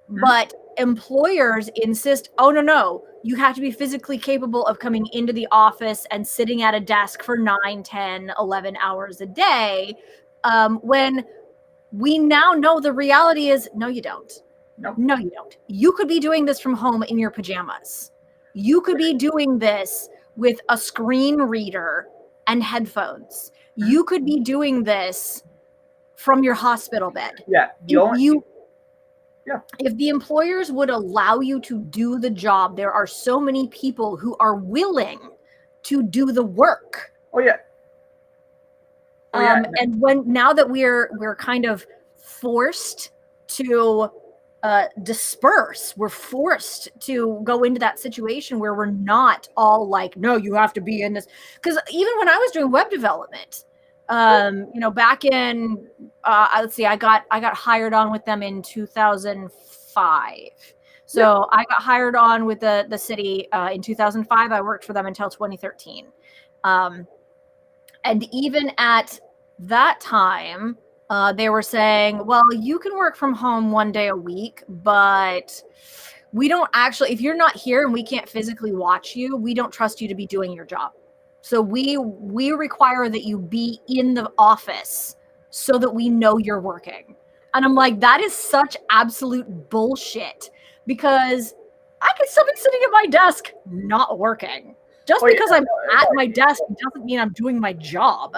but employers insist, oh, no, you have to be physically capable of coming into the office and sitting at a desk for 9, 10, 11 hours a day, when we now know the reality is, no, you don't. No, you don't. You could be doing this from home in your pajamas. You could be doing this with a screen reader and headphones. You could be doing this from your hospital bed. Yeah. If the employers would allow you to do the job, there are so many people who are willing to do the work. Oh yeah. And now that we're kind of forced to disperse, we're forced to go into that situation where we're not all like, no, you have to be in this. Because even when I was doing web development, back in let's see, I got hired on with them in 2005. So I got hired on with the city in 2005. I worked for them until 2013. And even at that time, they were saying, well, you can work from home 1 day a week, but we don't actually, if you're not here and we can't physically watch you, we don't trust you to be doing your job. So we require that you be in the office so that we know you're working. And I'm like, that is such absolute bullshit. because I could still be sitting at my desk not working. Just because I'm at my desk doesn't mean I'm doing my job.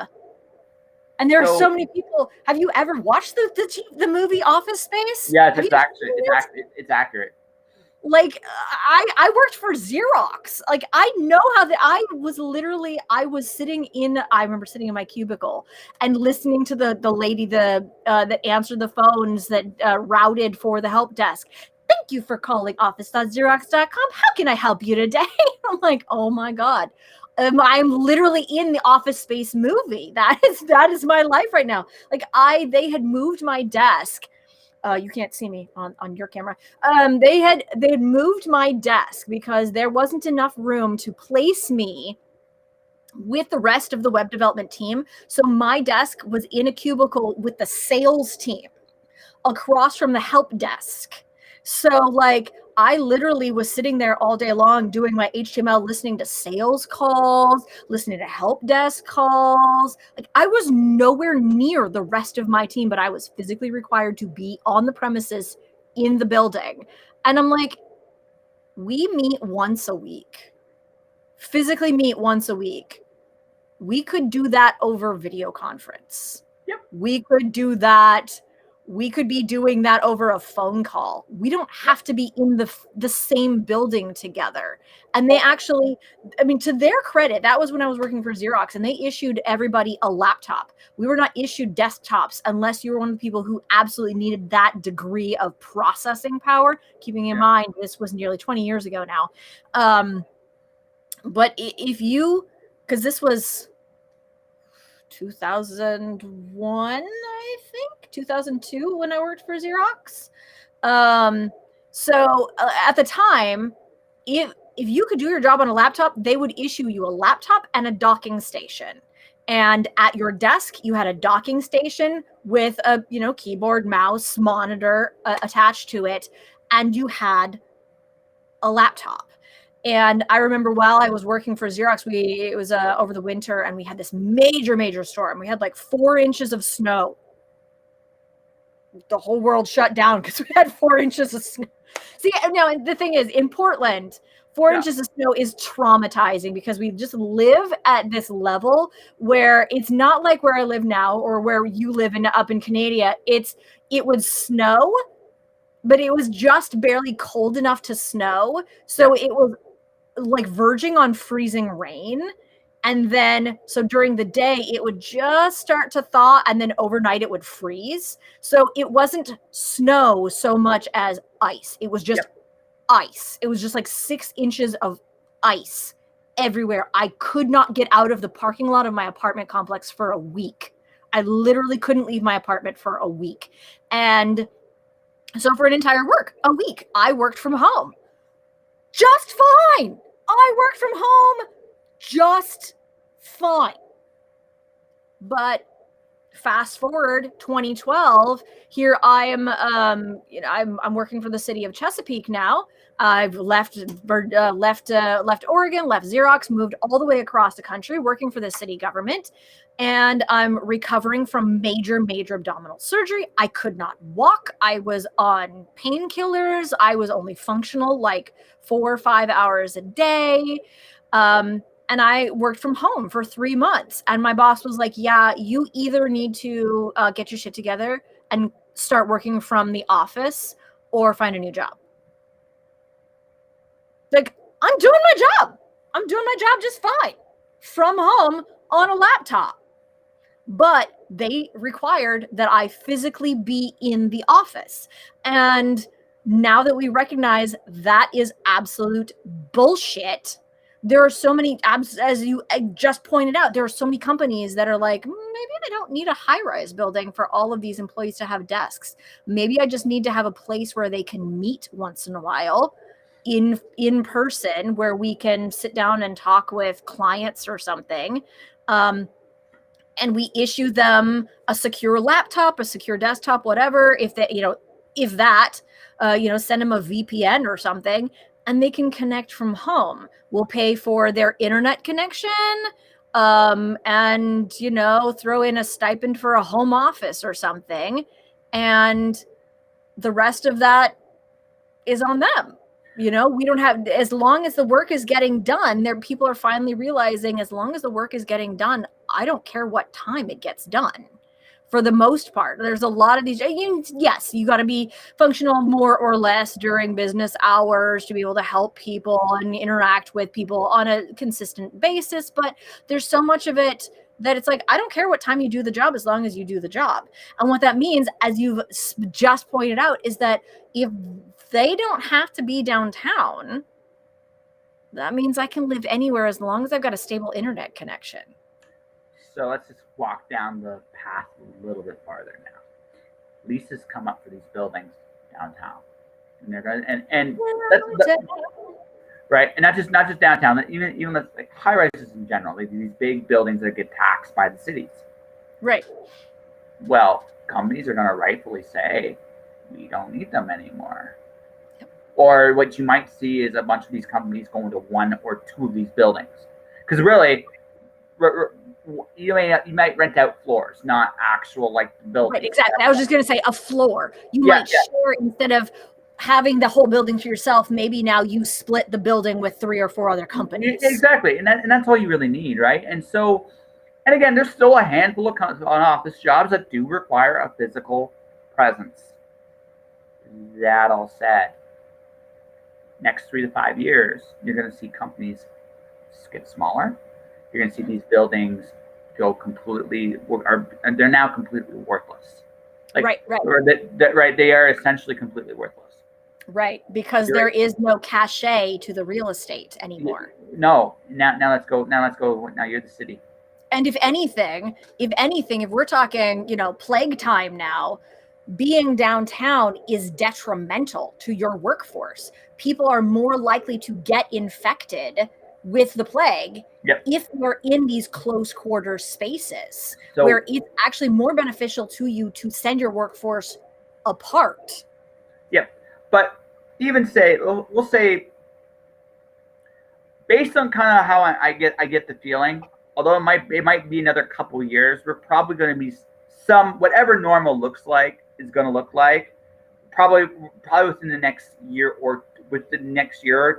And there are so many people. Have you ever watched the movie Office Space? Yeah, it's accurate. Like I worked for Xerox. Like I know how I was sitting in. I remember sitting in my cubicle and listening to the lady that answered the phones that routed for the help desk. Thank you for calling office.xerox.com. How can I help you today? I'm like, oh my God. I'm literally in the Office Space movie. That is my life right now. Like they had moved my desk. You can't see me on your camera. They had moved my desk because there wasn't enough room to place me with the rest of the web development team. So my desk was in a cubicle with the sales team across from the help desk. So like I literally was sitting there all day long doing my HTML, listening to sales calls, listening to help desk calls. Like I was nowhere near the rest of my team, but I was physically required to be on the premises in the building. And I'm like, we meet once a week, physically meet once a week. We could do that over video conference. Yep. We could do that. We could be doing that over a phone call. We don't have to be in the same building together. And they actually, I mean, to their credit, that was when I was working for Xerox, and they issued everybody a laptop. We were not issued desktops unless you were one of the people who absolutely needed that degree of processing power. Keeping in mind, this was nearly 20 years ago now. But if you, because this was 2001, I think 2002 when I worked for Xerox. So at the time, if you could do your job on a laptop, they would issue you a laptop and a docking station. And at your desk, you had a docking station with a keyboard, mouse, monitor attached to it, and you had a laptop. And I remember while I was working for Xerox, it was over the winter, and we had this major storm. We had like 4 inches of snow. The whole world shut down because we had 4 inches of snow. See, now the thing is, in Portland, 4 inches of snow is traumatizing because we just live at this level where it's not like where I live now or where you live up in Canada. It would snow, but it was just barely cold enough to snow. So it was like verging on freezing rain. And then, so during the day, it would just start to thaw, and then overnight it would freeze. So it wasn't snow so much as ice. It was just ice. It was just like 6 inches of ice everywhere. I could not get out of the parking lot of my apartment complex for a week. I literally couldn't leave my apartment for a week. And so for an entire week, I worked from home. Just fine. I worked from home just fine. But fast forward 2012, here I am, I'm working for the city of Chesapeake now. I've left Oregon, left Xerox, moved all the way across the country, working for the city government. And I'm recovering from major abdominal surgery. I could not walk. I was on painkillers. I was only functional like 4 or 5 hours a day. And I worked from home for 3 months. And my boss was like, yeah, you either need to get your shit together and start working from the office or find a new job. Like, I'm doing my job. I'm doing my job just fine from home on a laptop. But they required that I physically be in the office. And now that we recognize that is absolute bullshit, there are so many, as you just pointed out, there are so many companies that are like, maybe I don't need a high-rise building for all of these employees to have desks. Maybe I just need to have a place where they can meet once in a while in person, where we can sit down and talk with clients or something. And we issue them a secure laptop, a secure desktop, whatever. If they, send them a VPN or something, and they can connect from home. We'll pay for their internet connection, and throw in a stipend for a home office or something, and the rest of that is on them. You know, we don't have, as long as the work is getting done, people are finally realizing, as long as the work is getting done, I don't care what time it gets done. For the most part, there's a lot of these. Yes, you got to be functional more or less during business hours to be able to help people and interact with people on a consistent basis. But there's so much of it that it's like, I don't care what time you do the job as long as you do the job. And what that means, as you've just pointed out, is that if they don't have to be downtown, that means I can live anywhere as long as I've got a stable internet connection. So let's just walk down the path a little bit farther now. Leases come up for these buildings downtown, and they're going and right, and not just downtown. Even like high rises in general. Like these big buildings that get taxed by the cities. Right. Well, companies are going to rightfully say, we don't need them anymore. Yep. Or what you might see is a bunch of these companies going to one or two of these buildings, because really. You might rent out floors, not actual like buildings. Right, exactly. I was just going to say a floor. You might share, instead of having the whole building to yourself. Maybe now you split the building with 3 or 4 other companies. Exactly, and that's all you really need, right? And so, and again, there's still a handful of office jobs that do require a physical presence. That all said, next 3 to 5 years, you're going to see companies get smaller. You're going to see these buildings go completely, and they're now completely worthless. Like, right. Or right, they are essentially completely worthless. Right, because there is no cachet to the real estate anymore. No, now let's go. Now you're the city. And if anything, if we're talking, plague time now, being downtown is detrimental to your workforce. People are more likely to get infected with the plague if they're in these close quarter spaces, where it's actually more beneficial to you to send your workforce apart. Yep. But even we'll say, based on kind of how I get the feeling, although it might be another couple years, we're probably going to be whatever normal looks like is going to look like, probably within the next year or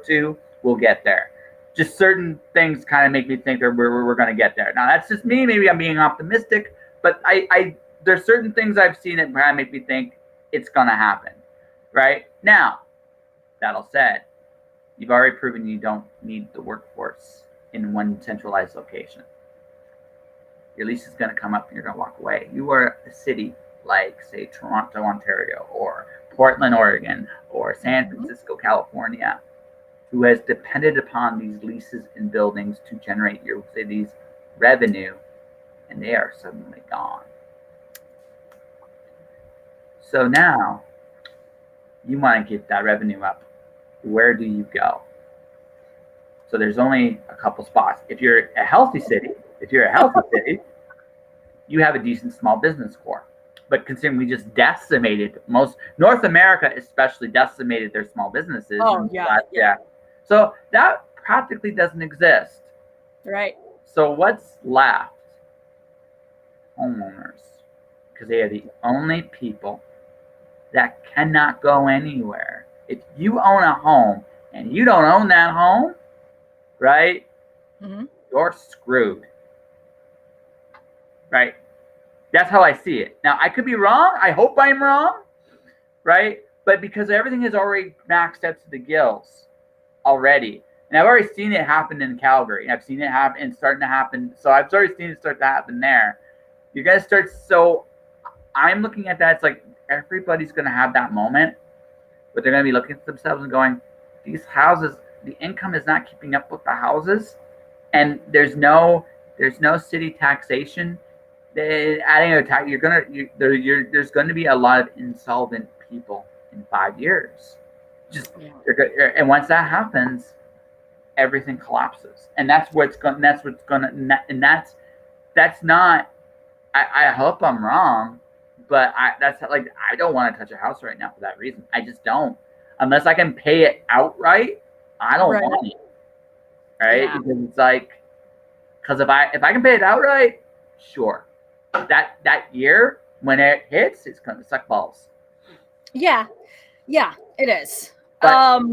two, we'll get there. Just certain things kind of make me think that we're going to get there. Now that's just me. Maybe I'm being optimistic, but there's certain things I've seen that kind of make me think it's going to happen. Right now, that all said, you've already proven you don't need the workforce in one centralized location. Your lease is going to come up and you're going to walk away. You are a city like, say, Toronto, Ontario, or Portland, Oregon, or San Francisco, California, who has depended upon these leases and buildings to generate your city's revenue, and they are suddenly gone. So now, you want to get that revenue up. Where do you go? So there's only a couple spots. If you're a healthy city, you have a decent small business core. But considering we just decimated North America, especially decimated their small businesses. Oh, yeah. So that practically doesn't exist. Right. So what's left? Homeowners. Because they are the only people that cannot go anywhere. If you own a home and you don't own that home, right, you're screwed. Right? That's how I see it. Now, I could be wrong. I hope I'm wrong. Right? But because everything is already maxed out to the gills already. And I've already seen it happen in Calgary. I've seen it happen and starting to happen. So I've already seen it start to happen there. You're going to start. So I'm looking at that. It's like everybody's going to have that moment, but they're going to be looking at themselves and going, these houses, the income is not keeping up with the houses. And there's no city taxation. Adding a tax, there's going to be a lot of insolvent people in 5 years. And once that happens, everything collapses, and that's not. I hope I'm wrong, but I don't want to touch a house right now for that reason. I just don't, unless I can pay it outright. I don't want it, right? Yeah. Because it's like, because if I can pay it outright, sure. That year when it hits, it's gonna suck balls. Yeah, it is. But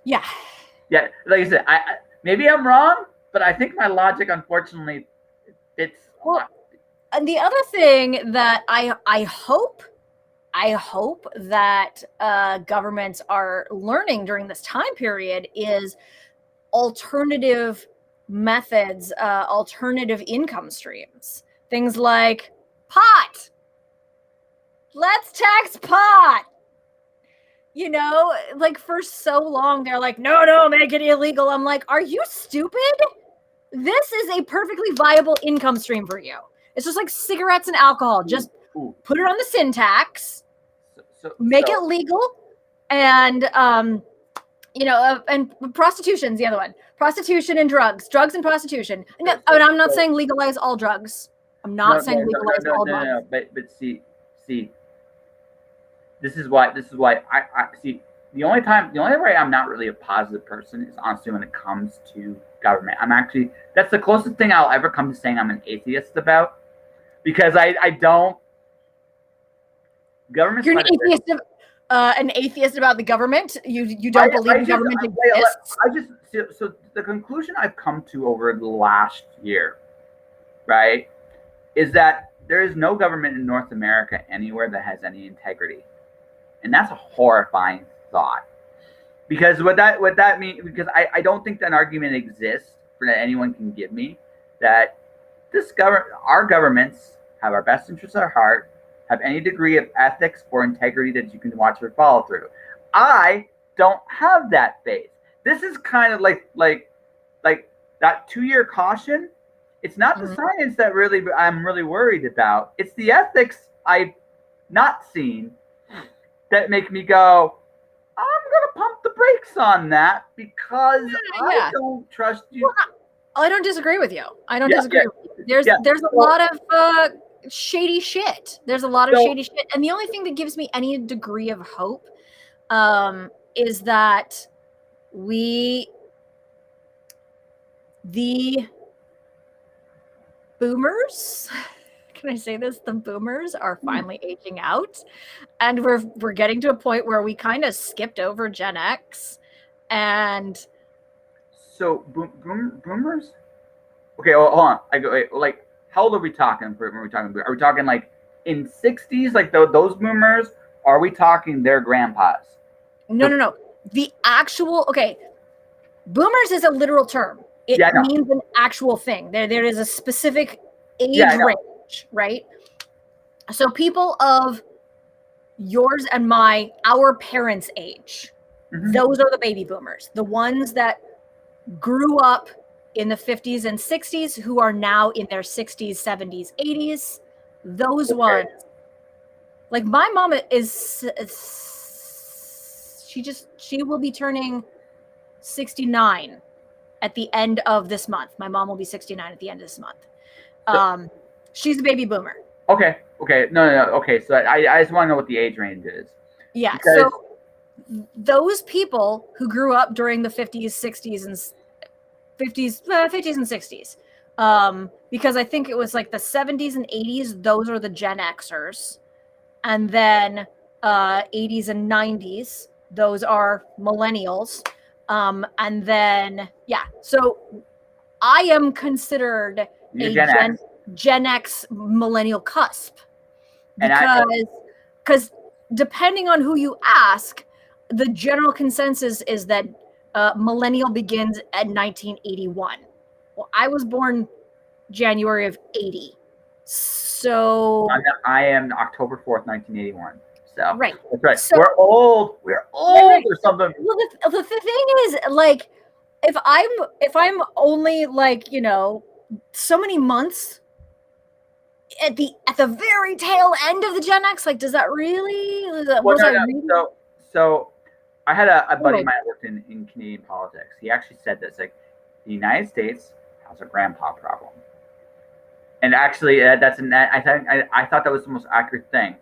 yeah. Yeah, like I said, I maybe I'm wrong, but I think my logic, unfortunately, fits. Well, and the other thing that I hope that governments are learning during this time period is alternative methods, alternative income streams. Things like pot. Let's tax pot. You know, like for so long, they're like, no, make it illegal. I'm like, are you stupid? This is a perfectly viable income stream for you. It's just like cigarettes and alcohol. Just put it on the sin tax, make it legal, and and prostitution's the other one. Prostitution and drugs and prostitution. No, I'm not saying legalize all drugs. I'm not saying legalize all drugs. No. But see, this is why I see. The only way I'm not really a positive person is honestly when it comes to government. That's the closest thing I'll ever come to saying I'm an atheist about, because I don't. Government. You're an atheist about the government. You don't believe government exists. So the conclusion I've come to over the last year, right, is that there is no government in North America anywhere that has any integrity, and that's a horrifying thought. Because what that means, because I don't think that argument exists for that anyone can give me that our governments have our best interests at heart, have any degree of ethics or integrity that you can watch or follow through. I don't have that faith. This is kind of like that 2-year caution. It's not the science that I'm really worried about. It's the ethics I've not seen that make me go, I'm gonna pump the brakes on that because I don't trust you. Well, I don't disagree with you. I don't disagree with you. There's a lot of shady shit. There's a lot of shady shit. And the only thing that gives me any degree of hope is that the boomers, can I say this? The boomers are finally aging out, and we're getting to a point where we kind of skipped over Gen X, and so boomers. Okay, well, hold on. Like, how old are we talking? Are we talking like in 60s, like those boomers? Or are we talking their grandpas? No. The actual boomers is a literal term. It means an actual thing. There is a specific age range, right? So people of yours and our parents' age, those are the baby boomers, the ones that grew up in the 50s and 60s, who are now in their 60s, 70s, 80s. Those ones. Like my mom she will be turning 69 at the end of this month. My mom will be 69 at the end of this month. She's a baby boomer. Okay. No. Okay, so I just want to know what the age range is. Yeah. Because so those people who grew up during the 50s, 60s, and 50s and 60s, because I think it was like the 70s and 80s. Those are the Gen Xers, and then 80s and 90s. Those are millennials. And then, so I am considered a Gen X millennial cusp, because depending on who you ask, the general consensus is that millennial begins at 1981. Well, I was born January of 80. So I am October 4th, 1981. So right. That's right. So, we're old or something. Well, the thing is, like, if I'm only like, so many months at the very tail end of the Gen X, like, does that really? So I had a buddy of mine that worked in Canadian politics. He actually said this, like, the United States has a grandpa problem, and actually, I thought that was the most accurate thing.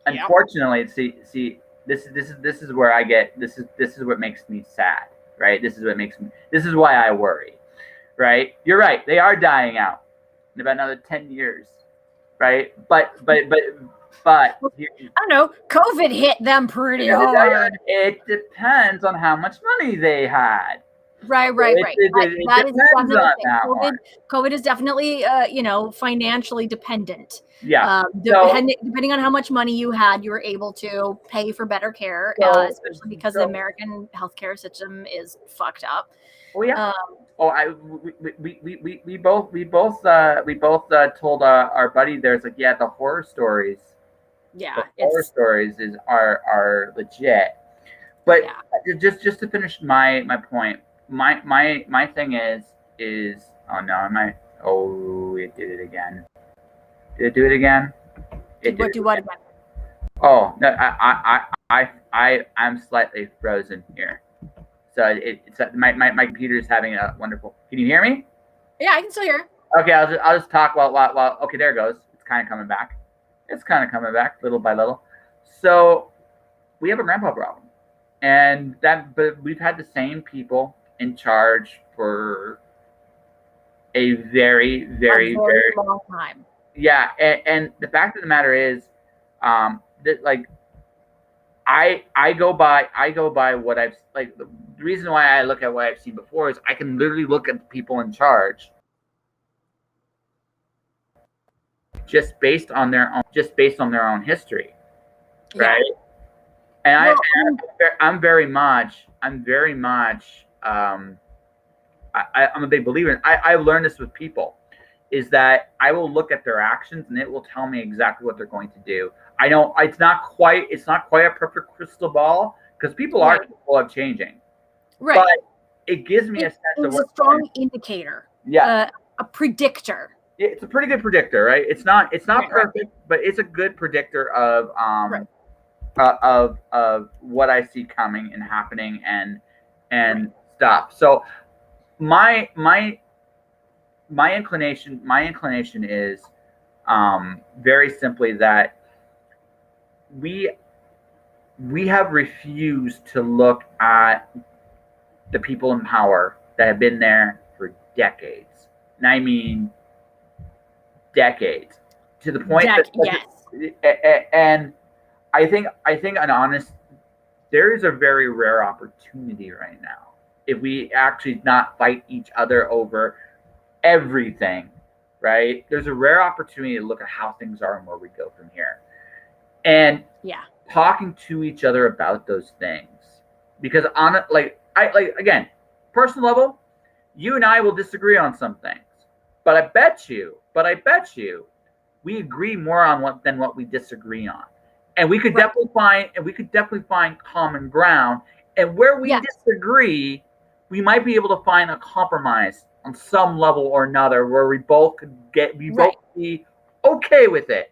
Unfortunately, see, this is where I get this is what makes me sad, right? This is why I worry, right? You're right, they are dying out in about another 10 years, right? But But I don't know. COVID hit them pretty hard. it depends on how much money they had. Right. It That is depends definitely on the thing. that one. COVID is definitely, financially dependent. Yeah. So, Depending on how much money you had, you were able to pay for better care, especially because the American healthcare system is fucked up. oh yeah. We both told our buddy there's like, yeah, the horror stories. Yeah, The horror stories are legit. But just to finish my point, my thing is oh no, it did it again. Did it do it again? What again? Oh no, I'm slightly frozen here. So it's my computer is having a wonderful. Can you hear me? Yeah, I can still hear. Okay, I'll just talk while okay, there it goes. It's kind of coming back. It's kind of coming back little by little. So we have a grandpa problem, but we've had the same people in charge for a very long time. Yeah, and the fact of the matter is, that like I go by what I've like. The reason why I look at what I've seen before is I can literally look at the people in charge just based on their own history, right? Yeah. And I'm very much I'm a big believer in, I've learned this with people, is that I will look at their actions and it will tell me exactly what they're going to do. I know it's not quite a perfect crystal ball because people are capable of changing. Right. But it gives me a sense of a strong indicator. Yeah. A predictor. It's a pretty good predictor, right? It's not perfect, but it's a good predictor of of what I see coming and happening and stuff. So my inclination is very simply that we have refused to look at the people in power that have been there for decades. And I mean decades, to the point and I think an honest, there is a very rare opportunity right now if we actually not fight each other over everything, right? There's a rare opportunity to look at how things are and where we go from here. And talking to each other about those things. Because again, personal level, you and I will disagree on some things. But I bet you we agree more on than what we disagree on. And we could definitely find common ground. And where we disagree, we might be able to find a compromise on some level or another where we both could both be okay with it.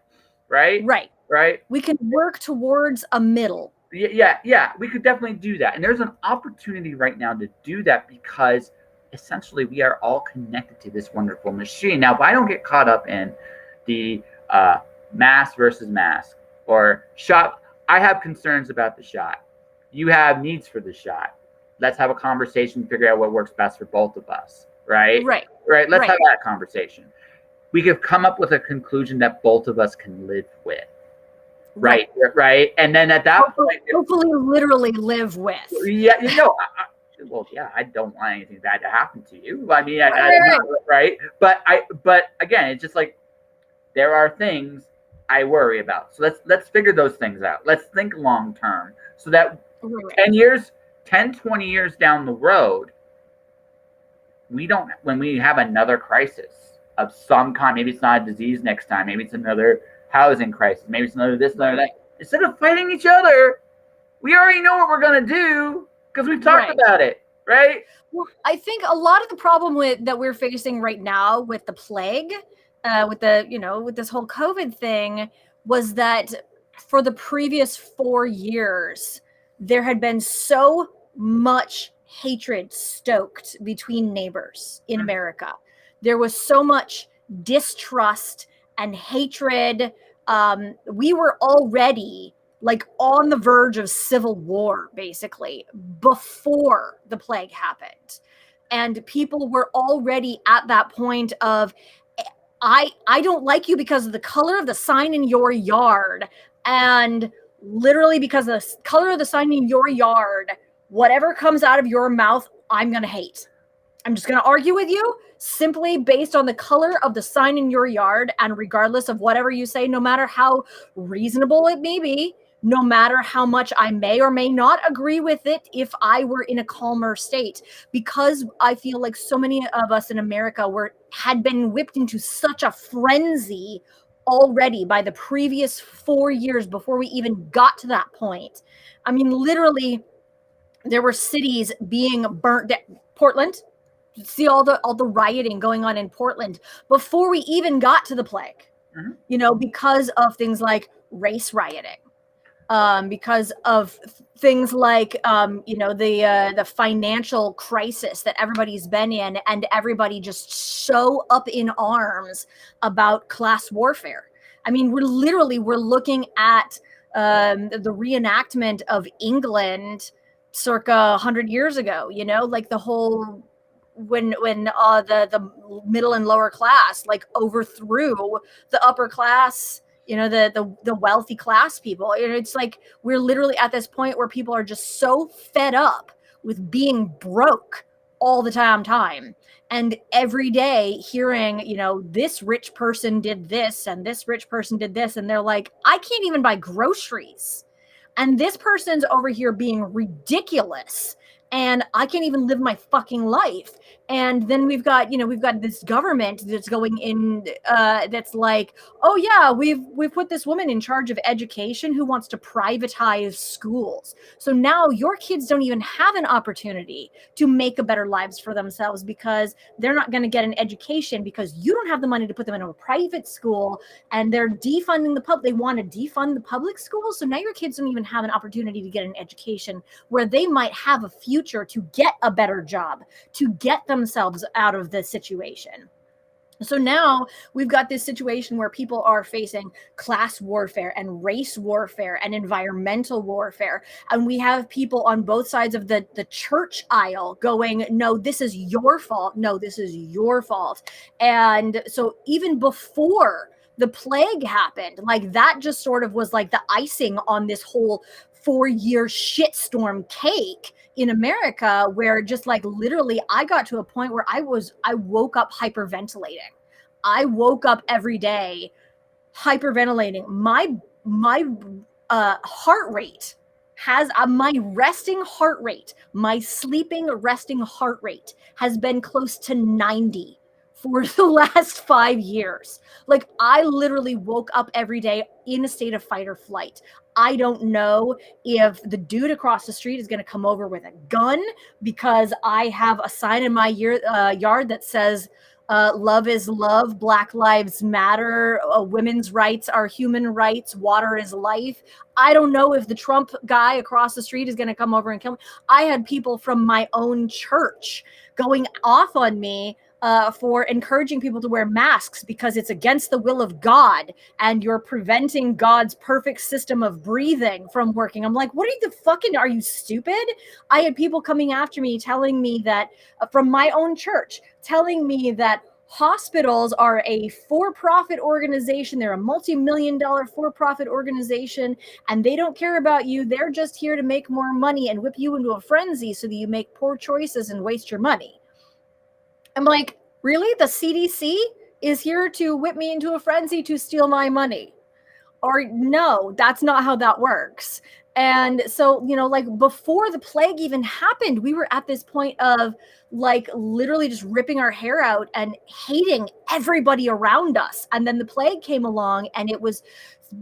Right? Right. We can work towards a middle. Yeah. We could definitely do that. And there's an opportunity right now to do that because essentially we are all connected to this wonderful machine. Now, if I don't get caught up in the mask versus mask or shot, I have concerns about the shot. You have needs for the shot. Let's have a conversation, figure out what works best for both of us. Right. Let's have that conversation. We could come up with a conclusion that both of us can live with. Right. And then at that point, hopefully literally live with. Yeah, I don't want anything bad to happen to you. I mean, right. But again, it's just like there are things I worry about. So let's figure those things out. Let's think long term so that 20 years down the road, when we have another crisis of some kind, maybe it's not a disease next time, maybe it's another housing crisis, maybe it's another this, another that. Instead of fighting each other, we already know what we're gonna do because we've talked about it, right? Well, I think a lot of the problem that we're facing right now with the plague, with this whole COVID thing, was that for the previous 4 years, there had been so much hatred stoked between neighbors in America. There was so much distrust and hatred. We were already like on the verge of civil war, basically, before the plague happened. And people were already at that point of I don't like you because of the color of the sign in your yard. And literally because of the color of the sign in your yard, whatever comes out of your mouth, I'm going to hate. I'm just going to argue with you simply based on the color of the sign in your yard. And regardless of whatever you say, no matter how reasonable it may be, no matter how much I may or may not agree with it, if I were in a calmer state, because I feel like so many of us in America had been whipped into such a frenzy already by the previous 4 years before we even got to that point. I mean, literally, there were cities being burnt. Portland, see all the rioting going on in Portland before we even got to the plague. Mm-hmm. Because of things like race rioting. Because of things like the financial crisis that everybody's been in, and everybody just so up in arms about class warfare. I mean, we're looking at the reenactment of England circa 100 years ago, like the whole when the middle and lower class like overthrew the upper class, the wealthy class people. It's like we're literally at this point where people are just so fed up with being broke all the time. And every day hearing, this rich person did this and this rich person did this. And they're like, I can't even buy groceries. And this person's over here being ridiculous. And I can't even live my fucking life. And then we've got this government that's going in, that's like, oh yeah, we've put this woman in charge of education who wants to privatize schools. So now your kids don't even have an opportunity to make a better lives for themselves because they're not going to get an education because you don't have the money to put them in a private school, and they're defunding the public. They want to defund the public schools. So now your kids don't even have an opportunity to get an education where they might have a future to get a better job, to get themselves out of this situation. So now we've got this situation where people are facing class warfare and race warfare and environmental warfare. And we have people on both sides of the church aisle going, no, this is your fault. No, this is your fault. And so even before the plague happened, like that just sort of was like the icing on this whole 4-year shitstorm cake in America, where just like literally I got to a point where I woke up hyperventilating. I woke up every day hyperventilating. My heart rate has my resting heart rate, my sleeping resting heart rate has been close to 90 for the last 5 years. Like I literally woke up every day in a state of fight or flight. I don't know if the dude across the street is going to come over with a gun because I have a sign in my yard that says, love is love, Black Lives Matter, women's rights are human rights, water is life. I don't know if the Trump guy across the street is going to come over and kill me. I had people from my own church going off on me for encouraging people to wear masks because it's against the will of God and you're preventing God's perfect system of breathing from working. I'm like, are you stupid? I had people coming after me telling me that from my own church, telling me that hospitals are a for-profit organization. They're a multi-million-dollar for-profit organization, and they don't care about you. They're just here to make more money and whip you into a frenzy so that you make poor choices and waste your money. I'm like, really? The CDC is here to whip me into a frenzy to steal my money? Or no, that's not how that works. And so, like before the plague even happened, we were at this point of like literally just ripping our hair out and hating everybody around us. And then the plague came along and it was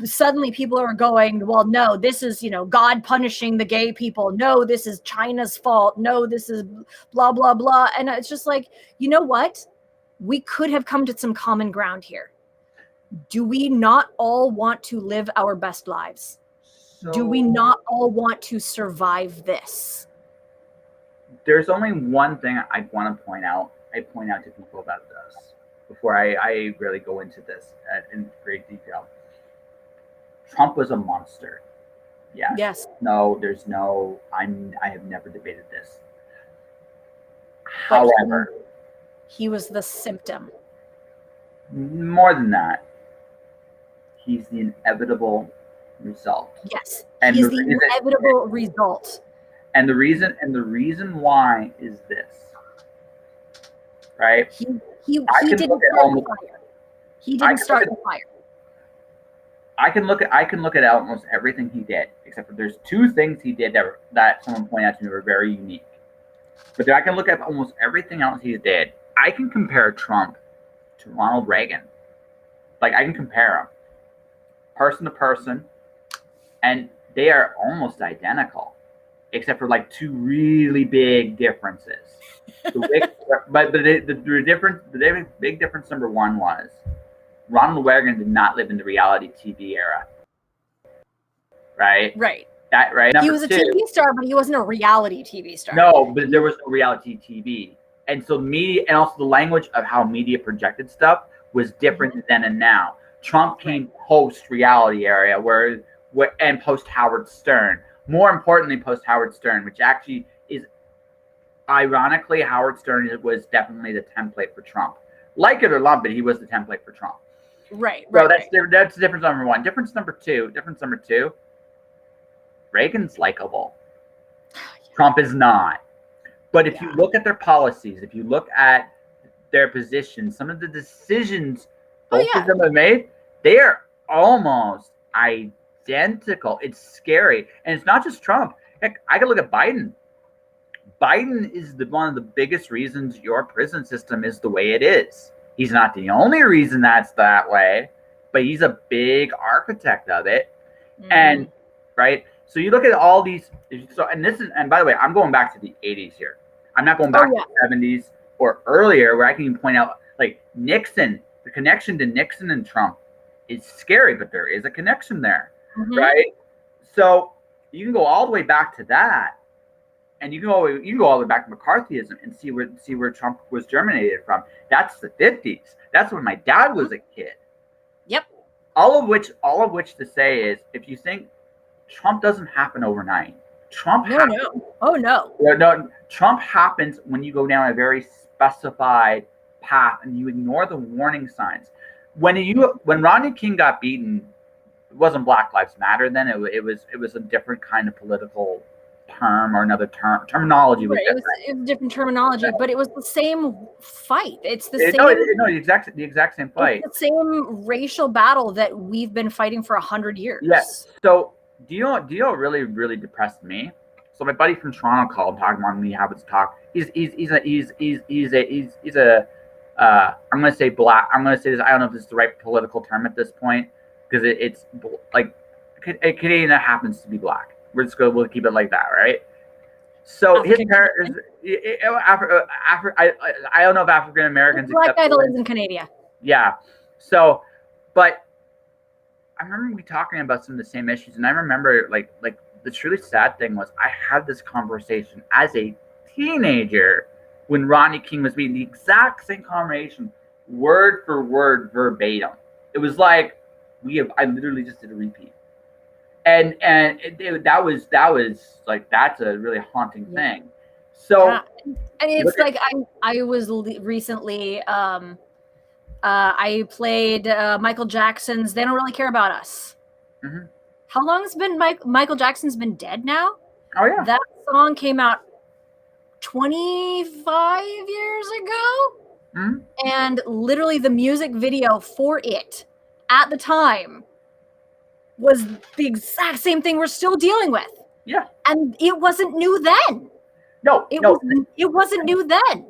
suddenly people are going, well, no, this is, God punishing the gay people. No, this is China's fault. No, this is blah, blah, blah. And it's just like, you know what? We could have come to some common ground here. Do we not all want to live our best lives? Do we not all want to survive this? There's only one thing I want to point out. I point out to people about this before I really go into this in great detail. Trump was a monster. Yes. Yes. No, there's no. I have never debated this. However, he was the symptom. More than that, he's the inevitable result. Yes, And he's the the reason, inevitable result. and the reason why is this, right? He I he can didn't look at start the almost. fire. He I didn't can look start at. the fire. I can look at almost everything he did, except for there's two things he did that someone pointed out to me were very unique. But I can look at almost everything else he did. I can compare Trump to Ronald Reagan. Like I can compare them person to person, and they are almost identical, except for like two really big differences. The big difference number one was Ronald Reagan did not live in the reality TV era, right? Right. That right. He Number was a two, TV star, but he wasn't a reality TV star. no, but there was no reality TV, and so media and also the language of how media projected stuff was different then and now. Trump came post reality area where and post Howard Stern. More importantly, post Howard Stern, which actually is ironically Howard Stern was definitely the template for Trump. Like it or love it, he was the template for Trump. Right. So that's difference number one. Difference number two. Reagan's likable. Trump is not. But if you look at their policies, if you look at their positions, some of the decisions both of them have made, they are almost identical. It's scary. And it's not just Trump. Heck, I can look at Biden. Biden is one of the biggest reasons your prison system is the way it is. He's not the only reason that's that way, but he's a big architect of it. And right. So you look at all these. So and by the way, I'm going back to the 80s here. I'm not going back to the 70s or earlier, where I can even point out like Nixon. The connection to Nixon and Trump is scary, but there is a connection there, right? So you can go all the way back to that, and you can go all the way back to McCarthyism and see where Trump was germinated from. That's the 50s. That's when my dad was a kid. Yep. All of which to say is, if you think Trump doesn't happen overnight, Trump happens when you go down a very specified path and you ignore the warning signs. When Rodney King got beaten, it wasn't Black Lives Matter then. It was a different kind of political term or another terminology was different. It was different terminology, but it was the same fight. It's the same. The exact same fight. It's the same racial battle that we've been fighting for 100 years. Yes. So do you know what really depressed me? So my buddy from Toronto called, talking about me habits talk. He's a I'm gonna say black. I'm gonna say this. I don't know if this is the right political term at this point, because it's like a Canadian that happens to be black. We'll keep it like that, right? So his parents, I don't know if African Americans. Black guy that lives in Canada. Yeah. So, but I remember we talking about some of the same issues, and I remember like the truly sad thing was I had this conversation as a teenager when Rodney King was being the exact same conversation, word for word, verbatim. It was like I literally just did a repeat. And that was like, that's a really haunting thing. So, and it's like I was recently I played Michael Jackson's "They Don't Really Care About Us." How long has been Michael Jackson's been dead now? Oh yeah, that song came out 25 years ago, and literally the music video for it at the time was the exact same thing we're still dealing with. Yeah. And it wasn't new then. It wasn't new then.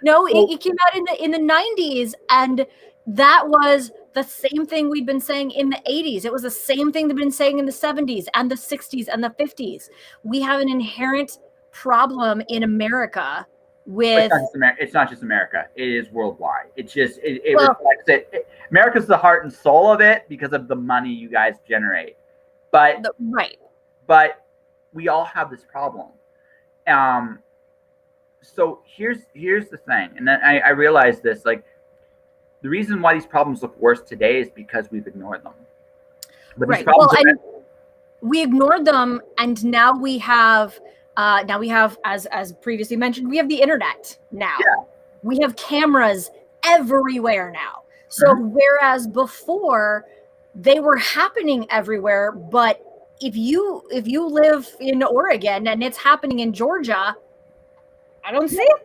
No, it came out in the 90s, and that was the same thing we'd been saying in the 80s. It was the same thing they've been saying in the 70s and the 60s and the 50s. We have an inherent problem in America with... It's not just America. It is worldwide. It's just, it reflects it. America's the heart and soul of it because of the money you guys generate. But but we all have this problem. So here's the thing, and then I realized this, like, the reason why these problems look worse today is because we've ignored them. But these problems we ignored them, and now we have as previously mentioned, we have the internet now. Yeah. We have cameras everywhere now. So whereas before they were happening everywhere, but if you live in Oregon and it's happening in Georgia, I don't see it.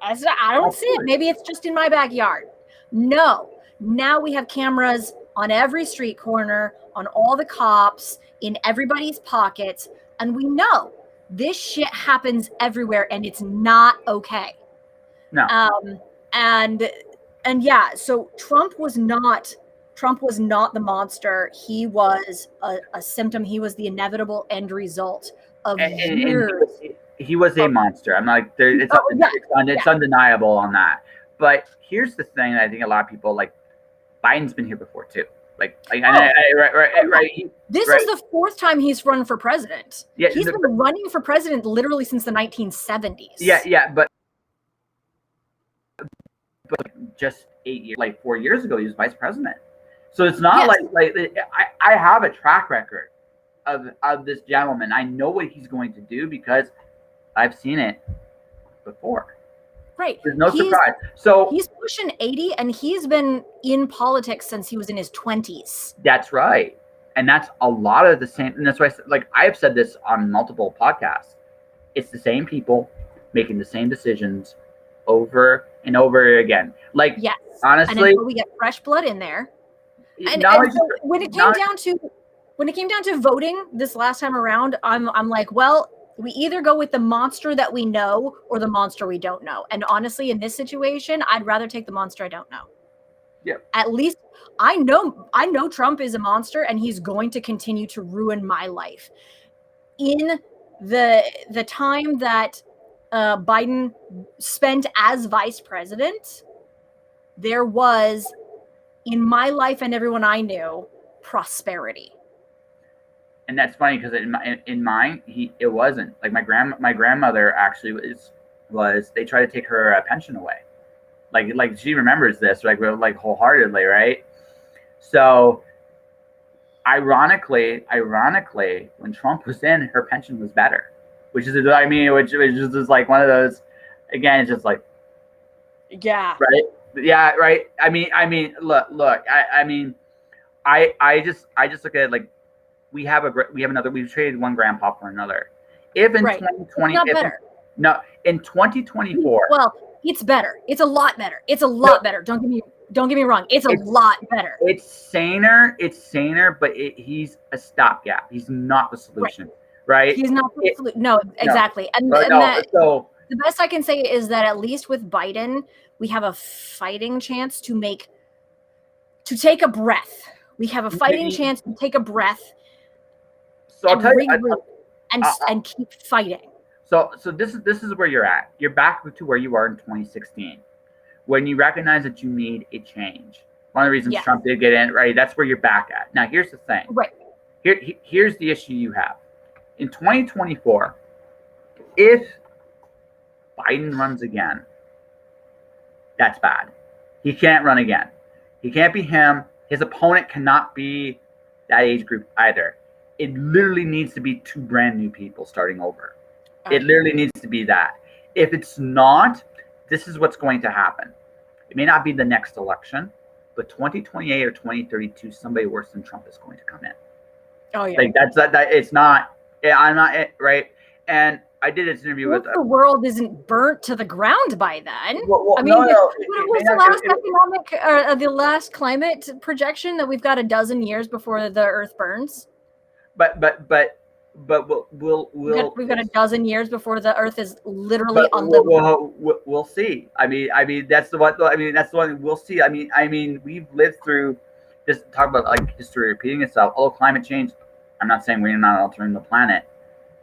I don't see it. Maybe it's just in my backyard. No. Now we have cameras on every street corner, on all the cops, in everybody's pockets, and we know this shit happens everywhere, and it's not okay. No. And yeah, so Trump was not the monster. He was a symptom. He was the inevitable end result of years. He was a monster. I'm like, it's undeniable on that. But here's the thing that I think a lot of people like. Biden's been here before too. Right. This is the fourth time he's run for president. Yeah, he's been running for president literally since the 1970s. Yeah, but just 4 years ago, he was vice president. So it's not like I have a track record of this gentleman. I know what he's going to do because I've seen it before. Right. There's no surprise. So he's pushing 80 and he's been in politics since he was in his 20s. That's right. And that's a lot of the same. And that's why I have said this on multiple podcasts. It's the same people making the same decisions over and over again. Yes. Honestly, and we get fresh blood in there. And so when it came down to voting this last time around, I'm like, well, we either go with the monster that we know or the monster we don't know. And honestly, in this situation, I'd rather take the monster I don't know. Yeah. At least I know Trump is a monster and he's going to continue to ruin my life. In the time that Biden spent as vice president, there was, in my life and everyone I knew, prosperity. And that's funny because in mine, it wasn't. Like my grandmother actually was they tried to take her pension away. Like she remembers this wholeheartedly, right? So ironically, when Trump was in, her pension was better, which is just like one of those. Again, it's just like, yeah, right, yeah, right. I mean, look. I just look at it like. We've traded one grandpa for another. If in 2020, in 2024. Well, it's better. It's a lot better. It's a lot better. Don't get me wrong. It's a lot better. It's saner, but he's a stopgap. He's not the solution, right? He's not the solution. No, exactly. So the best I can say is that at least with Biden, we have a fighting chance to take a breath. We have a fighting chance to take a breath. So I'll tell you, and keep fighting. So this is where you're at. You're back to where you were in 2016, when you recognize that you need a change. One of the reasons Trump did get in, right? That's where you're back at. Now, here's the thing. Right. Here's the issue you have. In 2024, if Biden runs again, that's bad. He can't run again. He can't be him. His opponent cannot be that age group either. It literally needs to be two brand new people starting over. It literally needs to be that. If it's not, this is what's going to happen. It may not be the next election, but 2028 or 2032, somebody worse than Trump is going to come in. Oh yeah. Like that it's not. I'm not right. And I did this interview with the world isn't burnt to the ground by then. What was the last climate projection that we've got a dozen years before the Earth burns? But we've got a dozen years before the Earth is literally unlivable. We'll see. I mean that's the one. That's the one we'll see. I mean we've lived through this. Talk about like history repeating itself. Although climate change, I'm not saying we're not altering the planet,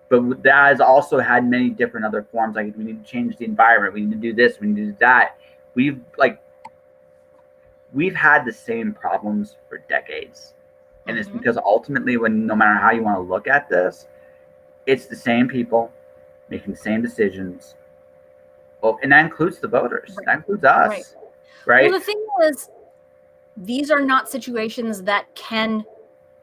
but that has also had many different other forms. Like we need to change the environment. We need to do this. We need to do that. We've had the same problems for decades. And it's because ultimately, no matter how you want to look at this, it's the same people making the same decisions. Well, and that includes the voters. Right. That includes us. Right. Well, the thing is, these are not situations that can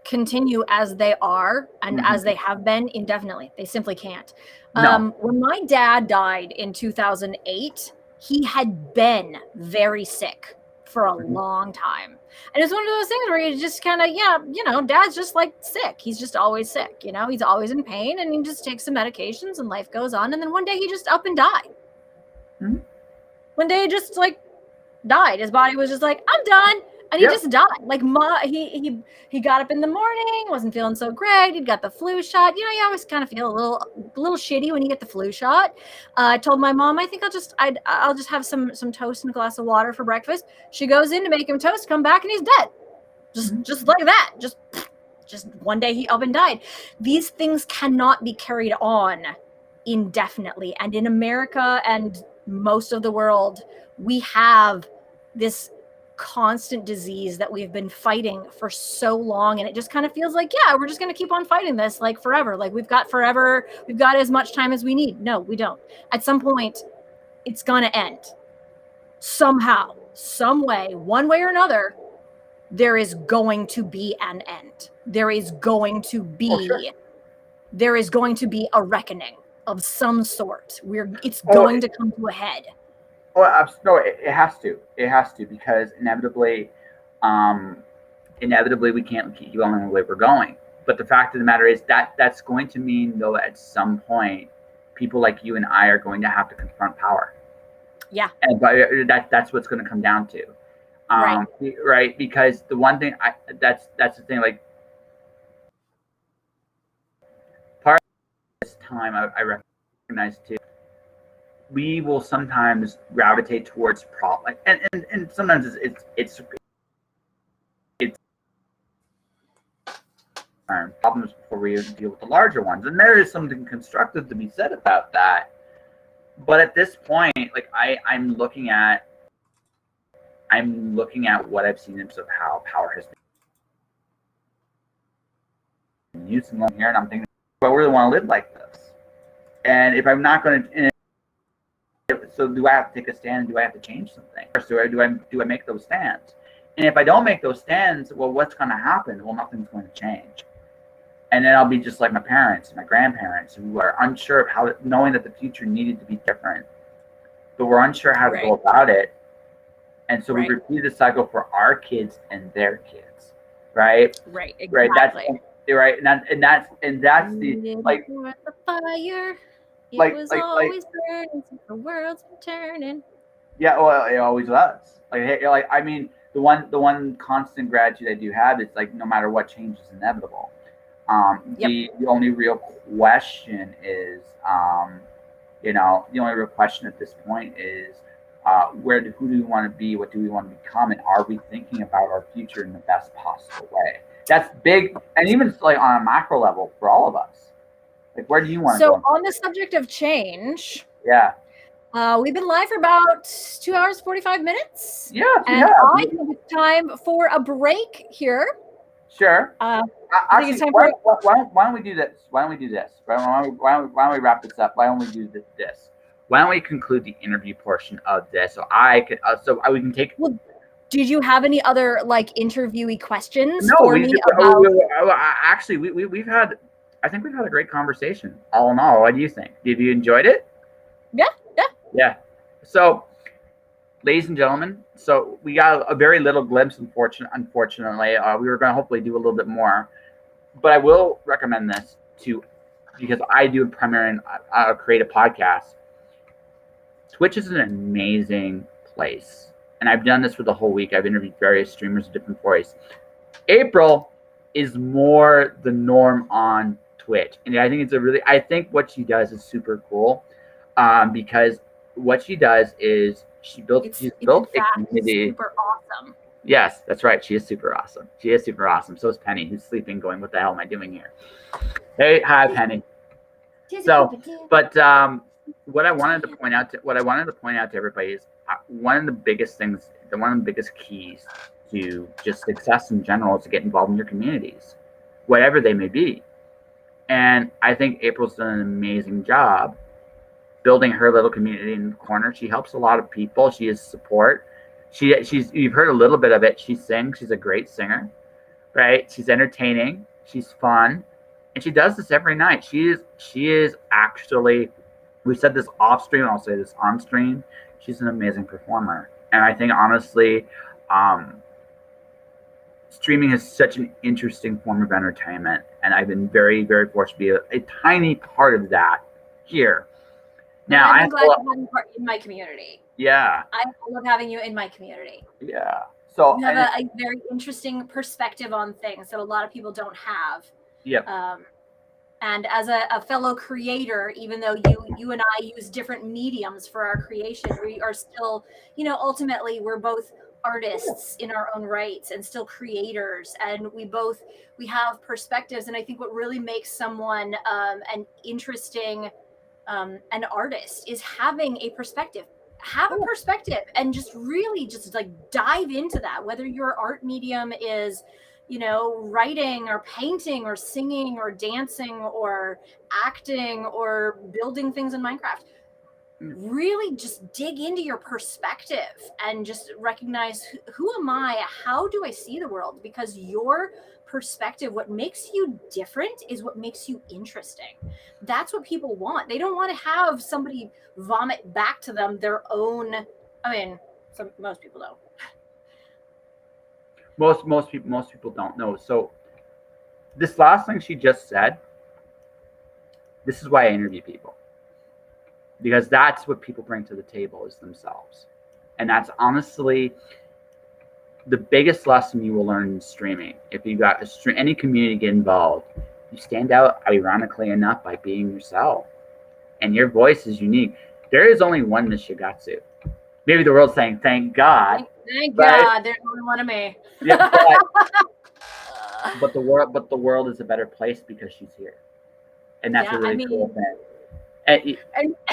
continue as they are and as they have been indefinitely. They simply can't. No. When my dad died in 2008, he had been very sick for a long time. And it's one of those things where you just kind of, dad's just like sick. He's just always sick, he's always in pain, and he just takes some medications and life goes on. And then one day he just up and died. Mm-hmm. One day he just like died. His body was just like, I'm done. And he just died. Like he got up in the morning, wasn't feeling so great. He'd got the flu shot. You always kind of feel a little shitty when you get the flu shot. I told my mom, I think I'll just have some toast and a glass of water for breakfast. She goes in to make him toast, come back, and he's dead. Just like that. Just one day he up and died. These things cannot be carried on indefinitely. And in America and most of the world, we have this constant disease that we've been fighting for so long, and it just kind of feels like, we're just going to keep on fighting this like forever. Like we've got as much time as we need. No, we don't. At some point, it's going to end. Somehow, some way, one way or another, there is going to be an end. There is going to be a reckoning of some sort. It's going to come to a head. Oh, no, it has to. It has to, because inevitably we can't keep going the way we're going. But the fact of the matter is that's going to mean, though, at some point, people like you and I are going to have to confront power. Yeah. And that's what's going to come down to. Right. Because the one thing that's the thing, like, part of this time I recognize too, we will sometimes gravitate towards problems, and sometimes it's problems before we deal with the larger ones, and there is something constructive to be said about that. But at this point, like I'm looking at what I've seen in terms of how power has been used in here, and I'm thinking, do I really want to live like this? And if I'm not going to, so do I have to take a stand? Do I have to change something? Or do I make those stands? And if I don't make those stands, well, what's going to happen? Well, nothing's going to change. And then I'll be just like my parents and my grandparents, who are unsure of how, knowing that the future needed to be different, but we're unsure how to go about it. And so we repeat the cycle for our kids and their kids, right? Right, exactly. Right, and that's the, like, the fire. It was always burning since the world's been turning. Yeah, well, it always was. I mean, the one constant gratitude I do have is, like, no matter what, change is inevitable. The only real question is, the only real question at this point is, who do we want to be? What do we want to become? And are we thinking about our future in the best possible way? That's big, and even like on a macro level for all of us. Like, where do you want to go? So on the subject of change, we've been live for about 2 hours, 45 minutes. Yeah, and I think it's time for a break here. Sure. Actually, why don't we do this? Why don't we we wrap this up? Why don't we do this? Why don't we conclude the interview portion of this, so we can take. Well, did you have any other interviewee questions? No, for me about... actually we've had. I think we've had a great conversation. All in all, what do you think? Did you enjoyed it? Yeah. So, ladies and gentlemen, so we got a very little glimpse. Unfortunately, we were going to hopefully do a little bit more, but I will recommend this because I do primarily create a podcast. Twitch is an amazing place, and I've done this for the whole week. I've interviewed various streamers of different voice. April is more the norm on Twitch, and I think what she does is super cool, because what she does is she's built a community. Super awesome. Yes, that's right. She is super awesome. So is Penny, who's sleeping, going, "What the hell am I doing here?" Hey, hi, Penny. So, but what I wanted to point out to everybody is one of the biggest keys to just success in general is to get involved in your communities, whatever they may be. And I think April's done an amazing job building her little community in the corner. She helps a lot of people. She is support. You've heard a little bit of it. She sings. She's a great singer, right? She's entertaining. She's fun, and she does this every night. She is actually. We said this off stream. I'll say this on stream. She's an amazing performer, and I think honestly, streaming is such an interesting form of entertainment, and I've been very, very fortunate to be a tiny part of that here. Now, I'm glad you're having part in my community. Yeah. I love having you in my community. Yeah. So you have a very interesting perspective on things that a lot of people don't have. Yep. And as a fellow creator, even though you and I use different mediums for our creation, we are still, ultimately we're both artists in our own rights and still creators, and we have perspectives. And I think what really makes someone an interesting an artist is having a perspective. Have a perspective and just really just like dive into that, whether your art medium is writing or painting or singing or dancing or acting or building things in Minecraft. Really just dig into your perspective and just recognize, who am I? How do I see the world? Because your perspective, what makes you different is what makes you interesting. That's what people want. They don't want to have somebody vomit back to them their own. I mean, most people don't. Most people don't know. So this last thing she just said, this is why I interview people, because that's what people bring to the table is themselves. And that's honestly the biggest lesson you will learn in streaming. If you got any community get involved, you stand out, ironically enough, by being yourself. And your voice is unique. There is only one Miss Shigatsu. Maybe the world's saying, thank God. Thank God, there's only one of me. Yeah, but the world is a better place because she's here. And that's a really cool thing. And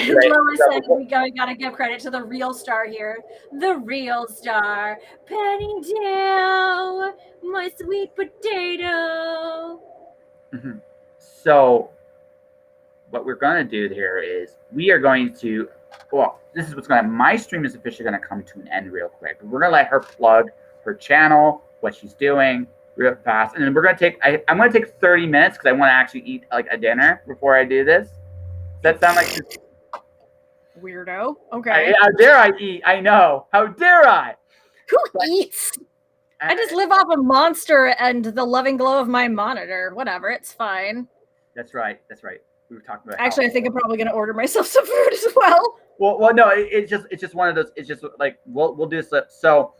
Lois said we gotta give credit to the real star here. The real star. Penny down, my sweet potato. Mm-hmm. So what we're going to do here is we are going to, this is what's going to, my stream is officially going to come to an end real quick. We're going to let her plug her channel, what she's doing real fast. And then we're going to take, I'm going to take 30 minutes because I want to actually eat like a dinner before I do this. Does that sound like weirdo? Okay. How dare I eat? I know. How dare I? Who eats? I just live off a Monster and the loving glow of my monitor. Whatever, it's fine. That's right. We were talking about. Actually, I think I'm probably going to order myself some food as well. Well, no, it's just one of those. It's just like we'll do this. So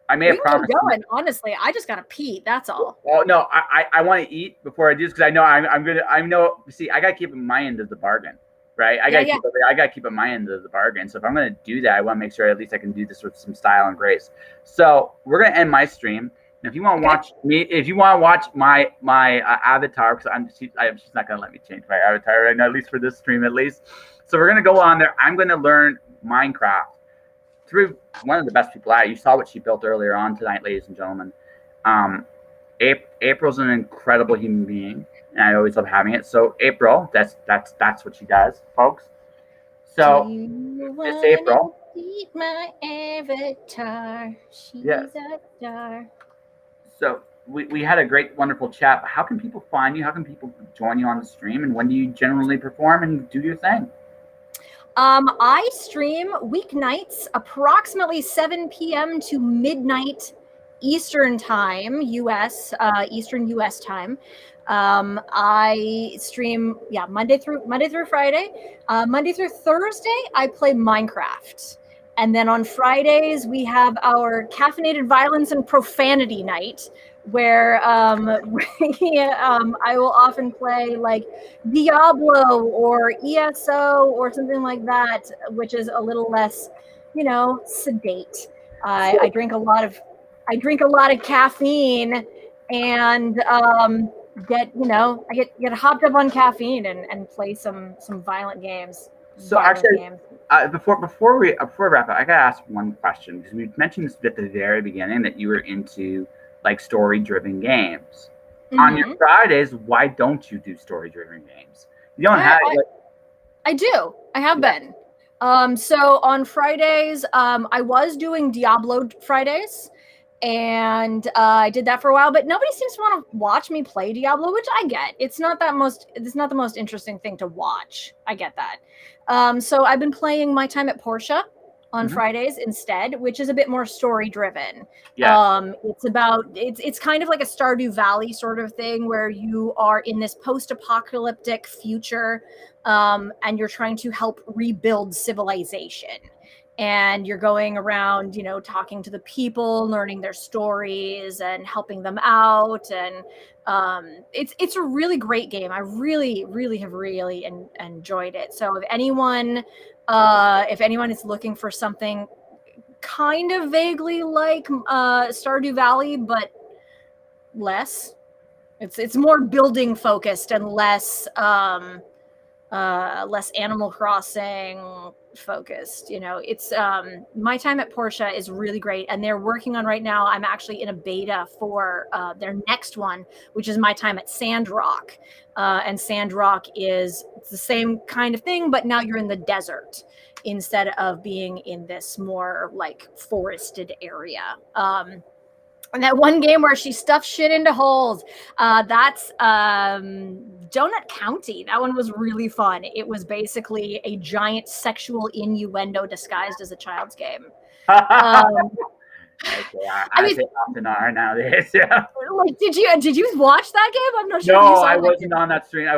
I may have promised. Going. Honestly, I just gotta pee. That's all. Well, no, I want to eat before I do this because I know I'm gonna. I know. See, I gotta keep in my end of the bargain, right? I gotta keep in my end of the bargain. So if I'm gonna do that, I want to make sure at least I can do this with some style and grace. So we're gonna end my stream. And if you want to watch me, if you want to watch my avatar, because she's not gonna let me change my avatar right now, at least for this stream, at least. So we're gonna go on there. I'm gonna learn Minecraft through one of the best people at it. You saw what she built earlier on tonight, ladies and gentlemen. April's an incredible human being, and I always love having it. So April, that's what she does, folks. So it's April. Eat my avatar. She's a star. So we had a great, wonderful chat. How can people find you? How can people join you on the stream? And when do you generally perform and do your thing? I stream weeknights, approximately 7 p.m. to midnight Eastern time, Eastern U.S. time. I stream, Monday through Friday. Monday through Thursday, I play Minecraft. And then on Fridays, we have our caffeinated violence and profanity night, where I will often play like Diablo or ESO or something like that, which is a little less, sedate. I drink a lot of caffeine and I get hopped up on caffeine and play some violent games. So actually, before we wrap up, I gotta ask one question, because we mentioned this at the very beginning that you were into like story-driven games. Mm-hmm. On your Fridays, why don't you do story-driven games? You don't have. I do. I have been. So on Fridays, I was doing Diablo Fridays, and I did that for a while. But nobody seems to want to watch me play Diablo, which I get. It's not the most interesting thing to watch. I get that. So I've been playing My Time at Portia on Fridays instead, which is a bit more story driven. Yes. It's kind of like a Stardew Valley sort of thing where you are in this post-apocalyptic future, and you're trying to help rebuild civilization. And you're going around, you know, talking to the people, learning their stories and helping them out. And it's a really great game. I really, really have really enjoyed it. So if anyone is looking for something kind of vaguely like Stardew Valley, but less, it's more building focused and less Animal Crossing focused. You know, it's My Time at Portia is really great, and they're working on right now. I'm actually in a beta for their next one, which is My Time at Sandrock. And Sandrock it's the same kind of thing, but now you're in the desert instead of being in this more like forested area. And that one game where she stuffed shit into holes, that's Donut County. That one was really fun. It was basically a giant sexual innuendo disguised as a child's game. Okay, I mean, they often are nowadays. Yeah. Like, did you watch that game? I'm not sure. No, I wasn't on that stream.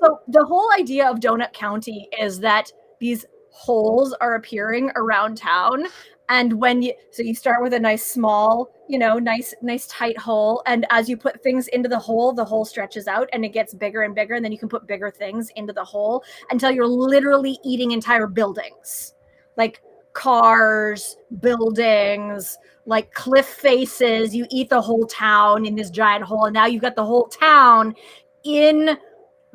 So the whole idea of Donut County is that these holes are appearing around town. And you start with a nice small, you know, nice tight hole. And as you put things into the hole stretches out and it gets bigger and bigger. And then you can put bigger things into the hole until you're literally eating entire buildings, like cars, buildings, like cliff faces. You eat the whole town in this giant hole. And now you've got the whole town in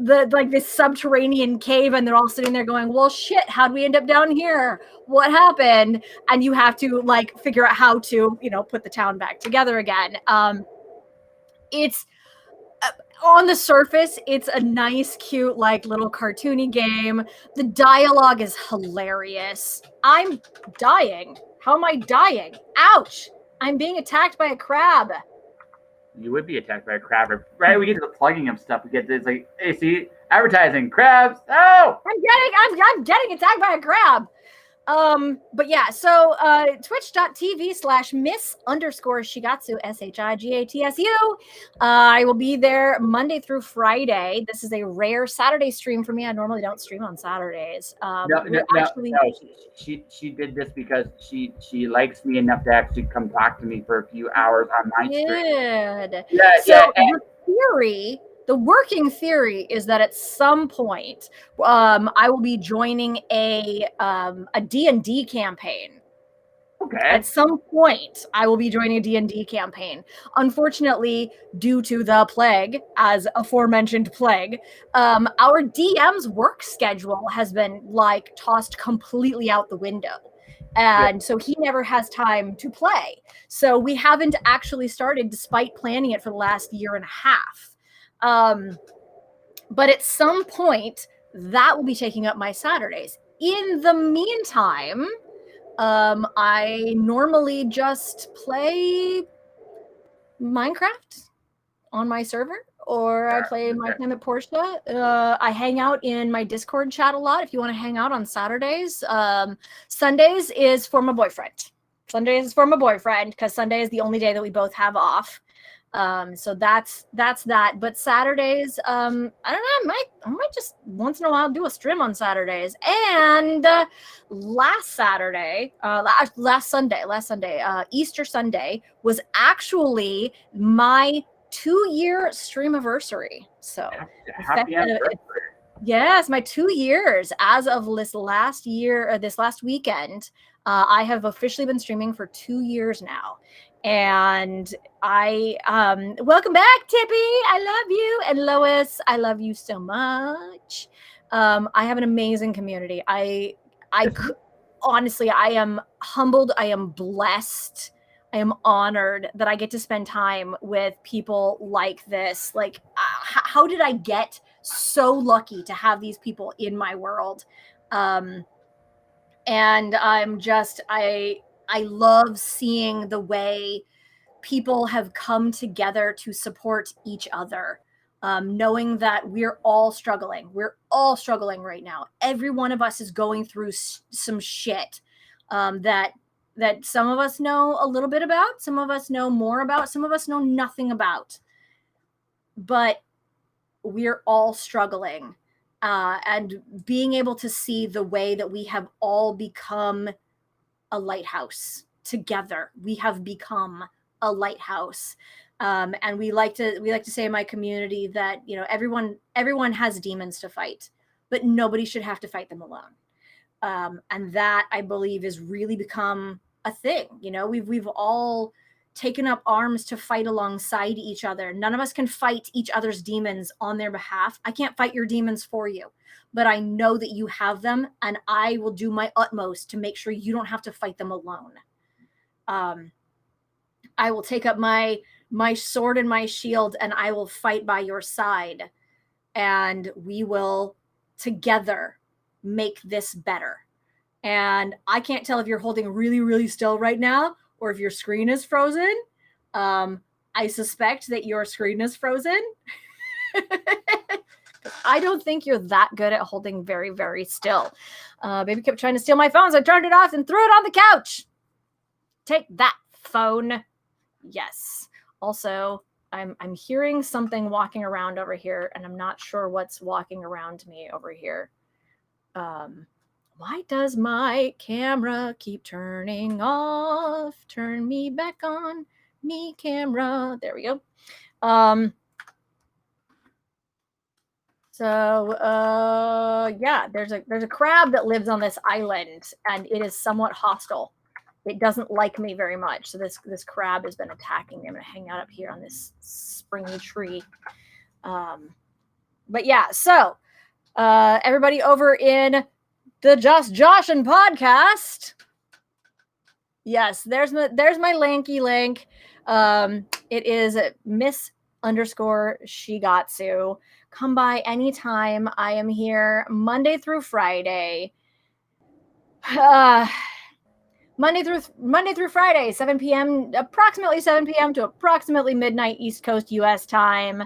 this subterranean cave, and they're all sitting there going, well, shit, how'd we end up down here? What happened? And you have to like figure out how to, you know, put the town back together again. It's on the surface, it's a nice, cute, like little cartoony game. The dialogue is hilarious. I'm dying. How am I dying? Ouch! I'm being attacked by a crab. You would be attacked by a crab, right? We get to the plugging of stuff. We get to, it's like, hey, see, advertising, crabs. Oh, I'm getting attacked by a crab. But yeah, so twitch.tv/miss_Shigatsu, SHIGATSU. I will be there Monday through Friday. This is a rare Saturday stream for me. I normally don't stream on Saturdays. No, she did this because she likes me enough to actually come talk to me for a few hours on my stream. The working theory is that at some point, I will be joining a D&D campaign. Okay. At some point, I will be joining a D&D campaign. Unfortunately, due to the plague, as aforementioned plague, our DM's work schedule has been like tossed completely out the window. And so he never has time to play. So we haven't actually started, despite planning it for the last year and a half. But at some point, that will be taking up my Saturdays. In the meantime, I normally just play Minecraft on my server, or I play My Time at Portia. I hang out in my Discord chat a lot. If you want to hang out on Saturdays, Sundays is for my boyfriend. Because Sunday is the only day that we both have off. So that's that. But Saturdays, I don't know, I might just once in a while do a stream on Saturdays. And last Sunday, Easter Sunday was actually my 2-year streamiversary. So happy anniversary. Yes, my 2 years as of this last weekend. I have officially been streaming for 2 years now. And I welcome back, Tippy. I love you. And Lois, I love you so much. I have an amazing community. Honestly, I am humbled. I am blessed. I am honored that I get to spend time with people like this. Like, how did I get so lucky to have these people in my world? And I love seeing the way people have come together to support each other, knowing that we're all struggling. We're all struggling right now. Every one of us is going through some shit that some of us know a little bit about, some of us know more about, some of us know nothing about. But we're all struggling. And being able to see the way that we have all become a lighthouse together. We have become a lighthouse. And we like to say in my community that, you know, everyone has demons to fight, but nobody should have to fight them alone. And that, I believe, has really become a thing. You know, we've all taken up arms to fight alongside each other. None of us can fight each other's demons on their behalf. I can't fight your demons for you, but I know that you have them, and I will do my utmost to make sure you don't have to fight them alone. I will take up my sword and my shield, and I will fight by your side, and we will together make this better. And I can't tell if you're holding really, really still right now, or if your screen is frozen. I suspect that your screen is frozen. I don't think you're that good at holding very, very still. Baby kept trying to steal my phone, so I turned it off and threw it on the couch. Take that, phone. Yes. Also, I'm hearing something walking around over here, and I'm not sure what's walking around me over here. Why does my camera keep turning off? Turn me back on, me camera. There we go. Yeah, there's a crab that lives on this island, and it is somewhat hostile. It doesn't like me very much. So this crab has been attacking me. I'm gonna hang out up here on this springy tree. But yeah, so everybody over in the Just Joshin podcast. Yes, there's my lanky link. It is Miss_Shigatsu. Come by anytime. I am here Monday through Friday. Monday through Friday, 7 p.m. approximately 7 p.m. to approximately midnight East Coast U.S. time.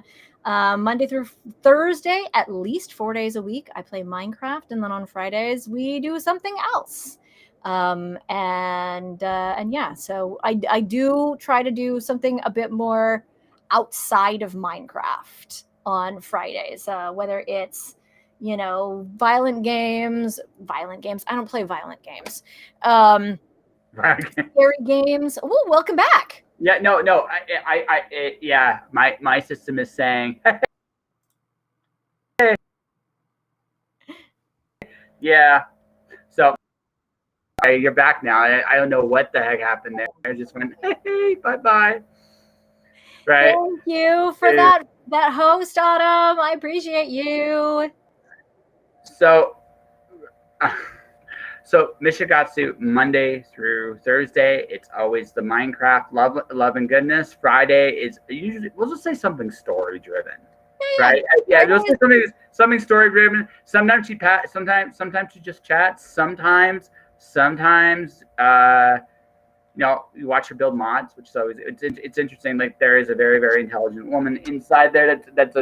Monday through Thursday, at least 4 days a week, I play Minecraft, and then on Fridays we do something else. And yeah, so I do try to do something a bit more outside of Minecraft on Fridays, whether it's, you know, violent games. I don't play violent games. Scary games. Oh, welcome back. Yeah, no. Yeah, my system is saying, hey. Yeah. So you're back now. I don't know what the heck happened there. I just went, hey, bye. Right. Thank you for that host, Autumn. I appreciate you. So Mishigatsu, Monday through Thursday, it's always the Minecraft love and goodness. Friday is usually, we'll just say something story driven, right? Yeah, just something story driven. Sometimes she just chats. Sometimes you know, you watch her build mods, which is always it's interesting. Like, there is a very, very intelligent woman inside there that's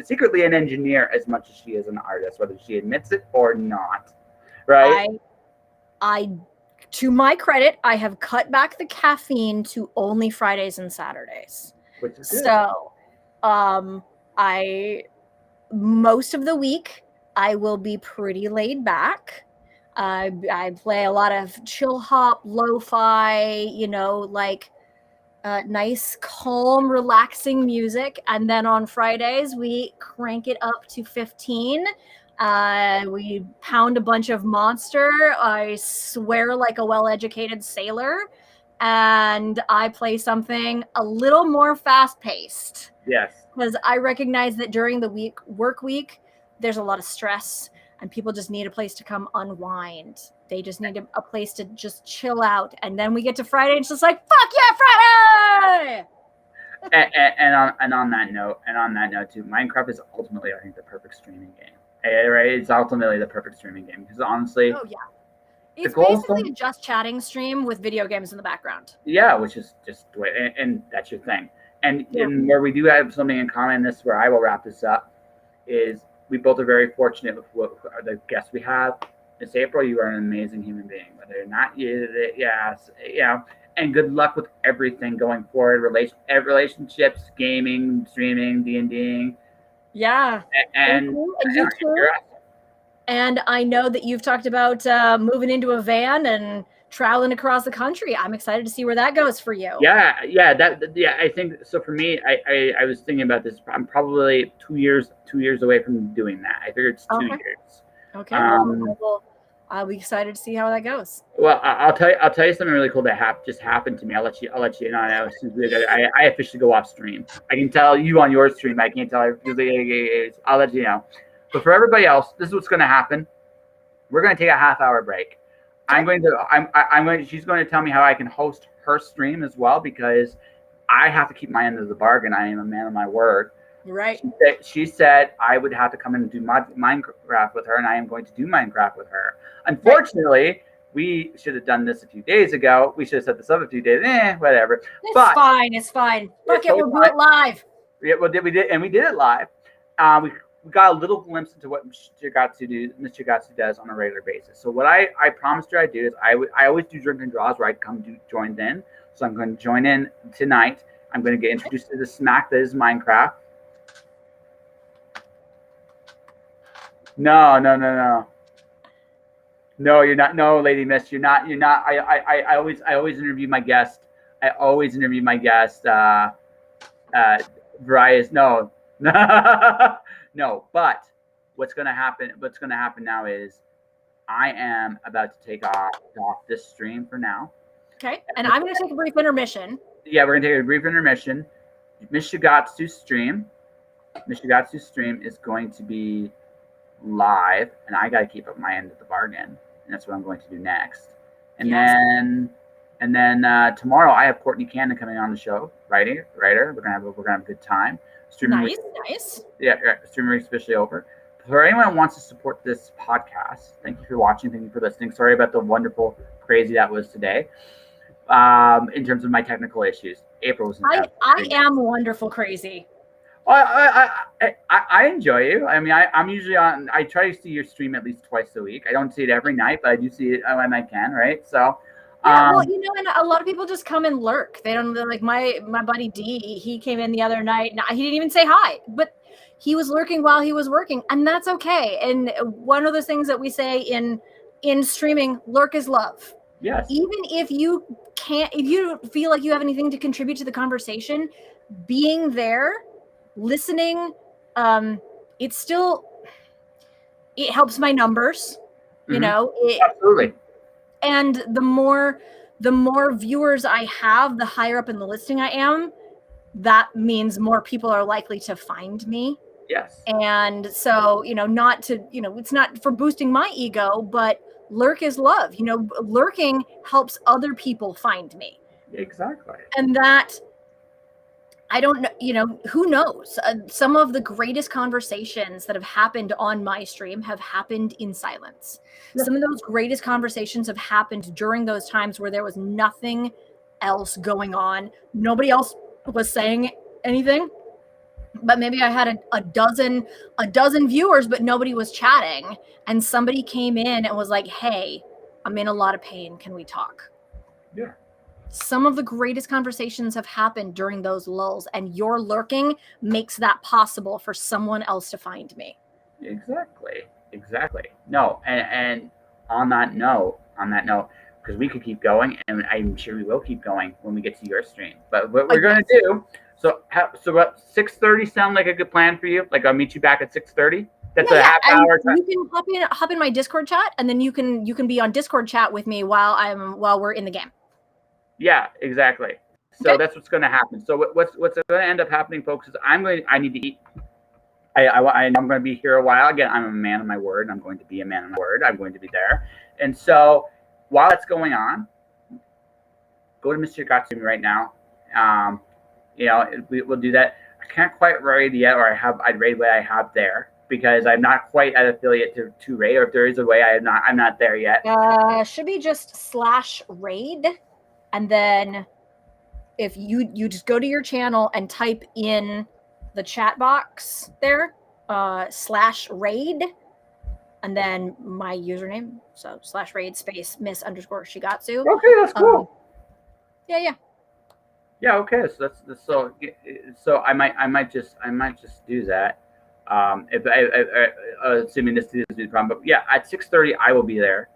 secretly an engineer as much as she is an artist, whether she admits it or not, right? I, to my credit, I have cut back the caffeine to only Fridays and Saturdays. Which is good. So, most of the week I will be pretty laid back. I play a lot of chill hop, lo-fi, you know, like nice, calm, relaxing music. And then on Fridays, we crank it up to 15. We pound a bunch of Monster. I swear like a well-educated sailor. And I play something a little more fast-paced. Yes. Because I recognize that during the work week, there's a lot of stress. And people just need a place to come unwind. They just need a place to just chill out. And then we get to Friday, and it's just like, fuck yeah, Friday! and on that note too, Minecraft is ultimately, I think, the perfect streaming game. Right? It's ultimately the perfect streaming game because honestly, oh yeah, it's basically a just chatting stream with video games in the background. Yeah, which is just the way, and that's your thing. And where we do have something in common, this is where I will wrap this up, is we both are very fortunate with the guests we have. Miss April, you are an amazing human being. Whether or not yes, and good luck with everything going forward. Relationships, gaming, streaming, D&Ding. Yeah. And you too. And I know that you've talked about moving into a van and traveling across the country. I'm excited to see where that goes for you. Yeah. I think so. For me, I was thinking about this. I'm probably 2 years away from doing that. I figured it's 2 years. Okay. I'll be excited to see how that goes. Well, I'll tell you something really cool that just happened to me. I'll let you know as soon as I officially go off stream. I can tell you on your stream. I can't tell you. I'll let you know. But for everybody else, this is what's going to happen. We're going to take a half-hour break. She's going to tell me how I can host her stream as well, because I have to keep my end of the bargain. I am a man of my word. Right. She said I would have to come in and do Minecraft with her, and I am going to do Minecraft with her. Unfortunately, we should have done this a few days ago. We should have set this up a few days. Whatever. It's fine. Fuck it, we'll do it live. Yeah, we did it live. We got a little glimpse into what Miss Shigatsu does on a regular basis. So what I promised her I'd do is I always do drinking draws where I come join in. So I'm going to join in tonight. I'm going to get introduced to the smack that is Minecraft. No, you're not. No, Lady Miss, you're not. I always interview my guest. Various. No. No. But what's going to happen now is I am about to take off this stream for now. Okay. And I'm going to take a brief intermission. Yeah, we're going to take a brief intermission. Miss Shigatsu's stream is going to be live, and I got to keep up my end of the bargain, and that's what I'm going to do next. And then tomorrow I have Courtney Cannon coming on the show, writer. We're gonna have a good time. Nice. Yeah, streaming week officially over. For anyone who wants to support this podcast, thank you for watching. Thank you for listening. Sorry about the wonderful crazy that was today. In terms of my technical issues, April was. I am wonderful crazy. I enjoy you. I mean, I'm usually on. I try to see your stream at least twice a week. I don't see it every night, but I do see it when I can. Right? So. Yeah, well, and a lot of people just come and lurk. They don't like my buddy D. He came in the other night. He didn't even say hi, but he was lurking while he was working, and that's okay. And one of those things that we say in streaming, lurk is love. Yes. Even if you feel like you have anything to contribute to the conversation, being there, listening, it helps my numbers. Mm-hmm. Absolutely. And the more viewers I have, the higher up in the listing I am. That means more people are likely to find me. Yes. And so, not to, it's not for boosting my ego, but lurk is love. Lurking helps other people find me. Exactly. And that, I don't know, who knows? Some of the greatest conversations that have happened on my stream have happened in silence. Yeah. Some of those greatest conversations have happened during those times where there was nothing else going on. Nobody else was saying anything, but maybe I had a dozen viewers, but nobody was chatting. And somebody came in and was like, "Hey, I'm in a lot of pain. Can we talk?" Yeah. Some of the greatest conversations have happened during those lulls, and your lurking makes that possible for someone else to find me. Exactly. No, and on that note, because we could keep going, and I'm sure we will keep going when we get to your stream. But what we're going to do, so what, 6:30 sound like a good plan for you? Like I'll meet you back at 6:30? That's a half hour time. You can hop in my Discord chat, and then you can be on Discord chat with me while we're in the game. Yeah, exactly. So that's what's going to happen. So what's going to end up happening, folks, is I need to eat. I'm going to be here a while. Again, I'm a man of my word. And I'm going to be a man of my word. I'm going to be there. And so while that's going on, go to Mr. Shigatsu right now. We'll do that. I can't quite raid yet, or I'd raid what I have there, because I'm not quite at affiliate to raid, or if there is a way I'm not there yet. Should be just /raid. And then if you just go to your channel and type in the chat box there, /raid, and then my username. So /raid space Miss_Shigatsu. Okay, that's cool. Yeah. Yeah. Okay. So that's so I might just do that. If assuming this is the problem, but yeah, at 6:30 I will be there.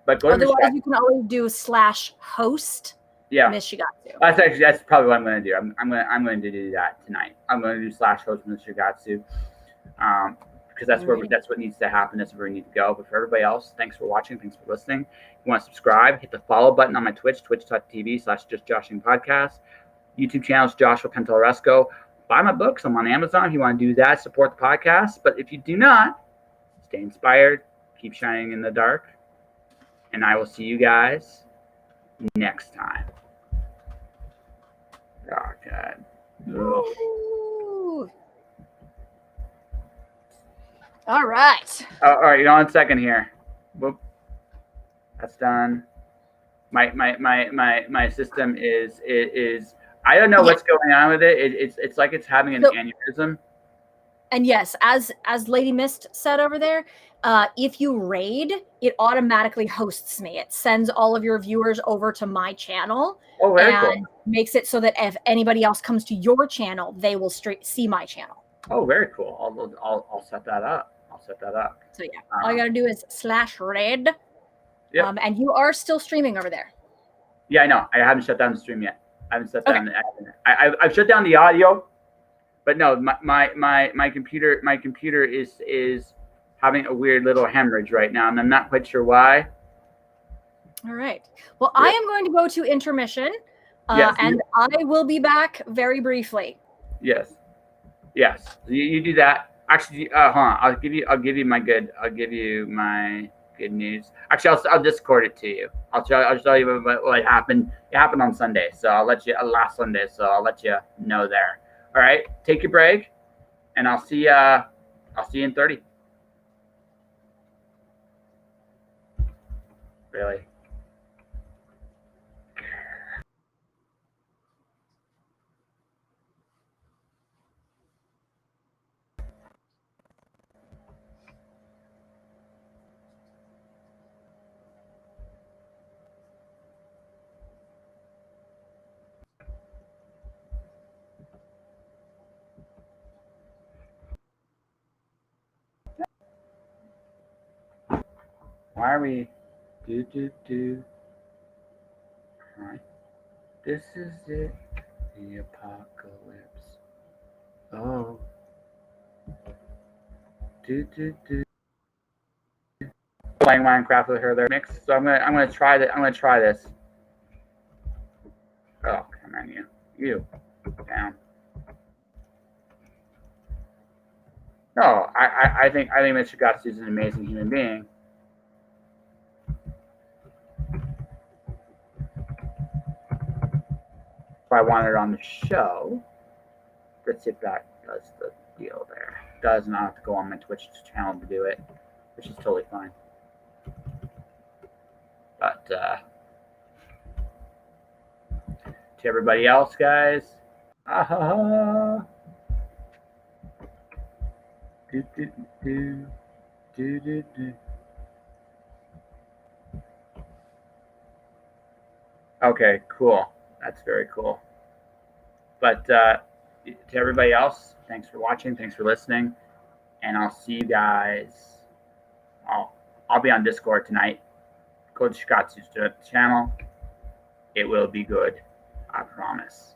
But go to Otherwise, you can always do /host. Yeah, Miss Shigatsu. That's probably what I'm going to do. I'm going to do that tonight. I'm going to do /host Miss Shigatsu, because that's what needs to happen. That's where we need to go. But for everybody else, thanks for watching. Thanks for listening. If you want to subscribe, hit the follow button on my Twitch, twitch.tv/justjoshingpodcast. YouTube channel is Joshua Pantalleresco. Buy my books. I'm on Amazon if you want to do that. Support the podcast. But if you do not, stay inspired. Keep shining in the dark. And I will see you guys next time. Oh, God. Ooh. All right. All right, 1 second here. Whoop. That's done. My system is I don't know what's going on with it. It's like it's having an aneurysm. And yes, as Lady Mist said over there, if you raid, it automatically hosts me. It sends all of your viewers over to my channel. Oh, very and cool. Makes it so that if anybody else comes to your channel, they will see my channel. Oh, very cool. I'll set that up. So yeah, all you gotta do is /raid. Yep. And you are still streaming over there. Yeah, I know. I haven't shut down the stream yet. I haven't shut down I've shut down the audio, but no, my computer is having a weird little hemorrhage right now, and I'm not quite sure why. All right. Well, I am going to go to intermission, and I will be back very briefly. Yes. You do that. Actually, hold on. I'll give you my good news. Actually, I'll Discord it to you. I'll tell you what happened. It happened on Sunday, so I'll let you last Sunday. So I'll let you know there. All right. Take your break, and I'll see you in 30. Really. Why are we do? All right. This is it. The apocalypse. Oh. Playing Minecraft with her there mix. So I'm gonna try that. I'm gonna try this. Oh, come on, you down. No, I think Miss Shigatsu is an amazing human being. If I wanted her on the show, let's see if that does the deal there. Does not have to go on my Twitch channel to do it, which is totally fine. But to everybody else, guys, Okay, cool. That's very cool. But to everybody else, thanks for watching. Thanks for listening. And I'll see you guys. I'll be on Discord tonight. Go to Shigatsu's channel. It will be good. I promise.